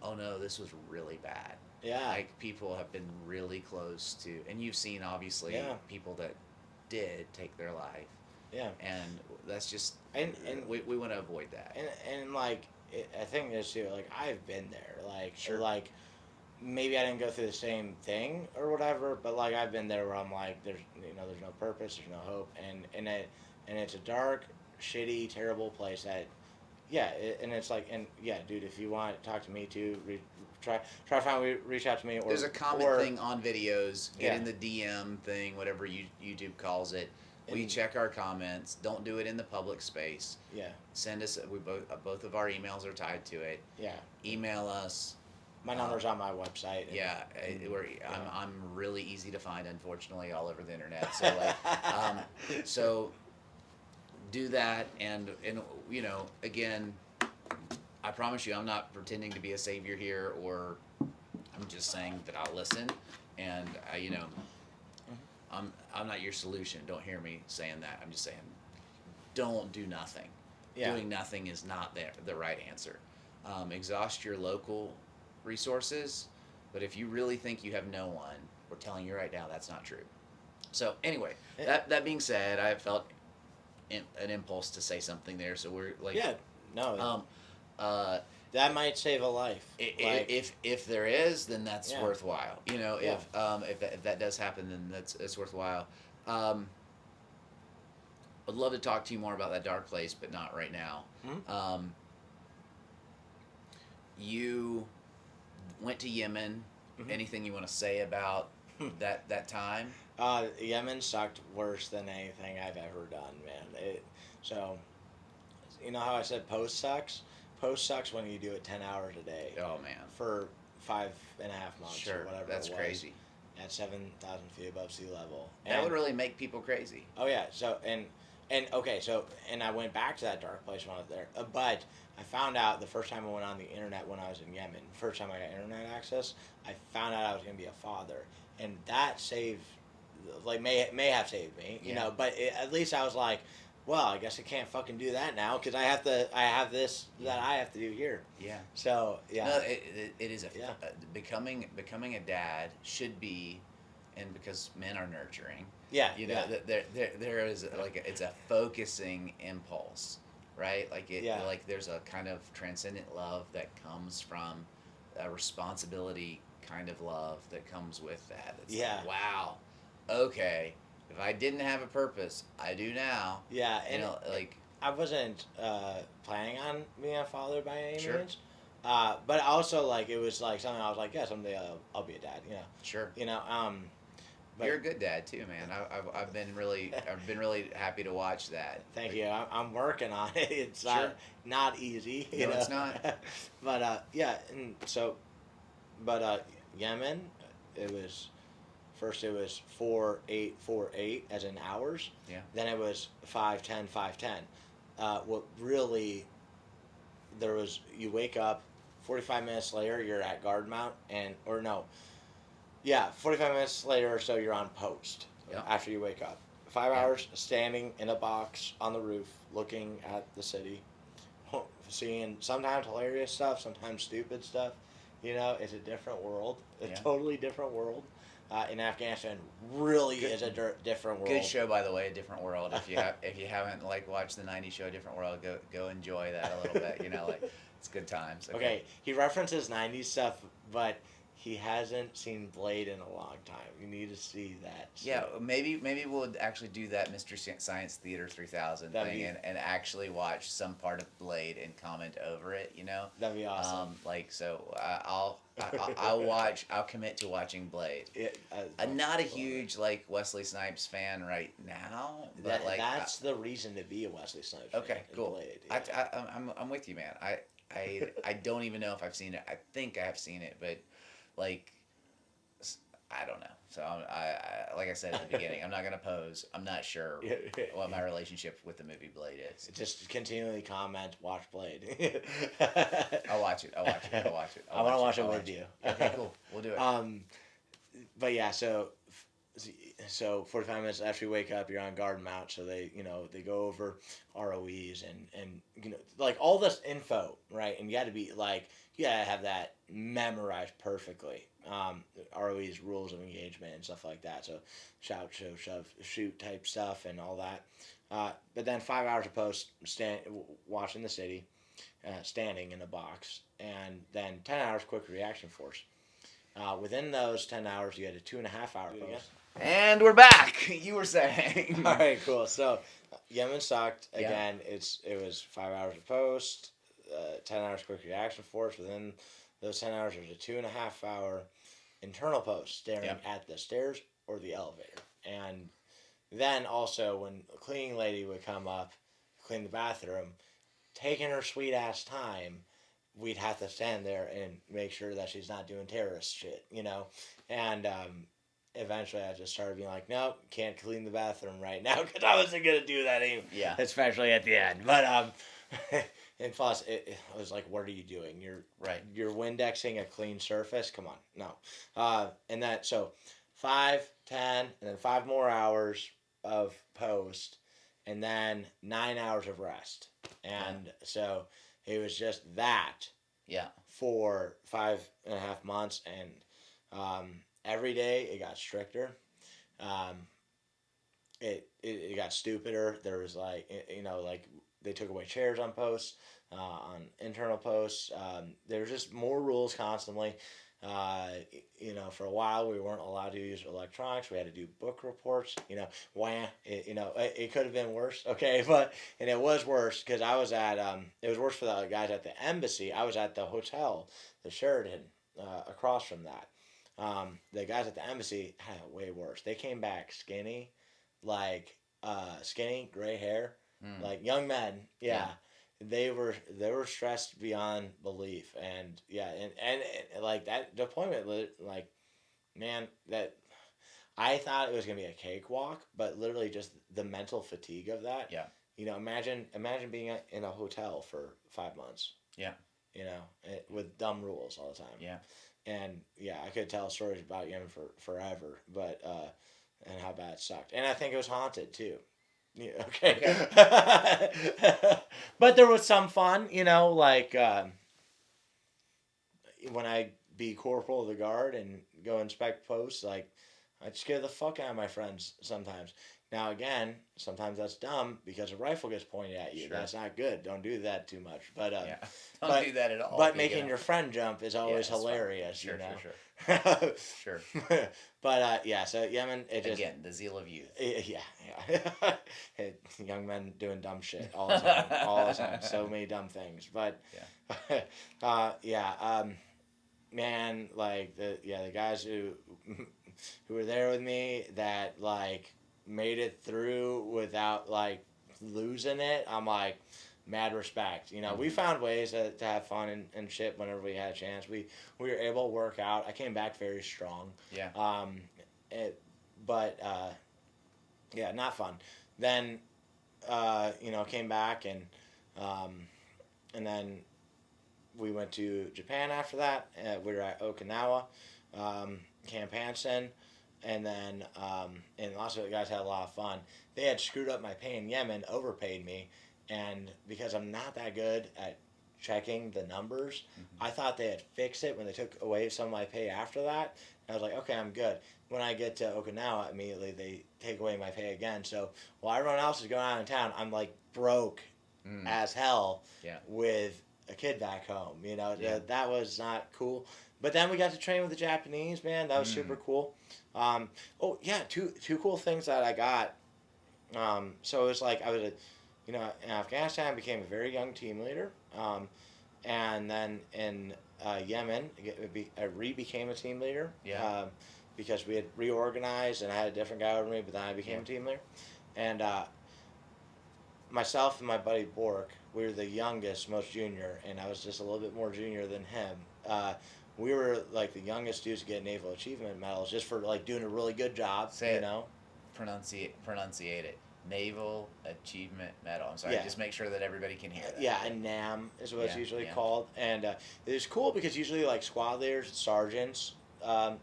oh no, this was really bad. Yeah. Like, people have been really close to, and you've seen obviously people that did take their life. Yeah. And that's just, and we want to avoid that. And like, I think this too, like, I've been there. Like, Sure. Like, maybe I didn't go through the same thing or whatever, but like, I've been there where I'm like, there's no purpose, there's no hope, and it's a dark, shitty, terrible place that, and it's like, and yeah, dude, if you want to talk to me too, try to find reach out to me. Or there's a comment thing on videos, get in the DM thing, whatever YouTube calls it. We check our comments. Don't do it in the public space. Yeah. Send us. We both of our emails are tied to it. Yeah. Email us. My number's on my website. Yeah, I'm really easy to find, unfortunately, all over the internet. So like, so do that, and again, I promise you, I'm not pretending to be a savior here, or I'm just saying that I'll listen, and I'm not your solution. Don't hear me saying that. I'm just saying, don't do nothing. Yeah. Doing nothing is not the right answer. Exhaust your local resources, but if you really think you have no one, we're telling you right now that's not true. So anyway, that being said, I felt an impulse to say something there. So we're like, that might save a life. If there is, then that's worthwhile. If that does happen, then it's worthwhile. I'd love to talk to you more about that dark place, but not right now. Mm-hmm. You went to Yemen. Mm-hmm. Anything you want to say about that time? Yemen sucked worse than anything I've ever done, man. So, you know how I said post sucks? Post sucks when you do it 10 hours a day. Oh, man. For 5.5 months or whatever. That's it was, crazy. At 7,000 feet above sea level. That would really make people crazy. Oh, yeah. So, and I went back to that dark place when I was there. But I found out the first time I went on the internet when I was in Yemen, first time I got internet access, I found out I was going to be a father. And that saved, like, may have saved me, you know, but at least I was like, well, I guess I can't fucking do that now because I have this that I have to do here. Yeah. So, yeah. No, it is becoming a dad should be, and because men are nurturing. Yeah. There is it's a focusing impulse, right? Like there's a kind of transcendent love that comes from a responsibility kind of love that comes with that. It's like, wow. Okay. If I didn't have a purpose, I do now. Yeah, and I wasn't planning on being a father by any means. But also, it was something I was like, yeah, someday I'll be a dad. Sure. But you're a good dad too, man. I've been really happy to watch that. Thank you. I'm working on it. It's not easy. It's not. But Yemen, it was. First it was 4-8-4-8 as in hours. Yeah. Then it was 5-10 5-10. What really there was, you wake up 45 minutes later you're at guard mount 45 minutes later or so you're on post. After you wake up. 5 hours standing in a box on the roof looking at the city, seeing sometimes hilarious stuff, sometimes stupid stuff. It's a different world. A totally different world. In Afghanistan really is a different world. Good show, by the way, A Different World. If you haven't watched the '90s show A Different World, go enjoy that a little bit. It's good times. Okay, he references '90s stuff, but He hasn't seen Blade in a long time. You need to see that. Yeah, maybe we'll actually do that Mystery Science Theater 3000 thing and actually watch some part of Blade and comment over it. That'd be awesome. I'll commit to watching Blade. I'm not a huge Wesley Snipes fan right now, but that's the reason to be a Wesley Snipes fan. Okay, cool. Blade, yeah. I'm with you, man. I don't even know if I've seen it. I think I have seen it, but I don't know. So I like I said at the beginning, I'm not gonna pose. I'm not sure what my relationship with the movie Blade is. Just continually comment, watch Blade. I'll watch it. I want to watch it with you. Okay, cool. We'll do it. But yeah, so 45 minutes after you wake up, you're on guard mount. So they go over ROEs and all this info, right? And you got to be you got to have that memorized perfectly. ROEs, rules of engagement, and stuff like that. So shout, show, shove, shoot type stuff and all that. But then 5 hours of post, watching the city, standing in a box, and then 10 hours quick reaction force. Within those 10 hours, you had a 2.5 hour post. And we're back. You were saying. All right, cool. So Yemen sucked. Again, it was 5 hours of post, 10 hours quick reaction force. Within those 10 hours, there's a 2.5 hour internal post staring at the stairs or the elevator. And then also when a cleaning lady would come up, clean the bathroom, taking her sweet ass time, we'd have to stand there and make sure that she's not doing terrorist shit, And eventually I just started being like, no, can't clean the bathroom right now because I wasn't going to do that anymore. Yeah. Especially at the end. But, and plus, it was like, what are you doing? You're Windexing a clean surface? Come on. No. And that, so 5, 10, and then 5 more hours of post, and then 9 hours of rest. And so it was just that for 5.5 months. And every day it got stricter. It got stupider. There was they took away chairs on posts, on internal posts. There was just more rules constantly. For a while we weren't allowed to use electronics. We had to do book reports. It could have been worse. Okay, and it was worse because I was at. It was worse for the guys at the embassy. I was at the hotel, the Sheraton, across from that. The guys at the embassy had it way worse. They came back skinny, gray hair. Like young men, they were stressed beyond belief, and that deployment, man, that I thought it was gonna be a cakewalk, but literally just the mental fatigue of that. Yeah. Imagine being in a hotel for 5 months. Yeah. With dumb rules all the time. Yeah. And I could tell stories about Yemen for forever, but and how bad it sucked, and I think it was haunted too. Yeah, okay. But there was some fun, when I be corporal of the guard and go inspect posts, I scare the fuck out of my friends sometimes. Now again, sometimes that's dumb because a rifle gets pointed at you. Sure. That's not good. Don't do that too much. But don't do that at all. But making your friend jump is always hilarious. Sure, Sure. Sure. But so Yemen, again, the zeal of youth. Yeah. Young men doing dumb shit all the time. So many dumb things. But man, the guys who were there with me that made it through without losing it, I'm mad respect. We found ways to have fun and shit whenever we had a chance. We were able to work out. I came back very strong. Yeah. Not fun. Then came back and then we went to Japan after that. We were at Okinawa, Camp Hansen. And then, and also the guys had a lot of fun. They had screwed up my pay in Yemen, overpaid me, and because I'm not that good at checking the numbers, I thought they had fixed it when they took away some of my pay after that. And I was like, okay, I'm good. When I get to Okinawa, immediately they take away my pay again. So while everyone else is going out in town, I'm broke as hell with a kid back home. Yeah. That was not cool. But then we got to train with the Japanese, man. That was super cool. Oh yeah, two cool things that I got. So it was like I was in Afghanistan, I became a very young team leader. And then in Yemen, I became a team leader. Yeah. Because we had reorganized and I had a different guy over me, but then I became a team leader. And myself and my buddy Bork, we were the youngest, most junior, and I was just a little bit more junior than him. We were like the youngest dudes to get naval achievement medals just for like doing a really good job. Say it. Pronunciate it. Naval Achievement Medal. I'm sorry. Yeah. Just make sure that everybody can hear that. Yeah, and NAM is what it's usually yeah. called. And it was cool because usually like squad leaders, sergeants,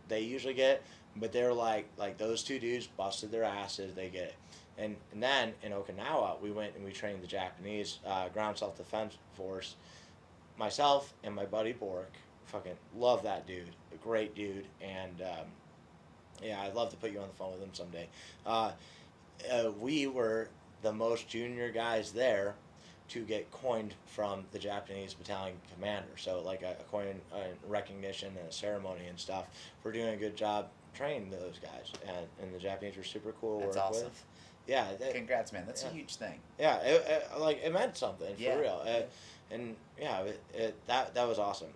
they usually get it, but they're like those two dudes busted their asses, they get it. And then in Okinawa, we went and we trained the Japanese ground self-defense force. Myself and my buddy Bork, fucking love that dude, a great dude, and yeah, I'd love to put you on the phone with him someday. We were the most junior guys there to get coined from the Japanese battalion commander. So like a coin, recognition and a ceremony and stuff for doing a good job training those guys. And the Japanese were super cool to That's work awesome. with. Yeah. Congrats, man. That's a huge thing. Yeah, it meant something for real. And yeah, that was awesome.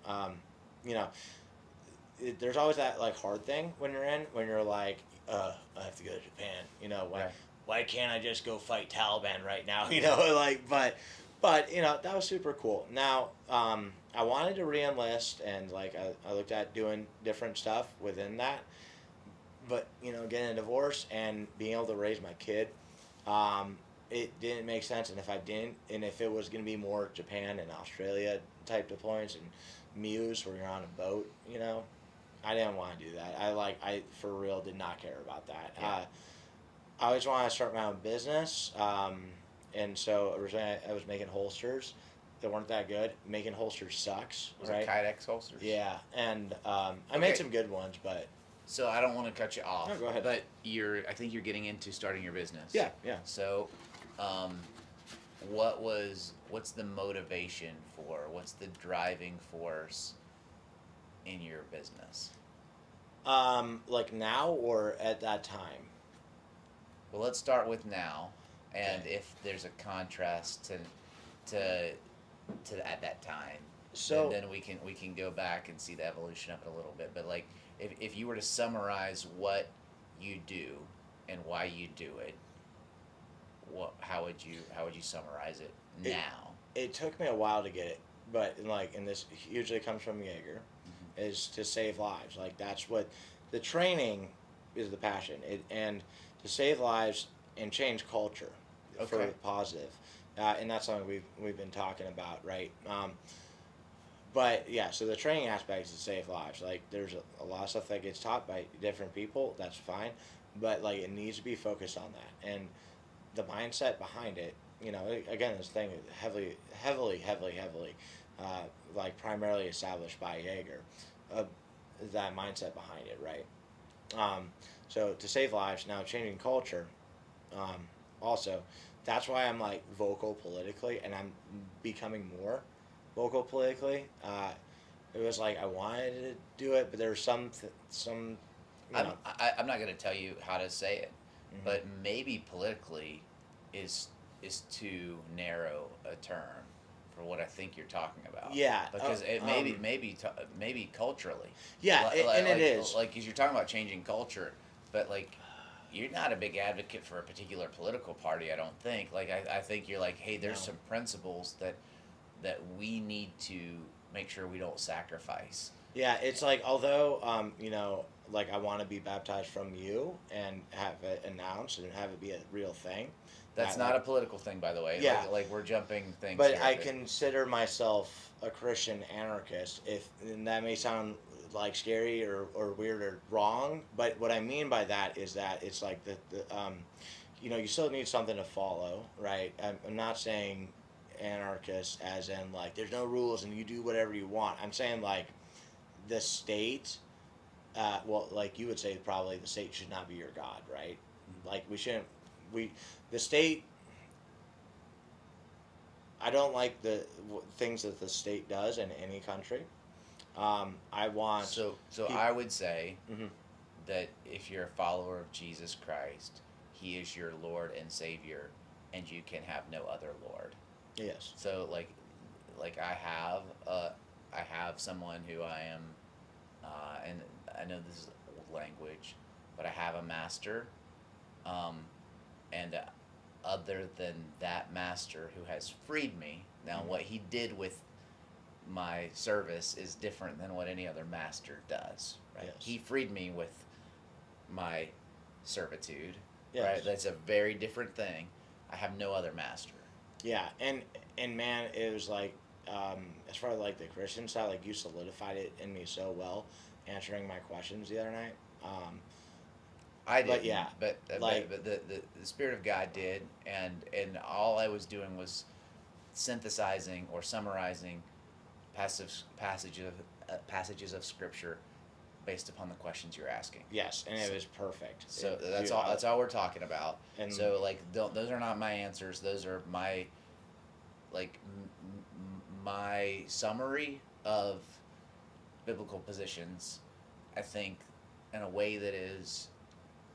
There's always that like hard thing when you're like, I have to go to Japan. Why can't I just go fight Taliban right now? But that was super cool. Now, I wanted to re-enlist, and like I looked at doing different stuff within that. But getting a divorce and being able to raise my kid, it didn't make sense. And if it was going to be more Japan and Australia type deployments and Muse where you're on a boat, I didn't want to do that. I for real did not care about that. Yeah. I always wanted to start my own business, and so originally I was making holsters that weren't that good. Making holsters sucks, Was right? it Kydex holsters? Yeah, and I made some good ones, but So I don't want to cut you off. No, go ahead. But I think you're getting into starting your business. yeah. So, what's the motivation for? What's the driving force in your business? Like now or at that time? Well, let's start with now, and Okay. if there's a contrast to at that time, So then we can go back and see the evolution of it a little bit. But like, if you were to summarize what you do and why you do it, how would you summarize it now? it took me a while to get it, but and this usually comes from Jaeger, is to save lives. Like that's what the training is, the passion. And to save lives and change culture for Okay. the positive. And that's something we've been talking about, right? But yeah, so the training aspect is to save lives. Like there's a lot of stuff that gets taught by different people. That's fine, but like it needs to be focused on that, and the mindset behind it. Again, this thing is heavily, like primarily established by Jaeger. That mindset behind it, right? So to save lives, now changing culture, also, that's why I'm like vocal politically, and I'm becoming more vocal politically. It was like I wanted to do it, but there's some. I'm not going to tell you how to say it, but maybe politically is too narrow a term for what I think you're talking about. Yeah, because it maybe culturally. Yeah, and it is. Like, because you're talking about changing culture, but like, you're not a big advocate for a particular political party. I don't think. Like, I think you're like, hey, there's some principles that we need to make sure we don't sacrifice. Yeah, it's like, although like I want to be baptized from you and have it announced and have it be a real thing. That's not a political thing, by the way. Yeah. Like we're jumping things. But here, I consider myself a Christian anarchist, and that may sound like scary or weird or wrong, but what I mean by that is that it's like you still need something to follow, right? I'm not saying anarchist as in like there's no rules and you do whatever you want. I'm saying like the state, like you would say probably the state should not be your God, right? Like the state, I don't like the things that the state does in any country. I want. So I would say Mhm. that if you're a follower of Jesus Christ, He is your Lord and Savior, and you can have no other Lord. Yes. So like I have someone who I am, and I know this is old language, but I have a master, um, and other than that master who has freed me. Now, Mhm. what he did with my service is different than what any other master does. Right? Yes. He freed me with my servitude. Yes. Right? That's a very different thing. I have no other master. Yeah, and man, it was like, as far as like the Christian side, like you solidified it in me so well, answering my questions the other night. I But didn't, yeah, like but the Spirit of God did, and all I was doing was synthesizing or summarizing passages of Scripture based upon the questions you're asking. yes, and it was perfect. So It- that's you- all. That's all we're talking about. And So like, those are not my answers. Those are my like my summary of biblical positions. I think in a way that is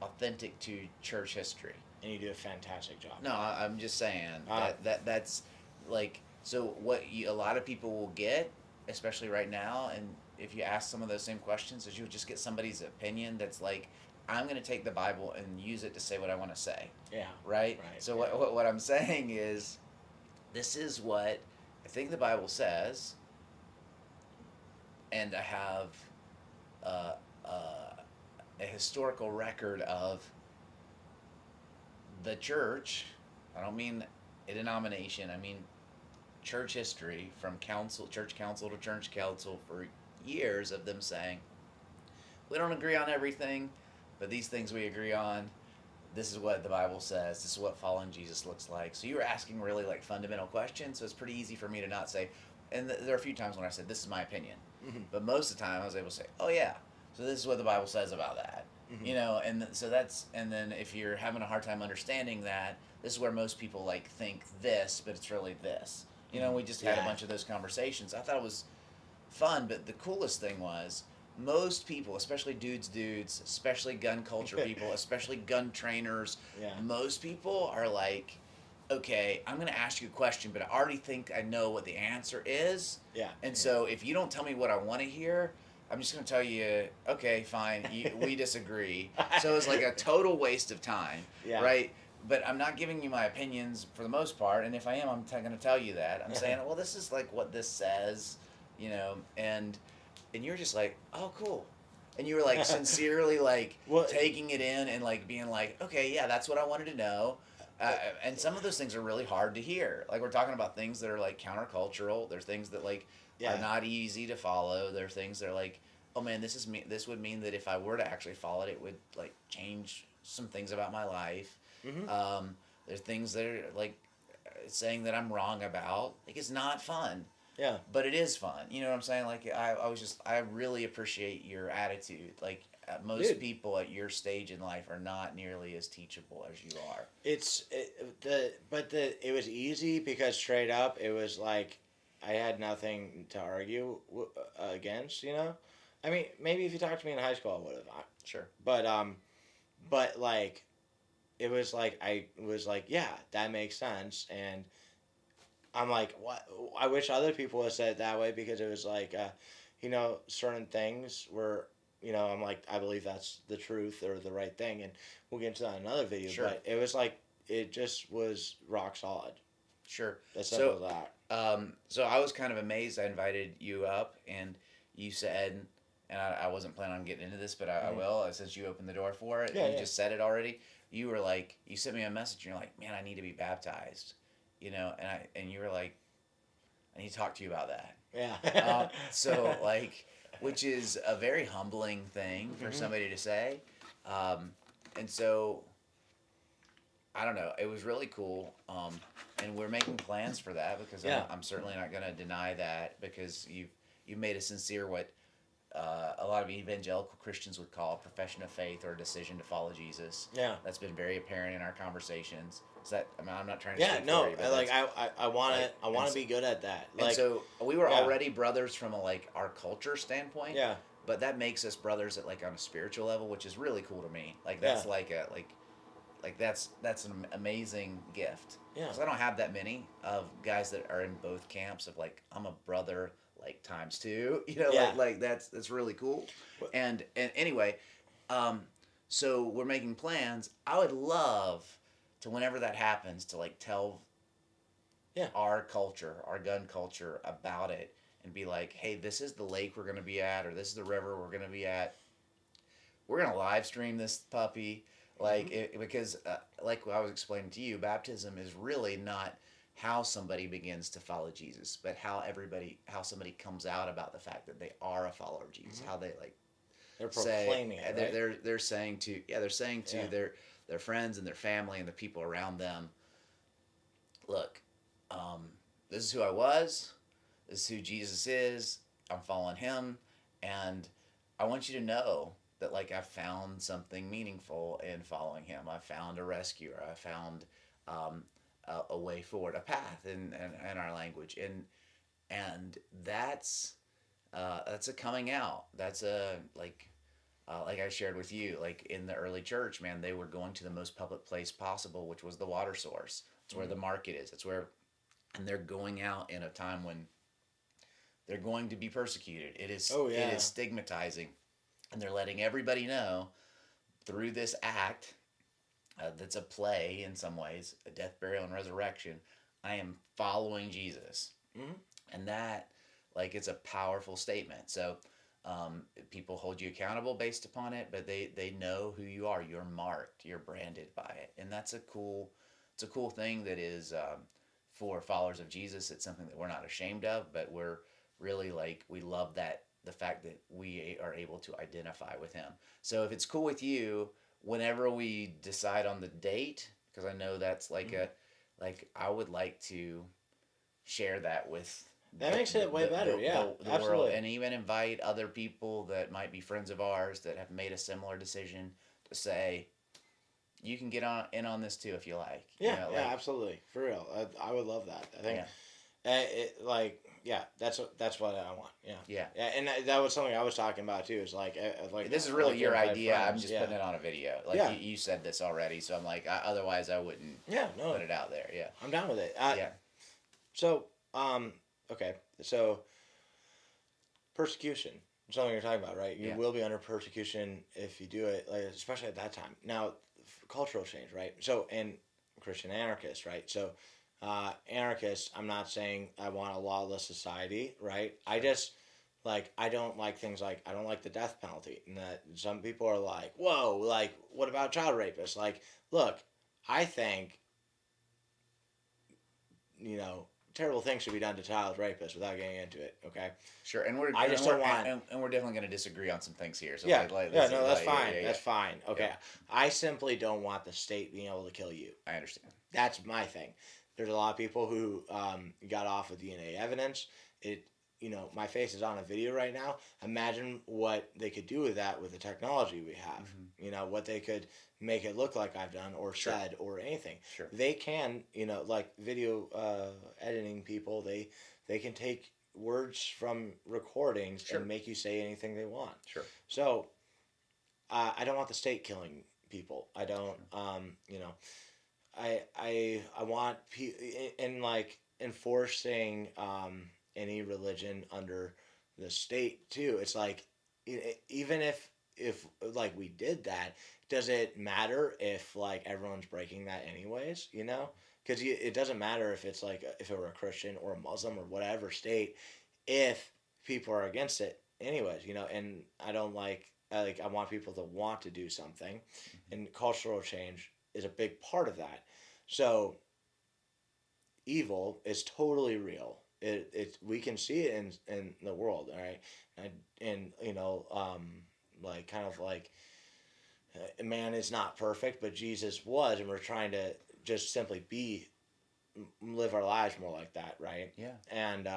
authentic to church history. and you do a fantastic job. No, I'm just saying Uh, that's like, so what a lot of people will get, especially right now, and if you ask some of those same questions, is you'll just get somebody's opinion that's like, I'm going to take the Bible and use it to say what I want to say, Yeah. right? Right. So yeah. what I'm saying is, this is what I think the Bible says, and I have uh, uh, a historical record of the church. I don't mean a denomination. I mean church history, from church council to church council, for years of them saying, we don't agree on everything, but these things we agree on. This is what the Bible says. This is what following Jesus looks like. So you were asking really like fundamental questions. So it's pretty easy for me to not say. And there are a few times when I said, this is my opinion. Mhm. But most of the time I was able to say, oh yeah, so this is what the Bible says about that. Mhm. You know, and so that's, and then if you're having a hard time understanding that, this is where most people like think this, but it's really this. You know, we just had a Yeah. bunch of those conversations. I thought it was fun, but the coolest thing was, most people, especially dudes, especially gun culture people, especially gun trainers, Yeah. most people are like, okay, I'm going to ask you a question, but I already think I know what the answer is. Yeah. And so if you don't tell me what I want to hear, I'm just going to tell you, okay, fine, we disagree. So it's like a total waste of time, Yeah. right? But I'm not giving you my opinions for the most part, and if I am, I'm going to tell you that. I'm saying, well, this is like what this says, you know, and you're just like, oh, cool. And you were like sincerely like taking it in and like being like, okay, yeah, that's what I wanted to know. And some of those things are really hard to hear. Like, we're talking about things that are like countercultural. There's things that like are not easy to follow. There are things that are like, oh man, this would mean that if I were to actually follow it, it would like change some things about my life. Mm-hmm. There's things that are like saying that I'm wrong about. Like, it's not fun. Yeah. But it is fun. You know what I'm saying? Like, I really appreciate your attitude. Like, most people at your stage in life are not nearly as teachable as you are. It was easy because straight up it was like I had nothing to argue against. You know, I mean, maybe if you talked to me in high school, I would have. Sure. But like, it was like I was like, yeah, that makes sense, and I'm like, what? I wish other people would have said it that way, because it was like, you know, certain things were, you know, I'm like, I believe that's the truth or the right thing, and we'll get into that in another video. Sure. But it was like, it just was rock solid. Sure. As simple as that. So I was kind of amazed. I invited you up, and you said, and I wasn't planning on getting into this, but I will, since you opened the door for it. Yeah, you just said it already. You were like, you sent me a message, and you're like, man, I need to be baptized. You know, and you were like, I need to talk to you about that. Yeah. So like, which is a very humbling thing for somebody to say, and so I don't know. It was really cool, and we're making plans for that, because I'm certainly not going to deny that, because you've made a sincere a lot of evangelical Christians would call a profession of faith or a decision to follow Jesus. Yeah. That's been very apparent in our conversations. Is that, I mean, I'm not trying to Yeah, speak no, for you, but I want like, to, I want to be good at that. and Like, so we were yeah. already brothers from a, like, our culture standpoint. Yeah. But that makes us brothers at, like, on a spiritual level, which is really cool to me. Like, that's Yeah. like that's an amazing gift. Yeah. Because I don't have that many of guys that are in both camps of, like, I'm a brother, like, times two. You know, Yeah. like that's really cool. And anyway, so we're making plans. I would love to, whenever that happens, to, like, tell our culture, our gun culture, about it, and be like, hey, this is the lake we're going to be at, or this is the river we're going to be at. We're going to live stream this puppy. Like, because, like I was explaining to you, baptism is really not how somebody begins to follow Jesus, but how somebody comes out about the fact that they are a follower of Jesus. How they, like, they're proclaiming it. Right? They're saying to their friends and their family and the people around them, look, this is who I was. This is who Jesus is. I'm following him, and I want you to know that, like, I found something meaningful in following him. I found a rescuer. I found a way forward, a path in our language, and that's a coming out. That's a like I shared with you, like, in the early church, man, they were going to the most public place possible, which was the water source. It's where the market is. It's where, and they're going out in a time when they're going to be persecuted. It is it is stigmatizing, and they're letting everybody know through this act that's a play in some ways, a death, burial, and resurrection. I am following Jesus, and that, like, it's a powerful statement. So people hold you accountable based upon it, but they know who you are. You're marked. You're branded by it, and that's a cool. It's a cool thing that is for followers of Jesus. It's something that we're not ashamed of, but we're really, like, we love that, the fact that we are able to identify with him. So if it's cool with you, whenever we decide on the date, because I know that's like I would like to share that with that makes it way better. The Absolutely. world, and even invite other people that might be friends of ours that have made a similar decision to say, you can get in on this too if you like. Yeah, you know, like, absolutely, for real. I would love that. I think, that's what I want. Yeah, and that was something I was talking about too. Is like this is really your idea. Friends. I'm just putting it on a video. Like, you said this already, so I'm like, otherwise I wouldn't. Put it out there. Yeah, I'm down with it. Yeah. So, okay, so persecution. Something you're talking about, right? You will be under persecution if you do it, like, especially at that time. Now, cultural change, right? So, and Christian anarchists, right? So, anarchists, I'm not saying I want a lawless society, right? I just, like, I don't like things like, I don't like the death penalty. And that some people are like, whoa, like, what about child rapists? Like, look, I think, terrible things should be done to child rapists without getting into it, okay? Sure, and we're definitely going to disagree on some things here. So that's fine. Yeah. That's fine. Okay, Yeah. I simply don't want the state being able to kill you. I understand. That's my thing. There's a lot of people who got off of DNA evidence. My face is on a video right now. Imagine what they could do with that with the technology we have. What they could make it look like I've done or said or anything. Sure. They can, like video editing people, they can take words from recordings and make you say anything they want. Sure. So, I don't want the state killing people. I don't, I want and like enforcing any religion under the state too. It's like, even if like we did that, does it matter if, like, everyone's breaking that anyways? Because it doesn't matter if it's like if it were a Christian or a Muslim or whatever state, if people are against it anyways. And I don't I want people to want to do something, and cultural change is a big part of that. So evil is totally real. We can see it in the world, all right, and like, kind of like, man is not perfect, but Jesus was, and we're trying to just simply live our lives more like that, right? Yeah. And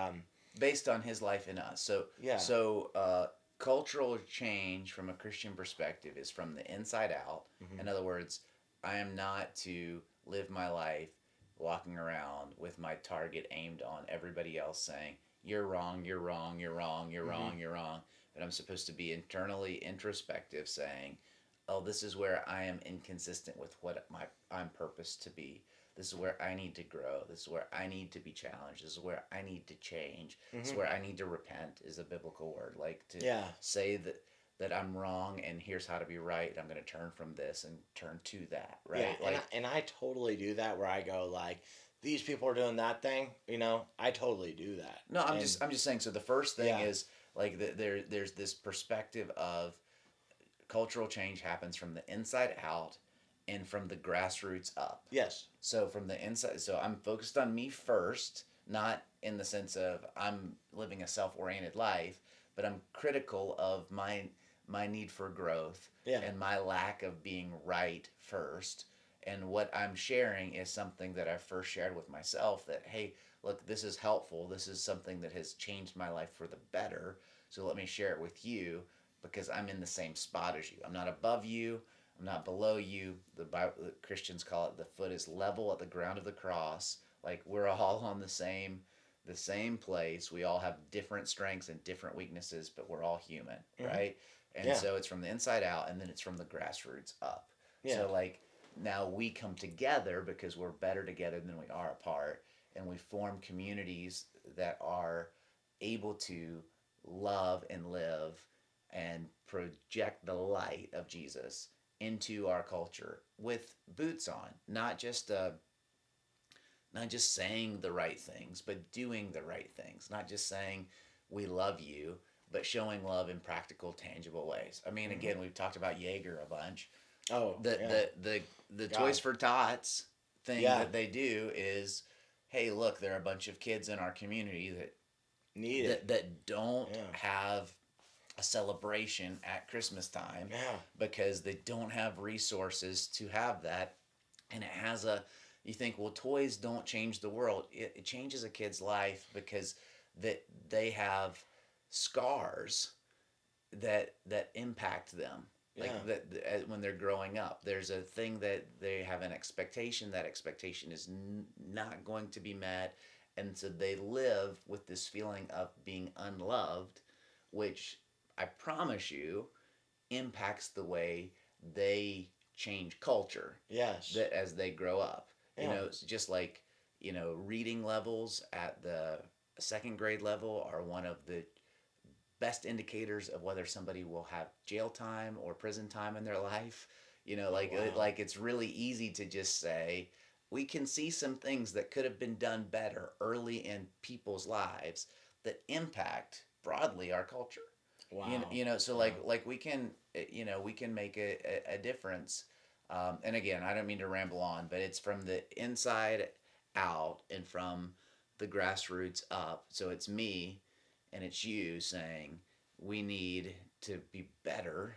based on his life in us. So cultural change from a Christian perspective is from the inside out. Mm-hmm. In other words, I am not to live my life walking around with my target aimed on everybody else saying, you're wrong, you're wrong, you're wrong, you're Mm-hmm. wrong, you're wrong. But I'm supposed to be internally introspective saying, oh, this is where I am inconsistent with what I'm purposed to be. This is where I need to grow. This is where I need to be challenged. This is where I need to change. This is Mm-hmm. where I need to repent is a biblical word. Like to Yeah. say that I'm wrong and here's how to be right. I'm going to turn from this and turn to that, Yeah, right? Like and I totally do that where I go like, these people are doing that thing, I totally do that. no, And I'm just saying. So the first thing yeah, is like there's this perspective of cultural change happens from the inside out and from the grassroots up. yes, So from the inside, so I'm focused on me first, not in the sense of I'm living a self-oriented life, but I'm critical of my need for growth yeah, and my lack of being right first. And what I'm sharing is something that I first shared with myself that, hey, look, this is helpful. This is something that has changed my life for the better. So let me share it with you because I'm in the same spot as you. I'm not above you. I'm not below you. The Christians call it the foot is level at the ground of the cross. Like we're all on the same place. We all have different strengths and different weaknesses, but we're all human, mm-hmm. right? And Yeah, so it's from the inside out, and then it's from the grassroots up. yeah, So like now we come together because we're better together than we are apart, and we form communities that are able to love and live and project the light of Jesus into our culture with boots on, not just saying the right things, but doing the right things. Not just saying we love you, but showing love in practical, tangible ways. I mean, mm-hmm. again, we've talked about Jaeger a bunch. Oh The yeah, the the the God, Toys for Tots thing yeah, that they do is, hey, look, there are a bunch of kids in our community need it, that don't yeah, have a celebration at Christmas time yeah, because they don't have resources to have that. And it has a, you think, well, toys don't change the world. It changes a kid's life because that they have scars that impact them. yeah, Like that when they're growing up, there's a thing that they have an expectation. That expectation is not going to be met, and so they live with this feeling of being unloved, which I promise you impacts the way they change culture yes, that as they grow up. You yeah, know, it's just like, reading levels at the second grade level are one of the best indicators of whether somebody will have jail time or prison time in their life. wow, Like it's really easy to just say we can see some things that could have been done better early in people's lives that impact broadly our culture. wow, So wow, like we can make a difference. And again, I don't mean to ramble on, but it's from the inside out and from the grassroots up. So it's me and it's you saying we need to be better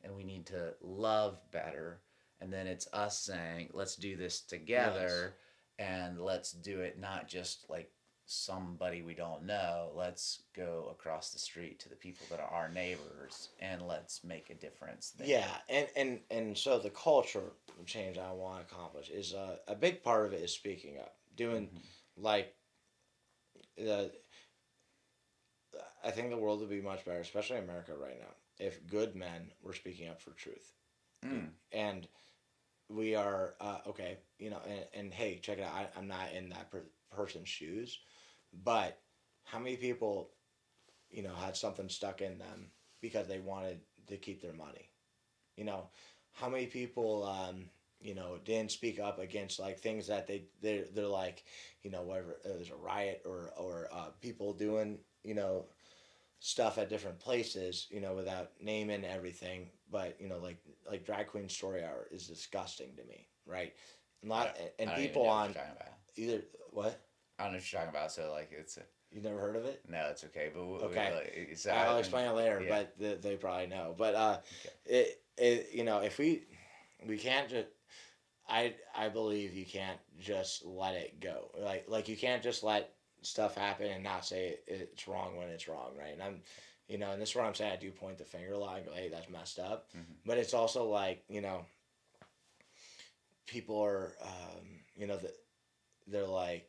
and we need to love better. And then it's us saying, let's do this yes, together and let's do it not just like somebody we don't know. Let's go across the street to the people that are our neighbors and let's make a difference yeah, there. and so the culture change I want to accomplish is a big part of it is speaking up, doing Mm-hmm. like the I think the world would be much better, especially America right now, if good men were speaking up for truth. Mm. And we are, okay, and hey, check it out. I'm not in that person's shoes, but how many people, had something stuck in them because they wanted to keep their money? You know, how many people, didn't speak up against like things that they're like, whatever, there's a riot or people doing, stuff at different places, without naming everything. But like drag queen story hour is disgusting to me, right? A lot and I don't even people know what on you're talking about. either what I don't know what you're talking about. So like it's you never heard of it? no, it's okay. But Okay, so I'll explain it later. yeah. But they probably know. But Okay. if we can't just. I believe you can't just let it go. Like you can't just let stuff happen and not say it's wrong when it's wrong, right? And I'm, You know, and this is what I'm saying. I do point the finger a lot and go, hey, that's messed up. Mm-hmm. But it's also like, you know, people are, you know, they're like,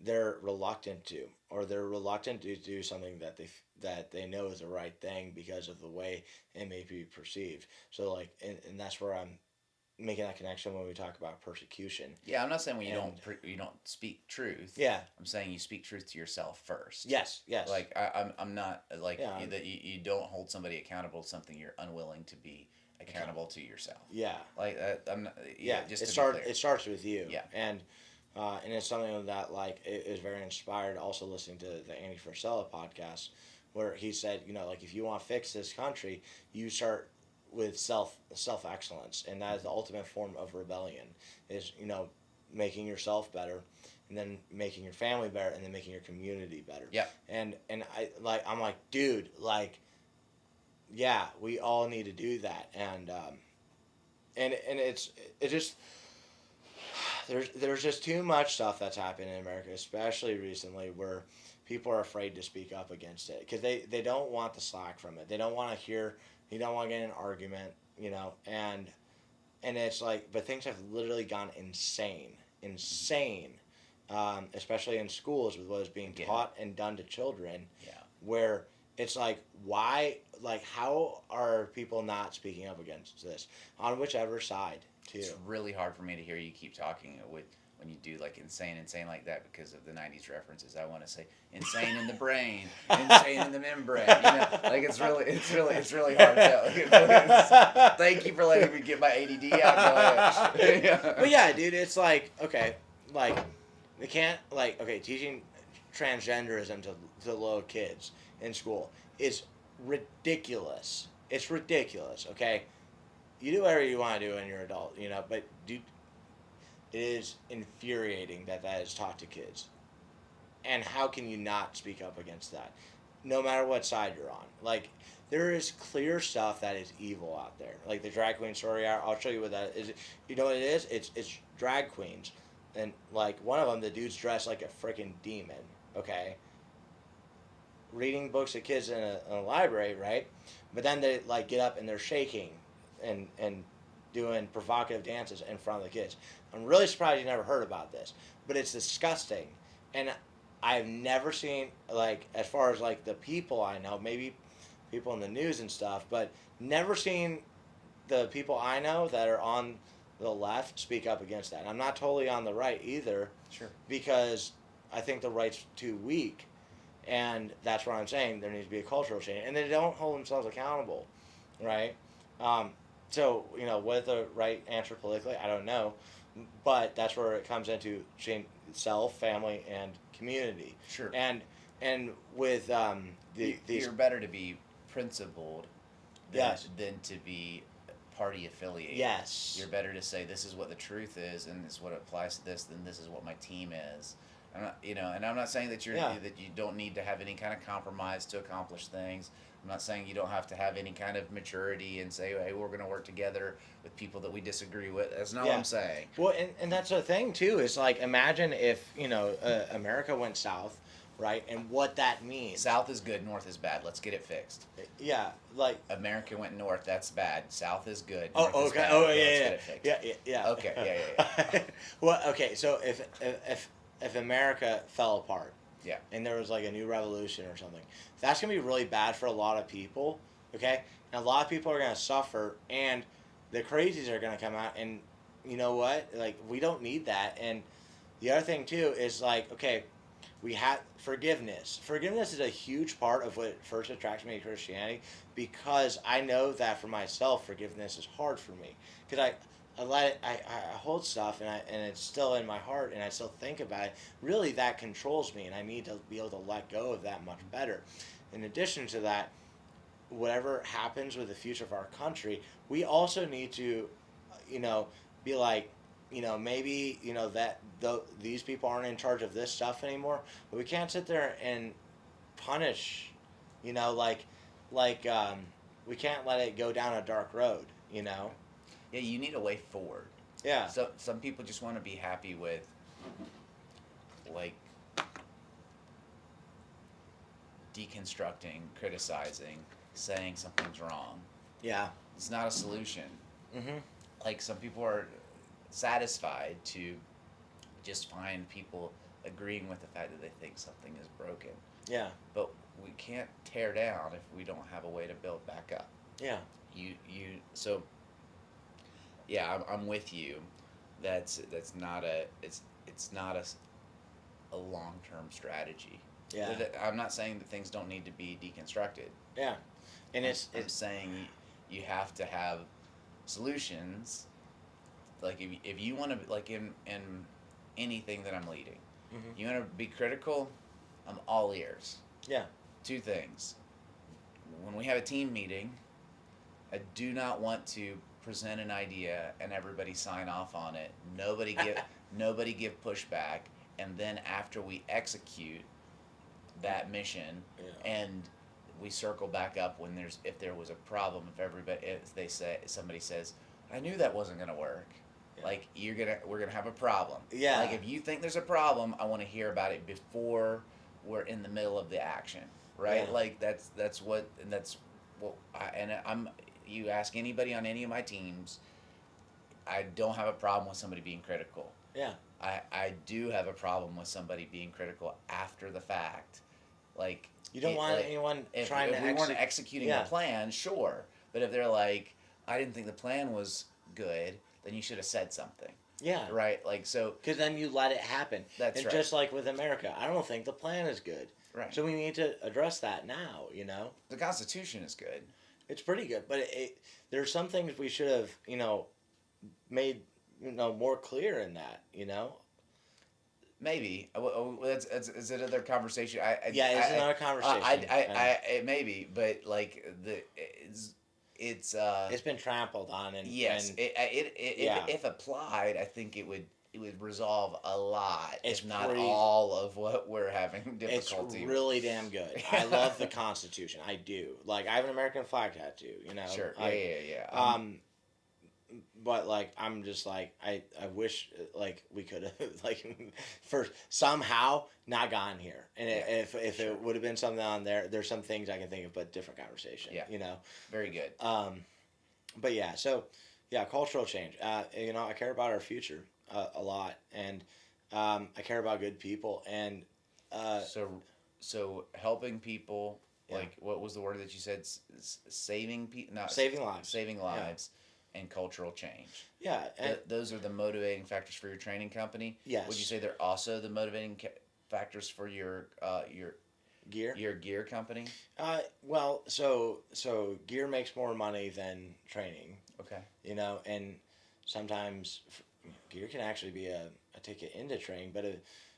they're reluctant to, or they're reluctant to do something that they know is the right thing because of the way it may be perceived. So like, and that's where I'm making that connection when we talk about persecution. Yeah, I'm not saying when you don't speak truth. Yeah. I'm saying you speak truth to yourself first. Yes. Yes. Like I'm not like that you don't hold somebody accountable to something you're unwilling to be accountable to yourself. Yeah. Like I'm not. Just it starts with you. Yeah. And it's something that like is very inspired. Also listening to the Andy Frisella podcast, where he said, you know, like if you want to fix this country, you start with self excellence, and that is the ultimate form of rebellion. Is, you know, making yourself better, and then making your family better, and then making your community better. Yeah. And I'm like, dude, like, yeah, we all need to do that, and it's just. There's just too much stuff that's happened in America, especially recently, where people are afraid to speak up against it because they don't want the slack from it. They don't want to hear. You don't want to get in an argument, you know, and it's like, but things have literally gone insane, especially in schools with what is being taught and done to children. Yeah. Where it's like, why, like, how are people not speaking up against this on whichever side? Too. It's really hard for me to hear you keep talking when you do like insane like that because of the 90s references. I want to say insane in the brain, insane in the membrane. You know, like it's really hard to. Thank you for letting me get my ADD out. But yeah, dude, it's like, okay, like we can't, like, okay, teaching transgenderism to little kids in school is ridiculous. It's ridiculous. Okay. You do whatever you want to do when you're an adult, you know, but it is infuriating that is taught to kids. And how can you not speak up against that? No matter what side you're on. Like, there is clear stuff that is evil out there. Like the drag queen story, I'll show you what that is. You know what it is? It's drag queens. And, like, one of them, the dude's dressed like a freaking demon, okay? Reading books to kids in a library, right? But then they, like, get up and they're shaking and doing provocative dances in front of the kids. I'm really surprised you never heard about this, but it's disgusting. And I've never seen, like, as far as, like, the people I know, maybe people in the news and stuff, but never seen the people I know that are on the left speak up against that. And I'm not totally on the right either. Sure. Because I think the right's too weak. And that's what I'm saying. There needs to be a cultural change. And they don't hold themselves accountable, right? So, you know, what is the right answer politically? I don't know. But that's where it comes into self, family, and community. Sure. And with you're better to be principled than to be party affiliated. Yes. You're better to say this is what the truth is and this is what applies to this, then this is what my team is. I'm not, you know, and I'm not saying that that you don't need to have any kind of compromise to accomplish things. I'm not saying you don't have to have any kind of maturity and say, hey, we're going to work together with people that we disagree with. That's not what I'm saying. Well, and that's the thing, too, is like, imagine if, you know, America went south, right, and what that means. South is good, north is bad. Let's get it fixed. Yeah, like... America went north, that's bad. South is good, north is bad. Oh, let's get it fixed. Yeah. Okay, yeah. Well, okay, so if America fell apart, yeah, and there was like a new revolution or something, that's going to be really bad for a lot of people, okay? And a lot of people are going to suffer, and the crazies are going to come out, and you know what? Like, we don't need that. And the other thing, too, is like, okay, we have forgiveness. Forgiveness is a huge part of what first attracts me to Christianity, because I know that for myself, forgiveness is hard for me. Because I hold stuff, and it's still in my heart, and I still think about it. Really, that controls me, and I need to be able to let go of that much better. In addition to that, whatever happens with the future of our country, we also need to, you know, be like, you know, maybe, you know, that these people aren't in charge of this stuff anymore, but we can't sit there and punish, you know, like we can't let it go down a dark road, you know. Yeah, you need a way forward. Yeah. So some people just want to be happy with, like, deconstructing, criticizing, saying something's wrong. Yeah. It's not a solution. Mm-hmm. Like some people are satisfied to just find people agreeing with the fact that they think something is broken. Yeah. But we can't tear down if we don't have a way to build back up. Yeah. So yeah, I'm with you. That's not it's not a long term strategy. Yeah. I'm not saying that things don't need to be deconstructed. Yeah. And I'm saying you have to have solutions. Like if you want to, like in anything that I'm leading, mm-hmm. you want to be critical, I'm all ears. Yeah. Two things. When we have a team meeting, I do not want to present an idea and everybody sign off on it. Nobody give pushback, and then after we execute that mission, and we circle back up when if there was a problem, if somebody says, I knew that wasn't gonna work. Yeah. Like we're gonna have a problem. Yeah. Like if you think there's a problem, I want to hear about it before we're in the middle of the action, right? Yeah. Like that's what you ask anybody on any of my teams, I don't have a problem with somebody being critical. Yeah. I do have a problem with somebody being critical after the fact. Like you don't want anyone trying to. If we weren't executing the plan, sure. But if they're like, I didn't think the plan was good, then you should have said something. Yeah. Right. Like so. Because then you let it happen. That's and right. Just like with America, I don't think the plan is good. Right. So we need to address that now. You know. The Constitution is good. It's pretty good, but there's some things we should have made more clear in that. Maybe. It's another conversation. It's another conversation. It may be, but like it's been trampled on, and yes, and, if applied, I think it would resolve a lot, if not pretty, all of what we're having difficulty. It's really damn good. I love the Constitution. I do. Like I have an American flag tattoo. Sure. Yeah. But like I'm just like I wish like we could have like first somehow not gotten here, and if sure. It would have been something on there's some things I can think of, but different conversation. Yeah. Very good. But yeah, so cultural change. I care about our future a lot, and I care about good people, and so helping people. Yeah. Like what was the word that you said? Saving people. Saving lives. Saving lives. Yeah. And cultural change. Yeah. And those are the motivating factors for your training company. Yes. Would you say they're also the motivating factors for your gear? Your gear company? Well, so gear makes more money than training. Okay. And sometimes gear can actually be a ticket into training, but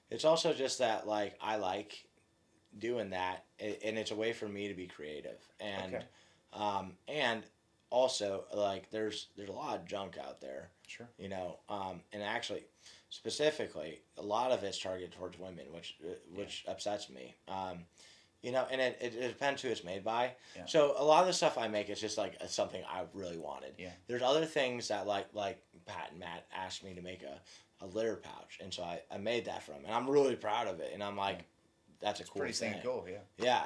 it's also just that like I like doing that, and it's a way for me to be creative, and and also like there's a lot of junk out there. Sure. And actually specifically a lot of it's targeted towards women, which upsets me. And it depends who it's made by. Yeah. So a lot of the stuff I make is just like something I really wanted. Yeah. There's other things that like Pat and Matt asked me to make a litter pouch, and so I made that for them, and I'm really proud of it, and I'm like, that's a cool pretty thing. Cool, yeah. Yeah,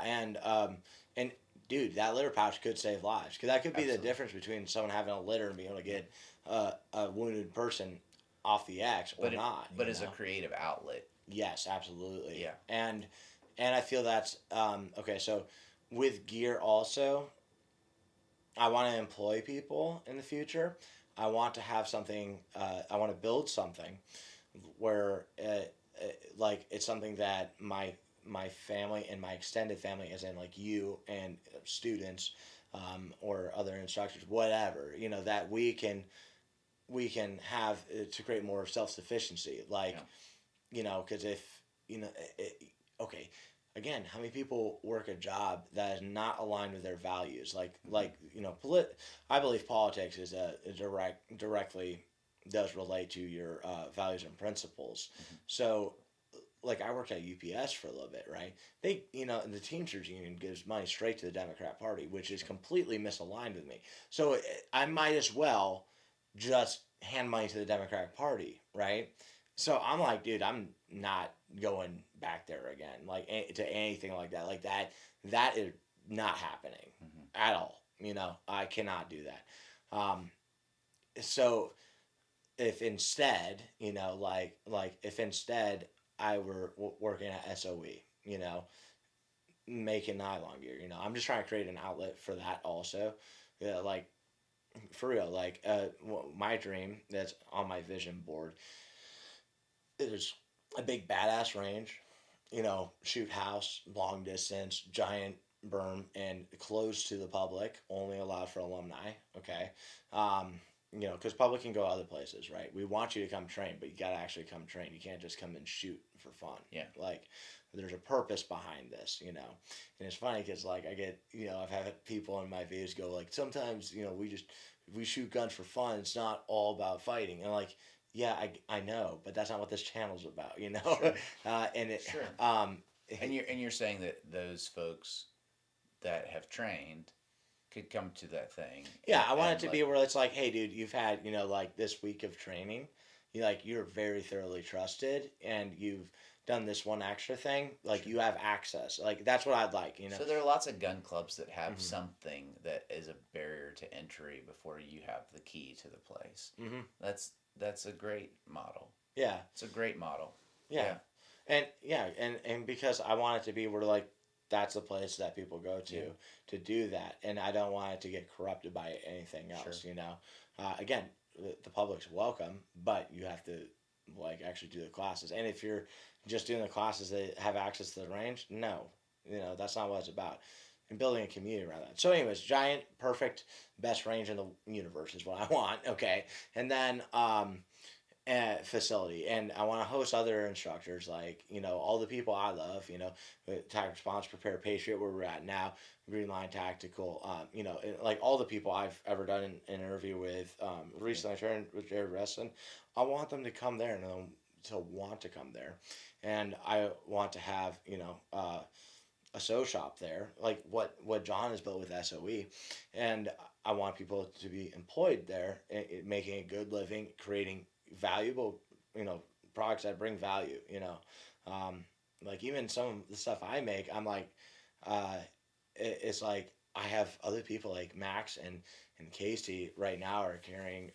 and dude, that litter pouch could save lives, because that could be Absolutely. The difference between someone having a litter and being able to get a wounded person off the X or not. But as a creative outlet. Yes, absolutely. Yeah. And I feel that's okay. So with gear also, I want to employ people in the future. I want to have something. I want to build something where like it's something that my family and my extended family, as in like you and students, or other instructors, whatever, that we can have to create more self-sufficiency. Like, because if, okay, again, how many people work a job that is not aligned with their values? I believe politics is directly does relate to your values and principles. Mm-hmm. So, like, I worked at UPS for a little bit, right? They, the Teamsters Union gives money straight to the Democrat Party, which is completely misaligned with me. So I might as well just hand money to the Democratic Party, right? So I'm like, dude, I'm not going back there again, like to anything like that. Like that is not happening at all. I cannot do that. So if instead, like if instead I were working at SOE, making nylon gear, I'm just trying to create an outlet for that also. Yeah, like for real, like my dream that's on my vision board is a big badass range, shoot house, long distance, giant berm, and closed to the public, only allowed for alumni. Okay, because public can go other places, right? We want you to come train, but you got to actually come train. You can't just come and shoot for fun. Yeah. Like, there's a purpose behind this, and it's funny because like I get, I've had people in my videos go like, sometimes we shoot guns for fun. It's not all about fighting, and like. Yeah, I know, but that's not what this channel's about, Sure. And it, Sure. And you're saying that those folks that have trained could come to that thing. Yeah, I want it to be where it's like, hey, dude, you've had like this week of training, you're very thoroughly trusted, and you've done this one extra thing, like you have access, like that's what I'd like. So there are lots of gun clubs that have something that is a barrier to entry before you have the key to the place. That's a great model. Yeah, it's a great model. Yeah. And because I want it to be where like that's the place that people go to do that, and I don't want it to get corrupted by anything else. Sure. Again, the public's welcome, but you have to like actually do the classes. And if you're just doing the classes that have access to the range, no, that's not what it's about. And building a community around that. So, anyways, giant, perfect, best range in the universe is what I want. Okay, and then facility, and I want to host other instructors, like all the people I love, Tactical Response, Prepare, Patriot, where we're at now, Green Line Tactical, like all the people I've ever done an interview with. Recently I trained with Jared Reston. I want them to come there and to want to come there, and I want to have a sew shop there, like what John has built with SOE, and I want people to be employed there, making a good living, creating valuable, products that bring value. Like even some of the stuff I make, I'm like, it's like I have other people like Max and Casey right now are carrying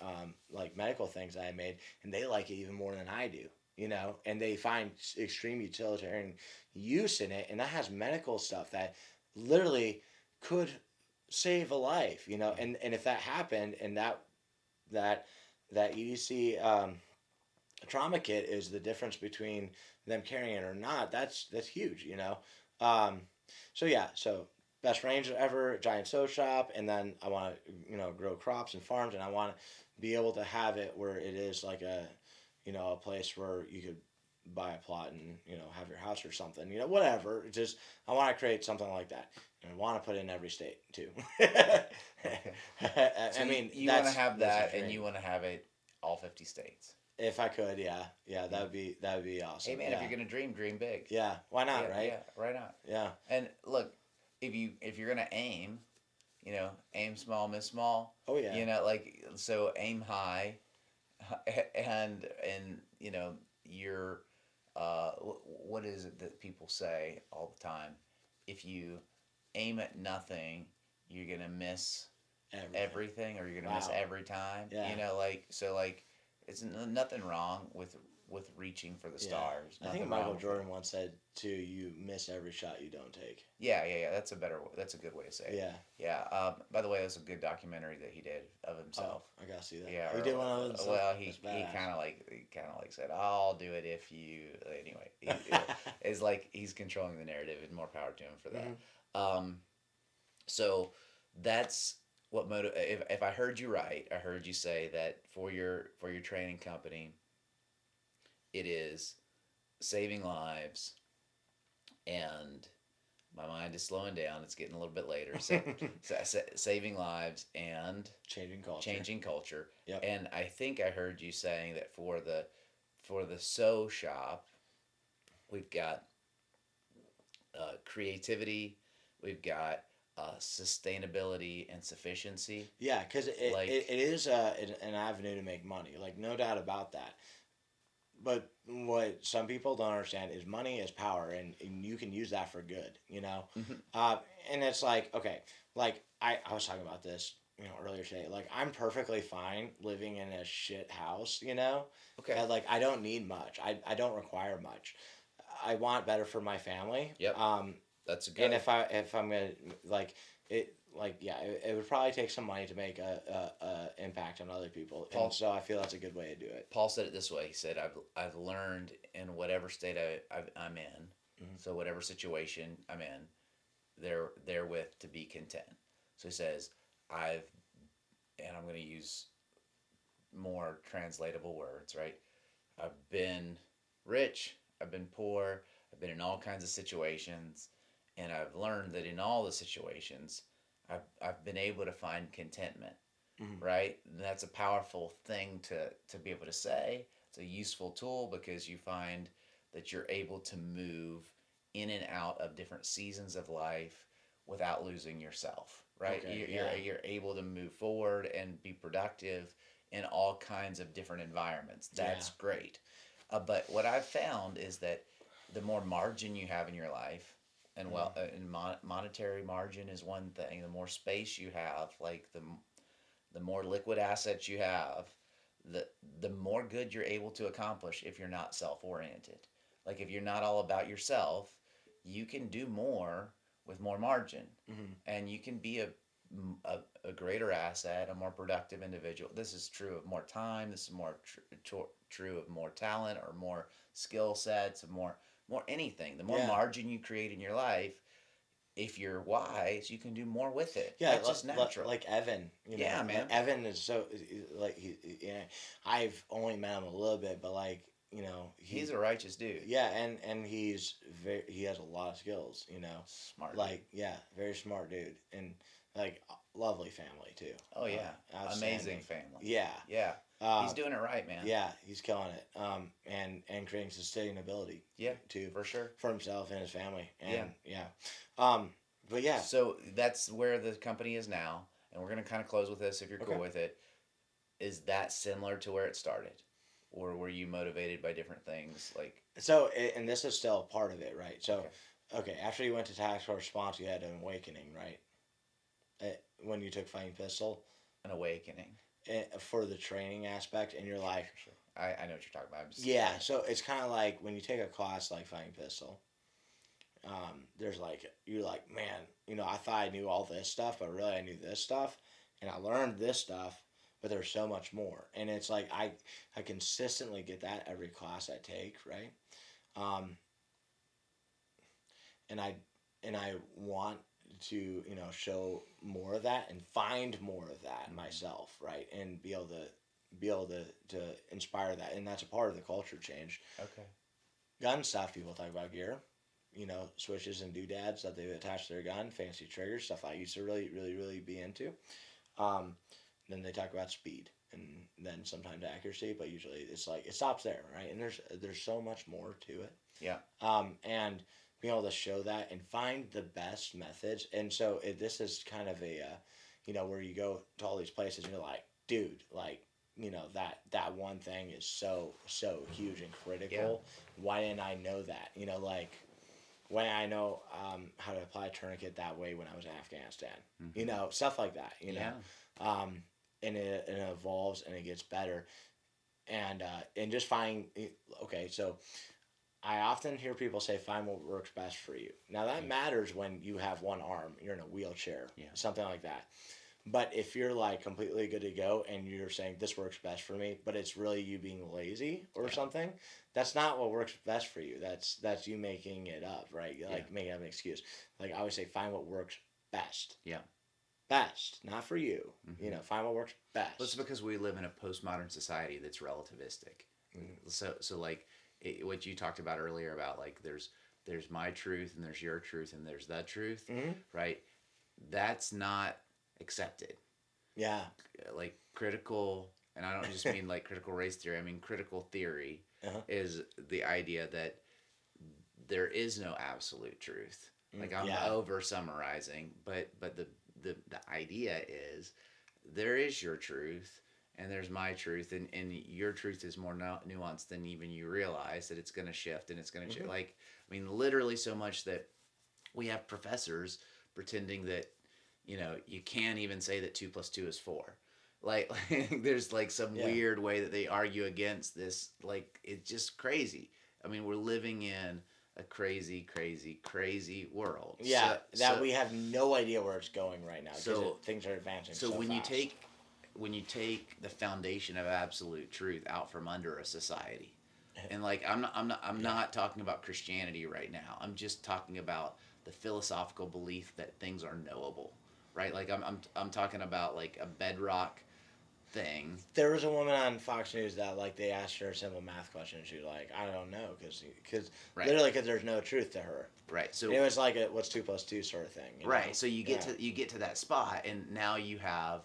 like medical things that I made, and they like it even more than I do. And they find extreme utilitarian use in it, and that has medical stuff that literally could save a life, and if that happened, and that EDC trauma kit is the difference between them carrying it or not, that's huge, so best range ever, giant sew shop, and then I want to grow crops and farms, and I want to be able to have it where it is like a place where you could buy a plot and have your house or something, whatever. Just I want to create something like that, and I want to put it in every state too. So you want to have that, and you want to have it all 50 states. If I could, yeah, that would be awesome. Hey man, if you're gonna dream big. Yeah, why not, right? Yeah, why not? Yeah. And look, if you're gonna aim, aim small, miss small. Oh yeah. So aim high, and you're what is it that people say all the time? If you aim at nothing, you're gonna miss everything, or you're gonna miss every time. Yeah. It's nothing wrong with reaching for the stars. I think Michael Jordan once said too, you miss every shot you don't take. Yeah. That's a good way to say it. Yeah. By the way, that's a good documentary that he did of himself. Oh, I gotta see that. Yeah. He did one of those. Well, he kind of like said, "I'll do it if you." Anyway, it's like he's controlling the narrative, and more power to him for that. Mm-hmm. So that's what if I heard you right, I heard you say that for your training company, it is saving lives, and my mind is slowing down. It's getting a little bit later. So, saving lives and changing culture. Yep. And I think I heard you saying that for the sew shop, we've got creativity, we've got sustainability and sufficiency. Yeah, because it is an avenue to make money, like no doubt about that. but what some people don't understand is money is power, and you can use that for good, you know. Hmm. Uh, and it's like, okay, like I was talking about this, earlier today. Like, I'm perfectly fine living in a shit house, you know. Okay. Like, I don't need much. I don't require much. I want better for my family. Yep. That's a And good. if I'm gonna, like it would probably take some money to make a impact on other people, Paul and so I feel that's a good way to do it. Paul said it this way. He said, I've learned in whatever state I'm in, Mhm. so whatever situation I'm in, therewith to be content. So he says, I've, and I'm going to use more translatable words, right? I've been rich, I've been poor, I've been in all kinds of situations, and I've learned that in all the situations, I've been able to find contentment, Mhm. right? And that's a powerful thing to be able to say. It's a useful tool because you find that you're able to move in and out of different seasons of life without losing yourself, right? Okay. You're able to move forward and be productive in all kinds of different environments. Yeah. That's great. But what I've found is that the more margin you have in your life, and Mhm. monetary margin is one thing. The more space you have, like the more liquid assets you have, the the more good you're able to accomplish if you're not self oriented. Like if you're not all about yourself, you can do more with more margin, Mhm. and you can be a greater asset, a more productive individual. This is true of more time. This is more true of more talent or more skill sets, of more anything. The more Yeah. margin you create in your life, if you're wise, you can do more with it. Yeah, That's just natural. like Evan, Yeah, like man. Evan is so, like I've only met him a little bit, but like He's a righteous dude. yeah, and he has a lot of skills, Smart dude. like yeah, very smart dude, and like lovely family too. Oh yeah, amazing Outstanding. family. Yeah, Yeah, he's uh, doing it right, man. yeah, he's killing it. And creating sustainability Yeah, too for sure. for himself and his family, Yeah. and yeah, um, but yeah, So that's where the company is now, and we're gonna kind of close with this if you're okay. cool with it. Is that similar to where it started, or were you motivated by different things? Like, So, and this is still part of it, right? So, okay, okay, after you went to tactical response, you had an awakening, right? When you took fighting pistol, an awakening. for the training aspect, and you're Sure, like, sure, sure. I know what you're talking about. I'm just yeah. So it's kind of like when you take a class like fighting pistol. There's like you're like, man, I thought I knew all this stuff, but really I knew this stuff, and I learned this stuff, but there's so much more, and it's like I consistently get that every class I take, right? Um, and I want to show more of that and find more of that Mm-hmm. myself, right, and be able to inspire that, and that's a part of the culture change. Okay. Gun stuff, people talk about gear, switches and doodads that they attach to their gun, fancy triggers, stuff I used to really really really be into. um, then they talk about speed and then sometimes accuracy, but usually it's like it stops there, right, and there's so much more to it. Yeah. And being able to show that and find the best methods. And so this is kind of where you go to all these places and you're like, dude, like, that one thing is so huge and Yeah. critical. Why didn't I know that? Like when I know how to apply a tourniquet that way when I was in Afghanistan, Mm-hmm. stuff like that, Yeah. um, and it evolves and it gets better. And just find, okay, so I often hear people say, find what works best for you. Now, that matters when you have one arm, you're in a wheelchair, Yeah. something like that. But if you're like completely good to go and you're saying, this works best for me, but it's really you being lazy or Yeah. something, that's not what works best for you. That's you making it up, right? Like Yeah. making up an excuse. Like I always say, find what works best. Yeah. Best, not for you. Mm-hmm. Find what works best. Well, it's because we live in a postmodern society that's relativistic. Mm-hmm. So like what you talked about earlier about like there's my truth and there's your truth and there's the truth, Mm-hmm. right? That's not accepted. Yeah. Like critical, and I don't just mean like critical race theory. I mean critical theory Uh-huh. is the idea that there is no absolute truth. Like I'm Yeah. over summarizing, but the idea is there is your truth, and there's my truth, and your truth is more nuanced than even you realize, that it's going to shift, and it's going to Mm-hmm. like, I mean, literally so much that we have professors pretending that, you can't even say that 2 plus 2 is 4. Like there's like some Yeah. weird way that they argue against this. Like, it's just crazy. I mean, we're living in a crazy, crazy, crazy world. Yeah, So we have no idea where it's going right now because so things are advancing so so when fast. you take the foundation of absolute truth out from under a society, and like I'm not talking about Christianity right now. I'm just talking about the philosophical belief that things are knowable, right? Like I'm talking about like a bedrock thing. There was a woman on Fox News that like they asked her a simple math question. And she was like, I don't know, because Right. literally because there's no truth to her. Right. So It was like a what's 2 plus 2 sort of thing. right. Know? So you get to that spot, and now you have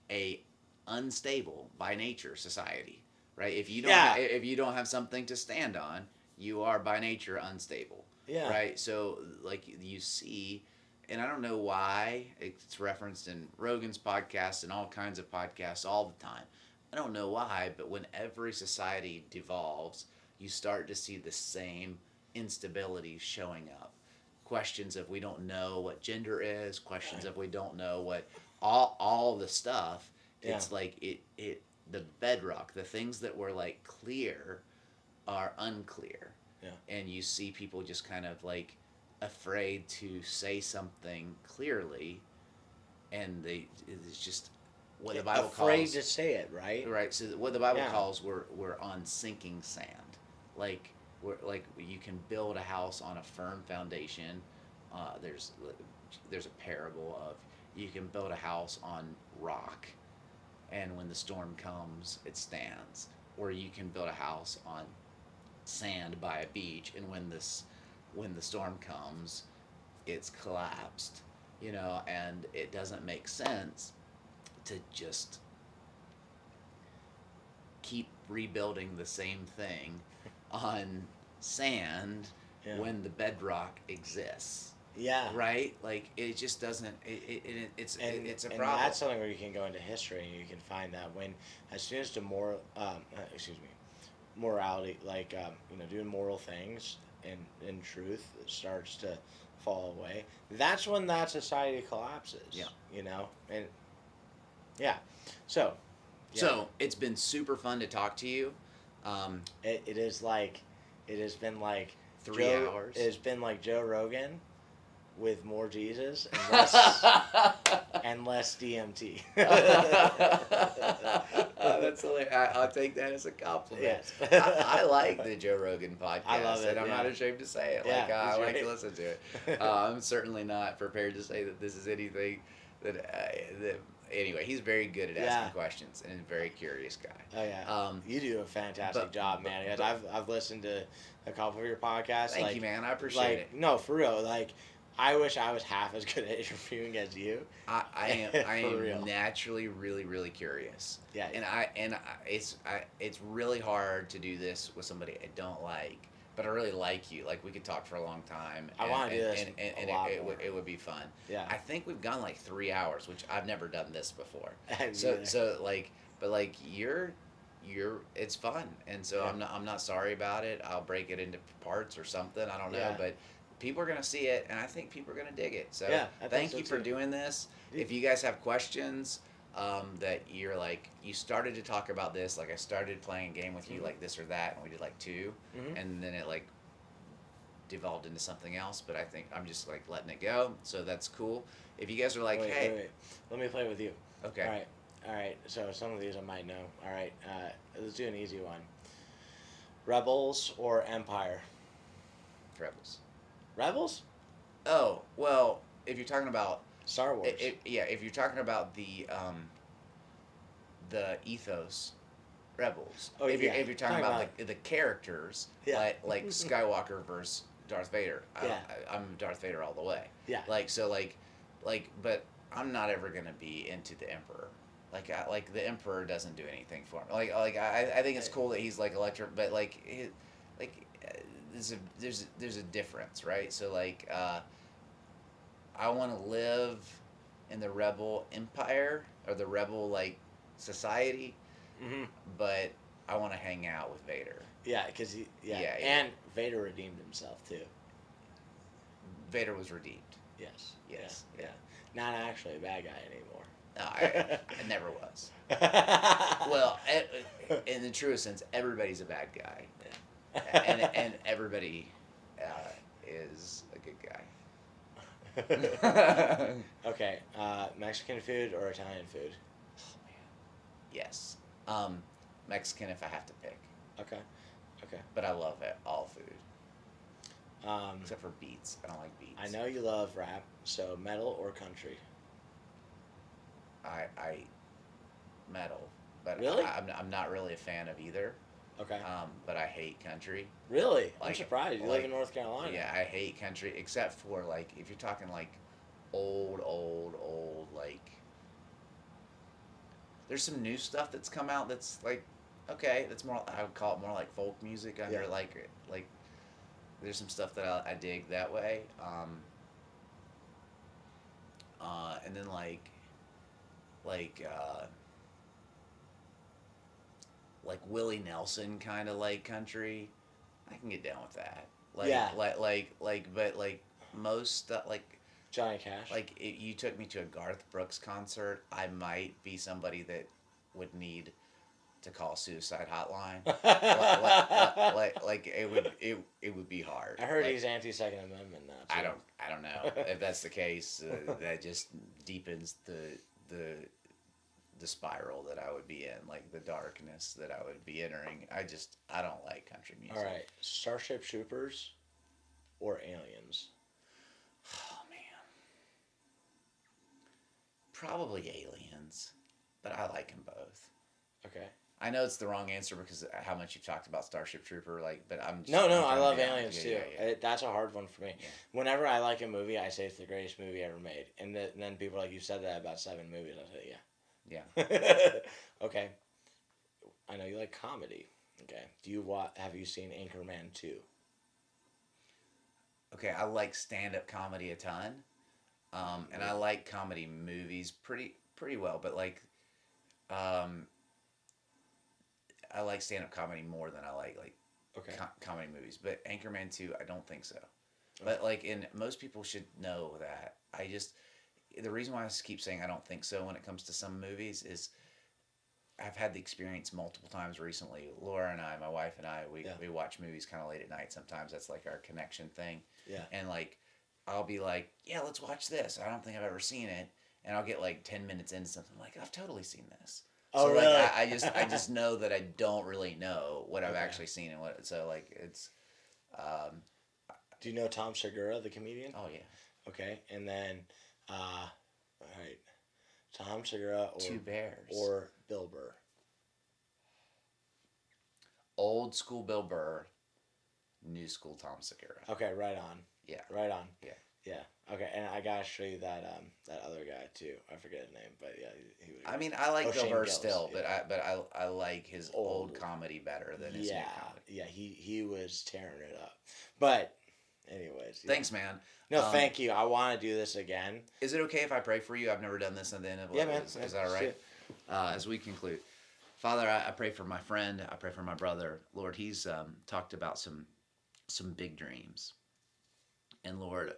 a unstable by nature society, right? If you don't have something to stand on, you are by nature unstable. Yeah. Right. So like you see, and I don't know why it's referenced in Rogan's podcast and all kinds of podcasts all the time. I don't know why, but when every society devolves, you start to see the same instability showing up. Questions of we don't know what gender is, questions of we don't know what all the stuff. Yeah. It's like it the bedrock, the things that were like clear are unclear. Yeah. And you see people just kind of like afraid to say something clearly, and it's just what the Bible afraid calls to say it, right? right. So what the Bible Yeah. calls we're on sinking sand. Like you can build a house on a firm foundation. There's a parable of you can build a house on rock, and when the storm comes, it stands. Or you can build a house on sand by a beach, and when the storm comes, it's collapsed. And it doesn't make sense to just keep rebuilding the same thing on sand Yeah. when the bedrock exists. Yeah. Right? Like it just doesn't. It's a and problem. that's something where you can go into history and you can find that when as soon as the morality, like doing moral things and truth starts to fall away, that's when that society collapses. Yeah. And yeah, so yeah. So it's been super fun to talk to you. It has been like 3 hours. It has been like Joe Rogan with more Jesus and less DMT. That's hilarious. I'll take that as a compliment. Yes. I like the Joe Rogan podcast. I love it, and I'm yeah. not ashamed to say it. Yeah, Like I that's like right. to listen to it. I'm certainly not prepared to say that this is anything that. Anyway, he's very good at asking questions and a very curious guy. Oh yeah. You do a fantastic job, man. Because I've listened to a couple of your podcasts. Thank you, man. I appreciate it. No, for real. Like, I wish I was half as good at interviewing as you. I am real. naturally really really curious. Yeah. And it's really hard to do this with somebody I don't like, but I really like you. Like we could talk for a long time. I want to do this and a lot more. It would be fun. Yeah. I think we've gone like 3 hours, which I've never done this before. So You're it's fun, and so Yeah. I'm not sorry about it. I'll break it into parts or something. I don't know, Yeah. but people are gonna see it, and I think people are gonna dig it. So Yeah, I think thank so you for too. doing this. Dude. If you guys have questions, that you're like you started to talk about this, like I started playing a game with you, Mhm. like this or that, and we did like 2, Mhm. and then it like devolved into something else. But I think I'm just like letting it go, so that's cool. If you guys are like, hey, wait. Let me play with you. okay, All right. So some of these I might know. All right. Let's do an easy one. Rebels or Empire? Rebels. Rebels? Oh well, if you're talking about Star Wars. if you're talking about the ethos, Rebels. Oh, if yeah. you're talking about the characters, Yeah. like Skywalker versus Darth Vader, Yeah. I'm Darth Vader all the way. Yeah. But I'm not ever gonna be into the Emperor. Like the Emperor doesn't do anything for me. I think it's cool that he's like electric, but there's a difference, right? So I want to live in the rebel empire or the rebel society, Mm-hmm. but I want to hang out with Vader. Yeah, because Yeah, and Vader redeemed himself too. Vader was redeemed. Yes. Yes. Yeah. Not actually a bad guy anymore. No, I never was. Well, in the truest sense, everybody's a bad guy, and everybody is a good guy. Okay, Mexican food or Italian food? Yes, Mexican if I have to pick, Okay, okay. but I love it, all food Um, except for beets. I don't like beets. I know you love rap, so metal or country? I metal, but Really? I'm not really a fan of either. Okay. But I hate country. Really? I'm Like, surprised. You live in North Carolina. Yeah, I hate country except for like if you're talking like old like. There's some new stuff that's come out that's like, okay, that's more. I would call it more like folk music under Yeah. like. There's some stuff that I dig that way. And then like like Willie Nelson kind of like country. I can get down with that. Like, Yeah. but like most stuff, Johnny Cash. you took me to a Garth Brooks concert, I might be somebody that would need to call suicide hotline. Like it would be hard. I heard Like, he's anti-Second Amendment now. Too. I don't know if that's the case. That just deepens the spiral that I would be in, like the darkness that I would be entering. I don't like country music. All right, Starship Troopers or Aliens? Oh man, probably Aliens, but I like them both. Okay. I know it's the wrong answer because of how much you've talked about Starship Trooper, but I'm just, No, I'm I trying to love be honest. Aliens Yeah, too. yeah, yeah. That's a hard one for me. Yeah. Whenever I like a movie, I say it's the greatest movie ever made, and then people are like, "You said that about 7 movies." I say, Yeah. Okay. I know you like comedy. Okay. Have you seen Anchorman 2? Okay, I like stand-up comedy a ton, and I like comedy movies pretty well. But um, I like stand-up comedy more than I like Okay. comedy movies. But Anchorman 2, I don't think so. But and most people should know that. The reason why I keep saying I don't think so when it comes to some movies is I've had the experience multiple times recently. Laura and I, my wife and I, we watch movies kind of late at night. Sometimes that's like our connection thing. Yeah. And like, I'll be like, yeah, let's watch this. I don't think I've ever seen it. And I'll get like 10 minutes into something like, I've totally seen this. Oh, so really? like I just know that I don't really know what I've actually seen and what. So like it's. Do you know Tom Segura, the comedian? Oh yeah. Okay, and then, all right, Tom Segura or Two Bears or Bill Burr. Old school Bill Burr, new school Tom Segura. Okay, right on. Yeah. Right on. Yeah. Yeah. Okay, and I gotta show you that other guy too. I forget his name, but yeah, he was. I mean, I like Bill Shane Burr Gillis, still, yeah. but I like his old comedy better than his new comedy. Yeah, he was tearing it up. But, anyways. Yeah. Thanks, man. No, thank you. I want to do this again. Is it okay if I pray for you? I've never done this at the end of Yeah, man. Is that all right? As we conclude, Father, I pray for my friend. I pray for my brother. Lord, he's talked about some big dreams, and Lord,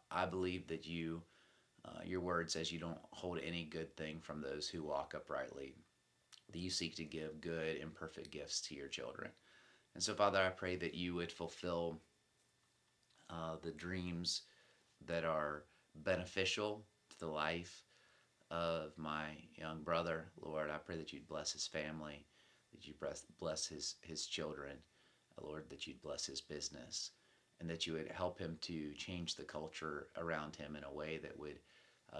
I believe that your word says you don't hold any good thing from those who walk uprightly. That you seek to give good and perfect gifts to your children, and so Father, I pray that you would fulfill the dreams that are beneficial to the life of my young brother. Lord, I pray that you'd bless his family, that you bless his children, Lord, that you'd bless his business, and that you would help him to change the culture around him in a way that would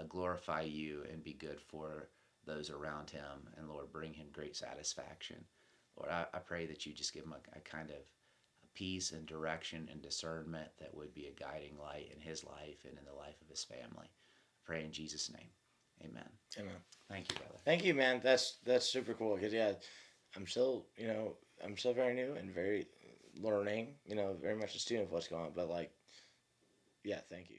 glorify you and be good for those around him, and Lord, bring him great satisfaction. Lord, I pray that you just give him a kind of peace and direction and discernment that would be a guiding light in his life and in the life of his family. I pray in Jesus' name. Amen. Amen. Thank you, brother. Thank you, man. That's super cool. Because, yeah, I'm still very new and very learning, very much a student of what's going on. But, like, yeah, thank you.